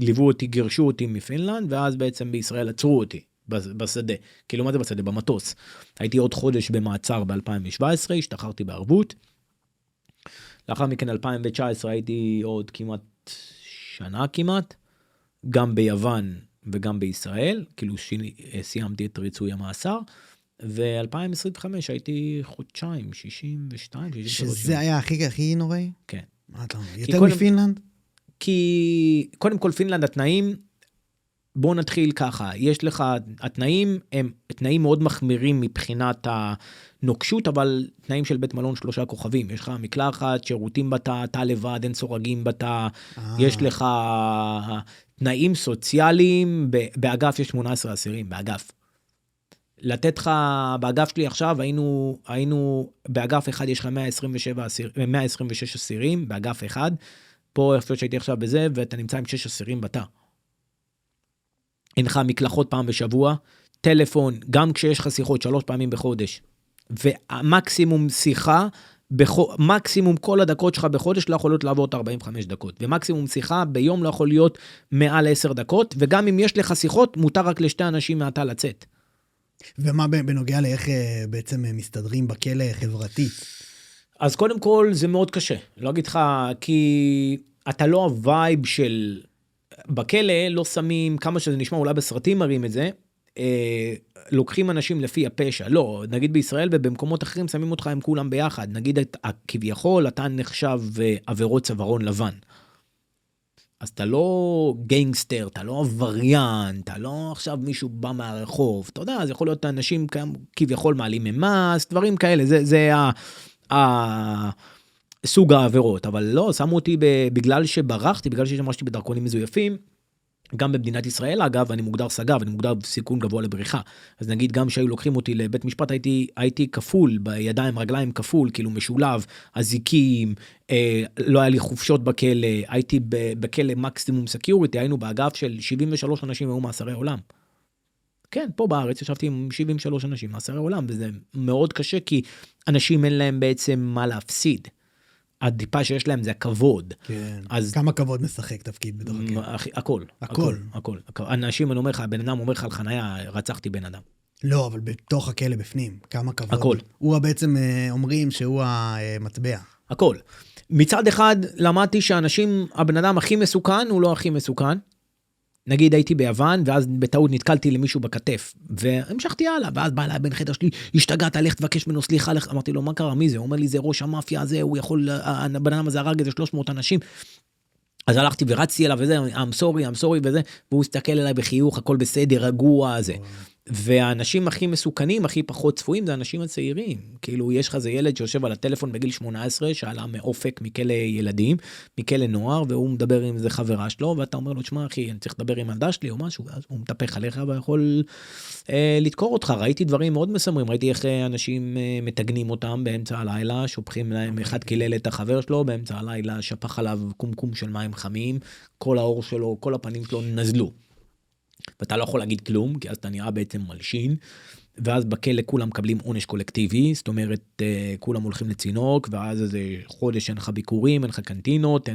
ליוו אותי, גירשו אותי מפינלנד, ואז בעצם בישראל עצרו אותי בשדה. כאילו מה זה בשדה? במטוס. הייתי עוד חודש במעצר ב-2017, השתחררתי בערבות. לאחר מכן 2019 הייתי עוד כמעט שנה כמעט, גם ביוון וגם בישראל, כאילו סיימתי את ריצוי המאסר, ו-2025 הייתי חודשיים, 62, 63. שזה היה הכי נוראי? כן. מה אתה אומר? יותר מפינלנד? כי קודם כל פינלנד התנאים, בוא נתחיל ככה, יש לך, התנאים הם תנאים מאוד מחמירים מבחינת הנוקשות, אבל תנאים של בית מלון 3 כוכבים, יש לך מקלחת, שירותים בתא, תא לבד, אין סורגים בתא, יש לך תנאים סוציאליים, באגף יש 18 אסירים, באגף. לתת לך, באגף שלי עכשיו, היינו באגף אחד יש לך 126 אסירים, באגף אחד, פה איפה שהייתי עכשיו בזה, ואתה נמצא עם 6 אסירים בתא. אין לך מקלחות פעם בשבוע, טלפון, גם כשיש לך שיחות 3 פעמים בחודש, ומקסימום שיחה, מקסימום כל הדקות שלך בחודש לא יכולות לעבור את 45 דקות, ומקסימום שיחה ביום לא יכול להיות מעל 10 דקות, וגם אם יש לך שיחות, מותר רק לשתי אנשים מהתא לצאת. ומה בנוגע לאיך בעצם מסתדרים בכלא חברתית? אז קודם כל זה מאוד קשה, לא אגיד לך, כי אתה לא הווייב של... בכלא לא שמים, כמה שזה נשמע, אולי בסרטים מראים את זה, לוקחים אנשים לפי הפשע. לא, נגיד בישראל ובמקומות אחרים שמים אותך עם כולם ביחד. נגיד כביכול אתה נחשב עבירות צווארון לבן. אז אתה לא גנגסטר, אתה לא עבריין, אתה לא עכשיו מישהו בא מהרחוב. אתה יודע, זה יכול להיות אנשים כביכול מעלים ממס, דברים כאלה. זה סוג העבירות, אבל לא, שמו אותי בגלל שברחתי, בגלל שמשתי בדרכונים מזויפים, גם במדינת ישראל, אגב, אני מוגדר סגה, ואני מוגדר סיכון גבוה לבריחה. אז נגיד, גם שהיו לוקחים אותי לבית משפט, הייתי כפול, בידיים, רגליים כפול, כאילו משולב, הזיקים, לא היה לי חופשות בכלא, הייתי בכלא מקסימום סקיוריטי, היינו באגף של 73 אנשים היו מאסרי עולם. כן, פה בארץ ישבתי עם 73 אנשים מאסרי עולם, וזה מאוד קשה, כי אנשים אין להם בעצם מה להפסיד. הדיפה שיש להם זה הכבוד. כן. אז כמה כבוד משחק תפקיד בתוך הכלא? הכל. אנשים, אני אומר לך, בן אדם אומר לך על חניה, רצחתי בן אדם. לא, אבל בתוך הכלא בפנים, כמה כבוד. הכל. הוא בעצם אומרים שהוא המטבע. הכל. מצד אחד, למדתי שאנשים, הבן אדם הכי מסוכן, הוא לא הכי מסוכן. נגיד הייתי ביוון, ואז בטעות נתקלתי למישהו בכתף, והמשכתי הלאה, ואז בא אליי בן חדר שלי, השתגעת, לך תבקש ממנו סליחה, אמרתי לו, מה קרה, מי זה? הוא אומר לי, זה ראש המאפיה הזה, הוא יכול, הבן אדם הזה הרג איזה 300 אנשים, אז הלכתי ורצתי אליו וזה, I'm sorry וזה, והוא הסתכל אליי בחיוך, הכל בסדר, רגוע, זה. והאנשים הכי מסוכנים, הכי פחות צפויים, זה האנשים הצעירים. כאילו, יש לך איזה ילד שיושב על הטלפון בגיל 18, שעלה מאופק מכלא ילדים, מכלא נוער, והוא מדבר עם זה חברה שלו, ואתה אומר לו, שמע, אחי, אני צריך לדבר עם הילדה שלי או משהו, ואז הוא מטפח עליך ויכול לדקור אותך. ראיתי דברים מאוד מסמרים, ראיתי איך אנשים מתגנים אותם באמצע הלילה, שופכים להם אחד קילל את החבר שלו, באמצע הלילה שפך עליו קומקום של מים חמים, כל האור שלו, כל הפנים שלו נזלו. ואתה לא יכול להגיד כלום, כי אז אתה נראה בעצם מלשין, ואז בכלא כולם מקבלים עונש קולקטיבי, זאת אומרת, כולם הולכים לצינוק, ואז איזה חודש אין לך ביקורים, אין לך קנטינות,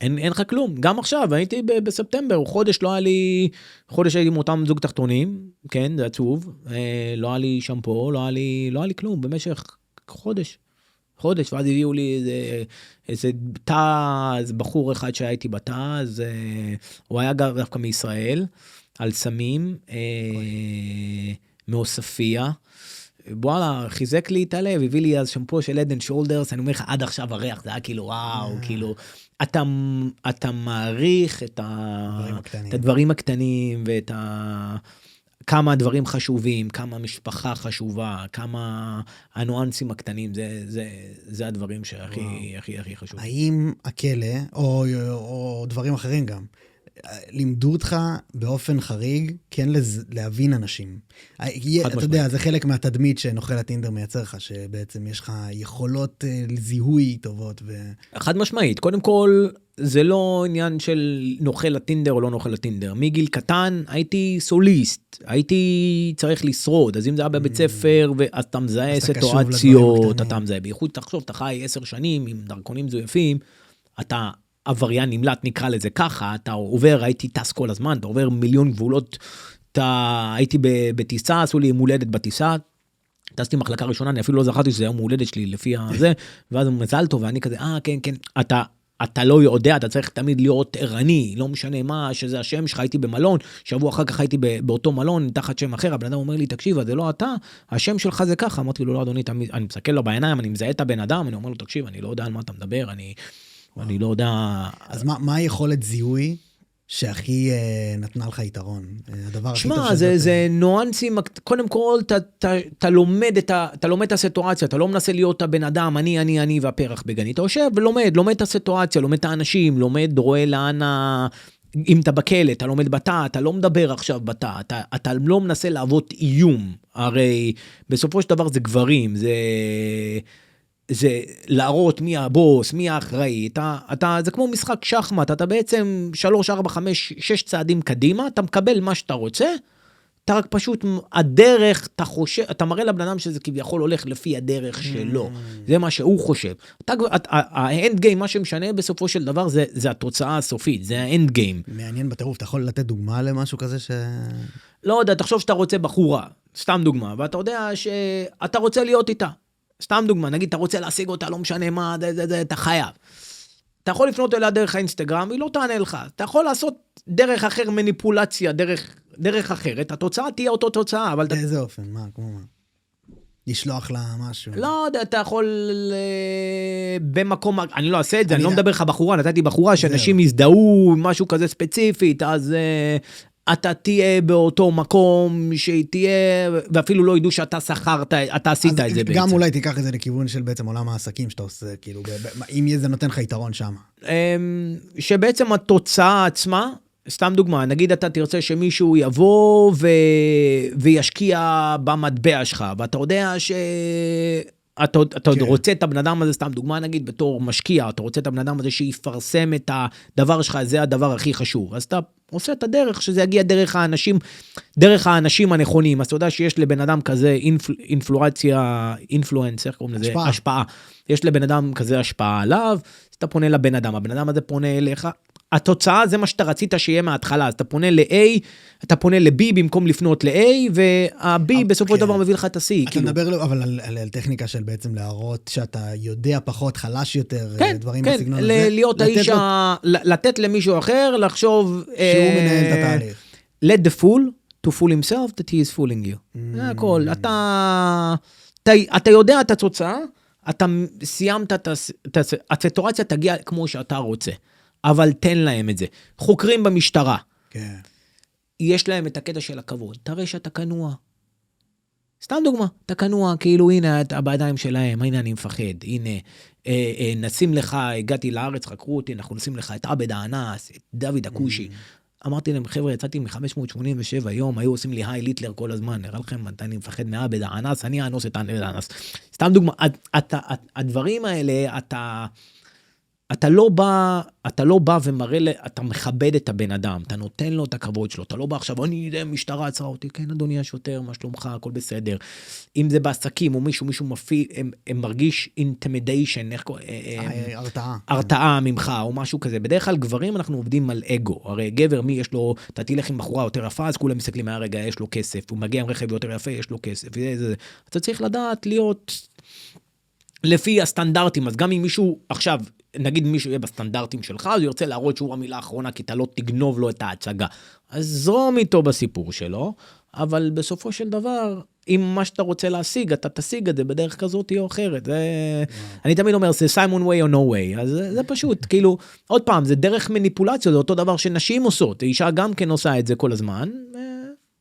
אין לך כלום. גם עכשיו, הייתי בספטמבר, חודש לא היה לי, חודש הייתי עם אותם זוג תחתונים, כן, זה עצוב, לא היה לי שמפו, לא היה לי כלום, במשך חודש, ואז הביאו לי איזה תא, איזה בחור אחד שהייתי בתא, אז הוא היה דווקא מישראל, על סמים, מאוספיה, וואלה, חיזק לי את הלב, הביא לי אז שמפו של Head and Shoulders, אני אומר לך, עד עכשיו הריח, זה היה כאילו, וואו, כאילו, אתה מעריך את הדברים הקטנים, ואת כמה הדברים חשובים, כמה המשפחה חשובה, כמה הנואנסים הקטנים, זה הדברים שהכי חשובים. האם הכלא, או דברים אחרים גם, לימדו אותך באופן חריג, כן להבין אנשים. אתה יודע, זה חלק מהתדמית שנוכל הטינדר מייצר לך, שבעצם יש לך יכולות זיהוי טובות. חד משמעית. קודם כל, זה לא עניין של נוכל הטינדר או לא נוכל הטינדר. מגיל קטן הייתי סוליסט, הייתי צריך לשרוד, אז אם זה היה בבית ספר, אז אתה מזהה סיטואציות, אתה מזהה. בייחוד תחשוב, אתה חי 10 שנים עם דרכונים זויפים, אתה עבריין נמלט, נקרא לזה ככה, אתה עובר, הייתי טס כל הזמן, אתה עובר מיליון גבולות, הייתי בטיסה, עשו לי יום הולדת בטיסה, טסתי מחלקה ראשונה, אני אפילו לא זכרתי שזה יום הולדת שלי לפי הזה, ואז הוא מזל טוב, ואני כזה, כן, אתה לא יודע, אתה צריך תמיד להיות ערני, לא משנה מה, שזה השם שלך, הייתי במלון, שבוע אחר כך הייתי באותו מלון, תחת שם אחר, הבן אדם אומר לי, תקשיב, זה לא אתה, השם שלך זה ככה, אמרתי לו, לא אדוני, אני מסתכל לו בעיניים, אני מזהה את הבן אדם, אני אומר לו, תקשיב, אני לא יודע על מה אתה מדבר, אני לא יודע. אז מה היכולת זיהוי שהכי נתנה לך יתרון? הדבר הכי טוב שמה, זה נואנסים, קודם כל, אתה לומד את הסיטואציה, אתה לא מנסה להיות הבן אדם, אני והפרח בגני, אתה יושב ולומד את הסיטואציה, לומד את האנשים, רואה לאן, אם אתה בכלא, אתה לומד בתא, אתה לא מדבר עכשיו בתא, אתה לא מנסה לעבוד איום, הרי בסופו של דבר זה גברים, זה להראות מי הבוס, מי האחראי, זה כמו משחק שחמט, אתה בעצם 3, 4, 5, 6 צעדים קדימה, אתה מקבל מה שאתה רוצה, אתה רק פשוט, הדרך, אתה מראה לבן אדם שזה כביכול הולך לפי הדרך שלו, זה מה שהוא חושב. האנד גיים, מה שמשנה בסופו של דבר, זה התוצאה הסופית, זה האנד גיים. מעניין בטירוף, אתה יכול לתת דוגמה למשהו כזה לא יודע, תחשוב שאתה רוצה בחורה, סתם דוגמה, ואתה יודע שאתה רוצה להיות איתה. סתם דוגמה, נגיד, אתה רוצה להשיג אותה, לא משנה מה, אתה חייב. אתה יכול לפנות אליה דרך האינסטגרם, והיא לא תענה לך. אתה יכול לעשות דרך אחר מניפולציה, דרך אחרת, התוצאה תהיה אותו תוצאה, אבל... איזה אופן, מה, כמו מה? לשלוח לה משהו. לא יודע, אתה יכול במקום, אני לא אעשה את זה, אני לא מדבר לך בחורה, נתתי בחורה שאנשים יזדהו משהו כזה ספציפית, אז... אתה תהיה באותו מקום שהיא תהיה, ואפילו לא ידעו שאתה שכרת, אתה עשית את זה בעצם. גם אולי תיקח את זה לכיוון של בעצם עולם העסקים שאתה עושה, כאילו, אם זה נותן לך יתרון שם. שבעצם התוצאה עצמה, סתם דוגמה, נגיד אתה תרצה שמישהו יבוא וישקיע במטבע שלך, ואתה יודע אתה רוצה את הבן אדם הזה, סתם דוגמה נגיד, בתור משקיע, אתה רוצה את הבן אדם הזה שיפרסם את הדבר שלך, זה הדבר הכי חשוב. אז אתה עושה את הדרך, שזה יגיע דרך האנשים הנכונים. אז אתה יודע שיש לבן אדם כזה אינפלואנסר, קוראים לזה, השפעה. יש לבן אדם כזה השפעה עליו, אז אתה פונה לבן אדם, הבן אדם הזה פונה אליך, התוצאה זה מה שאתה רצית שיהיה מההתחלה, אז אתה פונה ל-A, אתה פונה ל-B במקום לפנות ל-A, וה-B בסופו של דבר מביא לך את ה-C. אתה מדבר אבל על טכניקה של בעצם להראות שאתה יודע פחות, חלש יותר, דברים בסגנון הזה. כן, להיות האיש, לתת למישהו אחר, לחשוב... שהוא מנהל את התהליך. Let the fool to fool himself that he is fooling you. זה הכל. אתה יודע את התוצאה, אתה סיימת את הסיטואציה, תגיע כמו שאתה רוצה. אבל תן להם את זה. חוקרים במשטרה. כן. יש להם את הקטע של הכבוד. תראה שאתה כנוע. סתם דוגמה. אתה כנוע, כאילו, הנה, אתה בידיים שלהם, הנה אני מפחד, הנה, נשים לך, הגעתי לארץ, חקרו אותי, אנחנו נשים לך את עבד האנס, את דוד הכושי. אמרתי להם, חבר'ה, יצאתי מ-587 יום, היו עושים לי היי ליטלר כל הזמן, נראה לכם, אני מפחד מעבד האנס, אני אנוס את עבד האנס. סתם דוגמה, הדברים האלה, אתה לא בא ומראה, אתה מכבד את הבן אדם, אתה נותן לו את הכבוד שלו, אתה לא בא עכשיו, אני יודע, משטרה עצרה אותי, כן, אדוני השוטר, מה שלומך, הכל בסדר. אם זה בעסקים, או מישהו מפעיל, הם מרגיש intimidation, הרתעה ממך, או משהו כזה. בדרך כלל גברים אנחנו עובדים על אגו, הרי גבר, מי יש לו, אתה תלך עם בחורה יותר יפה, אז כולם מסתכלים מהרגע, יש לו כסף, הוא מגיע עם רכב יותר יפה, יש לו כסף, אתה צריך לדעת להיות לפי הסטנדרטים, אז גם אם מישהו עכשיו, נגיד מישהו יהיה בסטנדרטים שלך, אז הוא ירצה להראות שהוא המילה האחרונה, כי אתה לא תגנוב לו את ההצגה. אז זרום איתו בסיפור שלו, אבל בסופו של דבר, אם מה שאתה רוצה להשיג, אתה תשיג את זה בדרך כזאת או אחרת. אני תמיד אומר, זה Simon way or no way, אז זה פשוט, כאילו, עוד פעם, זה דרך מניפולציה, זה אותו דבר שנשים עושות, אישה גם כן עושה את זה כל הזמן,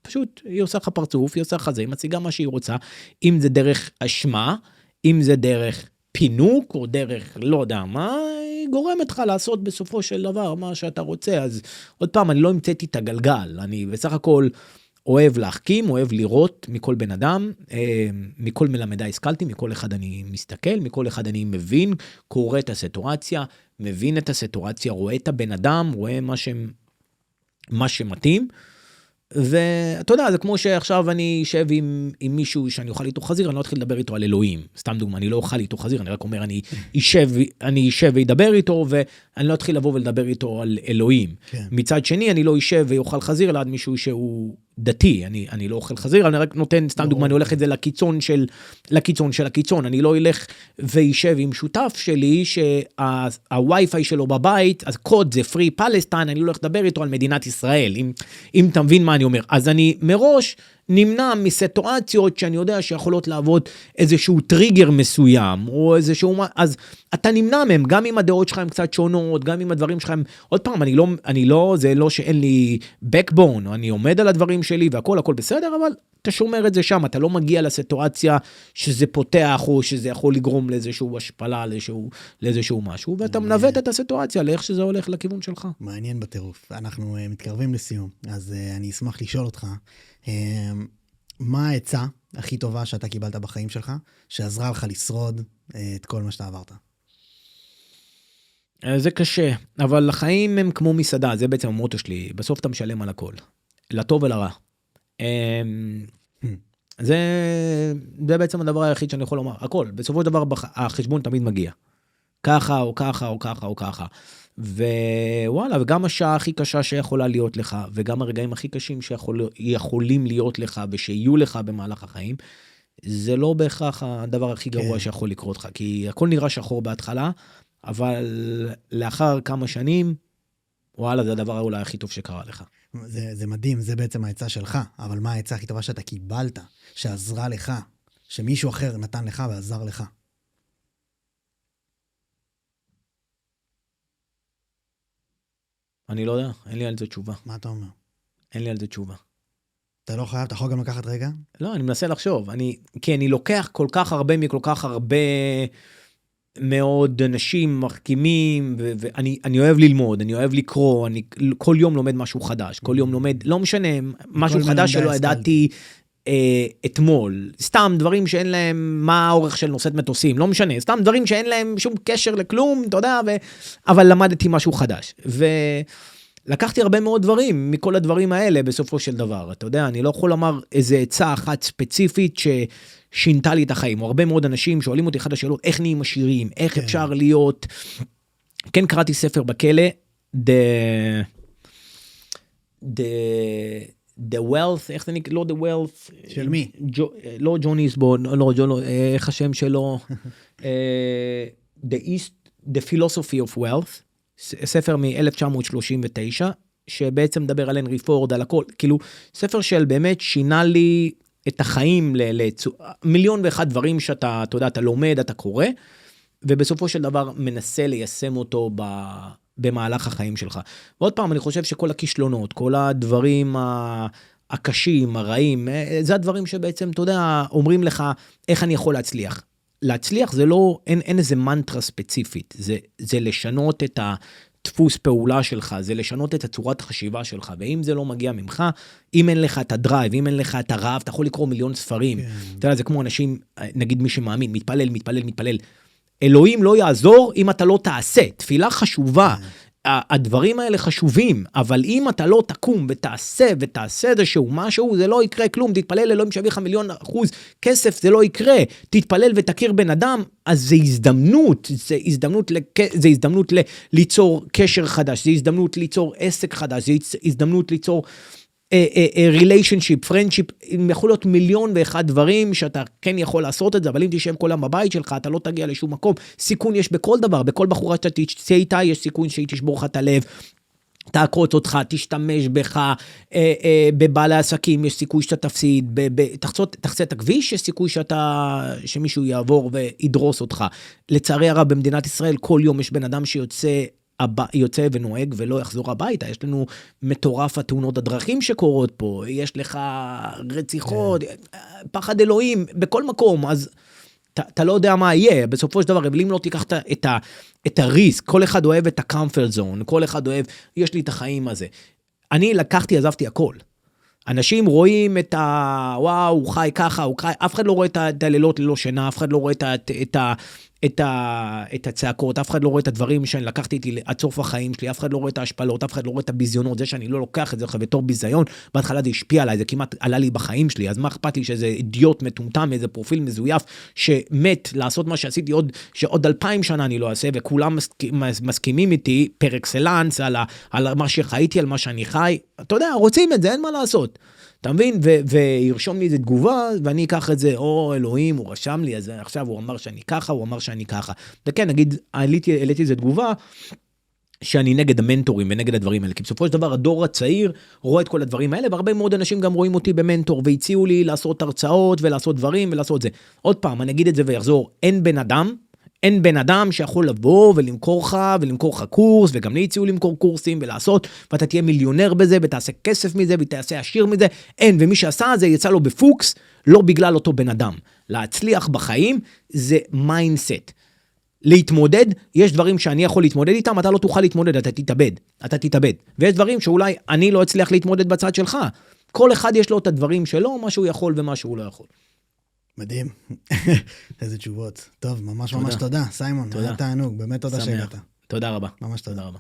פשוט, היא עושה לך פרצוף, היא עושה לך זה, היא מציגה מה שהיא רוצה, אם זה דרך אשמה, אם זה דרך פינוק, או דרך לא יודע מה, היא גורמת לך לעשות בסופו של דבר מה שאתה רוצה, אז עוד פעם, אני לא המצאתי את הגלגל, אני בסך הכל אוהב להחכים, אוהב לראות מכל בן אדם, מכל מלמדה השכלתי, מכל אחד אני מסתכל, מכל אחד אני מבין, קורא את הסיטואציה, מבין את הסיטואציה, רואה את הבן אדם, רואה מה שמתאים, ואתה יודע, זה כמו שעכשיו אני אשב עם מישהו שאני אוכל איתו חזיר, אני לא אתחיל לדבר איתו על אלוהים. סתם דוגמה, אני לא אוכל איתו חזיר, אני רק אומר, אני אשב וידבר איתו, ואני לא אתחיל לבוא ולדבר איתו על אלוהים. כן. מצד שני, אני לא אשב ויאכל חזיר ליד מישהו שהוא דתי, אני לא אוכל חזיר, אני רק נותן, סתם דוגמה, אני הולך את זה לקיצון של הקיצון, אני לא אלך וישב עם שותף שלי, שהווי-פיי שלו בבית, אז קוד זה פרי פלסטיין, אני לא הולך לדבר איתו על מדינת ישראל, אם אתה מבין מה אני אומר, אז אני מראש נמנע מסיטואציות שאני יודע שיכולות לעבוד איזשהו טריגר מסוים, או איזשהו, אז אתה נמנע מהם, גם אם הדעות שלך הם קצת שונות, גם אם הדברים שלך הם, עוד פעם, זה לא שאין לי backbone, אני עומד על הדברים שלי, והכל בסדר, אבל אתה שומר את זה שם, אתה לא מגיע לסיטואציה שזה פותח, או שזה יכול לגרום לאיזשהו השפלה, לאיזשהו משהו, ואתה מנווט את הסיטואציה, לאיך שזה הולך לכיוון שלך. מעניין בטירוף. אנחנו מתקרבים לסיום, אז אני אשמח לשאול אותך, מה העצה הכי טובה שאתה קיבלת בחיים שלך, שעזרה לך לשרוד את כל מה שאתה עברת? זה קשה, אבל החיים הם כמו מסעדה, זה בעצם המוטו שלי, בסוף אתה משלם על הכל, לטוב ולרע. זה בעצם הדבר היחיד שאני יכול לומר, הכל, בסופו של דבר החשבון תמיד מגיע, ככה או ככה או ככה או ככה, ווואלה, וגם השעה הכי קשה שיכולה להיות לך, וגם הרגעים הכי קשים שיכולים להיות לך, ושיהיו לך במהלך החיים, זה לא בהכרח הדבר הכי גרוע שיכול לקרות לך, כי הכל נראה שחור בהתחלה, אבל לאחר כמה שנים, וואלה, זה הדבר אולי הכי טוב שקרה לך. זה מדהים, זה בעצם העצה שלך, אבל מה העצה הכי טובה שאתה קיבלת, שעזרה לך, שמישהו אחר נתן לך ועזר לך? אני לא יודע, אין לי על זה תשובה. מה אתה אומר? אין לי על זה תשובה. אתה לא חייב, אתה יכול גם לקחת רגע? לא, אני מנסה לחשוב, כי אני לוקח כל כך הרבה מכל כך הרבה מאוד אנשים מחכימים, ואני אוהב ללמוד, אני אוהב לקרוא, אני כל יום לומד משהו חדש, כל יום לומד, לא משנה, משהו חדש שלא ידעתי אתמול, סתם דברים שאין להם מה האורך של נושאת מטוסים, לא משנה, סתם דברים שאין להם שום קשר לכלום, אתה יודע, אבל למדתי משהו חדש, ולקחתי הרבה מאוד דברים מכל הדברים האלה בסופו של דבר, אתה יודע, אני לא יכול לומר איזה עצה אחת ספציפית ששינתה לי את החיים, או הרבה מאוד אנשים שואלים אותי אחד השאלות, איך נהיים עשירים, איך אפשר להיות, כן קראתי ספר בכלא, The Wealth, איך זה נקרא? לא The Wealth. של מי? לא ג'ון איסבון, לא, איך השם שלו? The Philosophy of Wealth, ספר מ-1939, שבעצם מדבר על הנרי פורד, על הכל, כאילו, ספר של באמת שינה לי את החיים מיליון ואחד דברים שאתה, אתה יודע, אתה לומד, אתה קורא, ובסופו של דבר מנסה ליישם אותו במהלך החיים שלך. ועוד פעם, אני חושב שכל הכישלונות, כל הדברים הקשים, הרעים, זה הדברים שבעצם, אתה יודע, אומרים לך, איך אני יכול להצליח? להצליח זה לא, אין איזה מנטרה ספציפית, זה לשנות את הדפוס פעולה שלך, זה לשנות את הצורת החשיבה שלך, ואם זה לא מגיע ממך, אם אין לך את הדרייב, אם אין לך את הרעב, אתה יכול לקרוא מיליון ספרים. אתה יודע, זה כמו אנשים, נגיד מי שמאמין, מתפלל. אלוהים לא יעזור אם אתה לא תעשה, תפילה חשובה, הדברים האלה חשובים, אבל אם אתה לא תקום ותעשה איזשהו משהו, זה לא יקרה כלום, תתפלל אלוהים שיביא לך 1,000,000% כסף, זה לא יקרה, תתפלל ותכיר בן אדם, אז זה הזדמנות ליצור קשר חדש, זה הזדמנות ליצור עסק חדש, זה הזדמנות ליצור relationship, friendship, יכול להיות 1,000,001 דברים שאתה כן יכול לעשות את זה, אבל אם תשב כל היום בבית שלך, אתה לא תגיע לשום מקום, סיכון יש בכל דבר, בכל בחורה שאתה תצא איתה, יש סיכון שהיא תשבור לך את הלב, תעקרוץ אותך, תשתמש בך, בבעלי עסקים יש סיכוי שאתה תפסיד, תחצה את הכביש, יש סיכוי שמישהו יעבור וידרוס אותך. לצערי הרב במדינת ישראל, כל יום יש בן אדם שיוצא ונוהג ולא יחזור הביתה, יש לנו מטורף התאונות הדרכים שקורות פה, יש לך רציחות, פחד אלוהים, בכל מקום, אז אתה לא יודע מה יהיה, בסופו של דבר, אבל אם לא תיקח את הריסק, כל אחד אוהב את ה-comfort zone, כל אחד אוהב, יש לי את החיים הזה. אני לקחתי, עזבתי הכל. אנשים רואים וואו, הוא חי ככה, אף אחד לא רואה את הלילות ללא שינה, אף אחד לא רואה את הצעקות, אף אחד לא רואה את הדברים שאני לקחתי איתי עד סוף החיים שלי, אף אחד לא רואה את ההשפלות, אף אחד לא רואה את הביזיונות, זה שאני לא לוקח את זה בתור ביזיון, בהתחלה זה השפיע עליי, זה כמעט עלה לי בחיים שלי, אז מה אכפת לי שזה אידיוט מטומטם, איזה פרופיל מזויף, שמת לעשות מה שעשיתי שעוד 2000 שנה אני לא אעשה, וכולם מסכימים איתי פר אקסלנס על מה שחייתי, על מה שאני חי, אתה יודע, רוצים את זה, אין מה לעשות. אתה מבין? וירשום לי איזו תגובה, ואני אקח את זה, אלוהים, הוא רשם לי, אז עכשיו הוא אמר שאני ככה, הוא אמר שאני ככה. וכן, נגיד, העליתי איזו תגובה, שאני נגד המנטורים ונגד הדברים האלה, כי בסופו של דבר הדור הצעיר רואה את כל הדברים האלה, והרבה מאוד אנשים גם רואים אותי במנטור, והציעו לי לעשות הרצאות ולעשות דברים ולעשות זה. עוד פעם, אני אגיד את זה ויחזור, אין בן אדם שיכול לבוא ולמכור לך קורס, וגם לי הציעו למכור קורסים ולעשות, ואתה תהיה מיליונר בזה, ותעשה כסף מזה, ותעשה עשיר מזה, ומי שעשה זה יצא לו בפוקס, לא בגלל אותו בן אדם. להצליח בחיים זה מיינדסט. להתמודד, יש דברים שאני יכול להתמודד איתם, אתה לא תוכל להתמודד, אתה תתאבד. ויש דברים שאולי אני לא אצליח להתמודד בצד שלך. כל אחד יש לו את הדברים שלו, מה שהוא יכול ומה שהוא לא יכול. מדהים. איזה תשובות. טוב, ממש תודה. סיימון, היה תענוג. באמת תודה שהגעת. תודה רבה. ממש תודה רבה.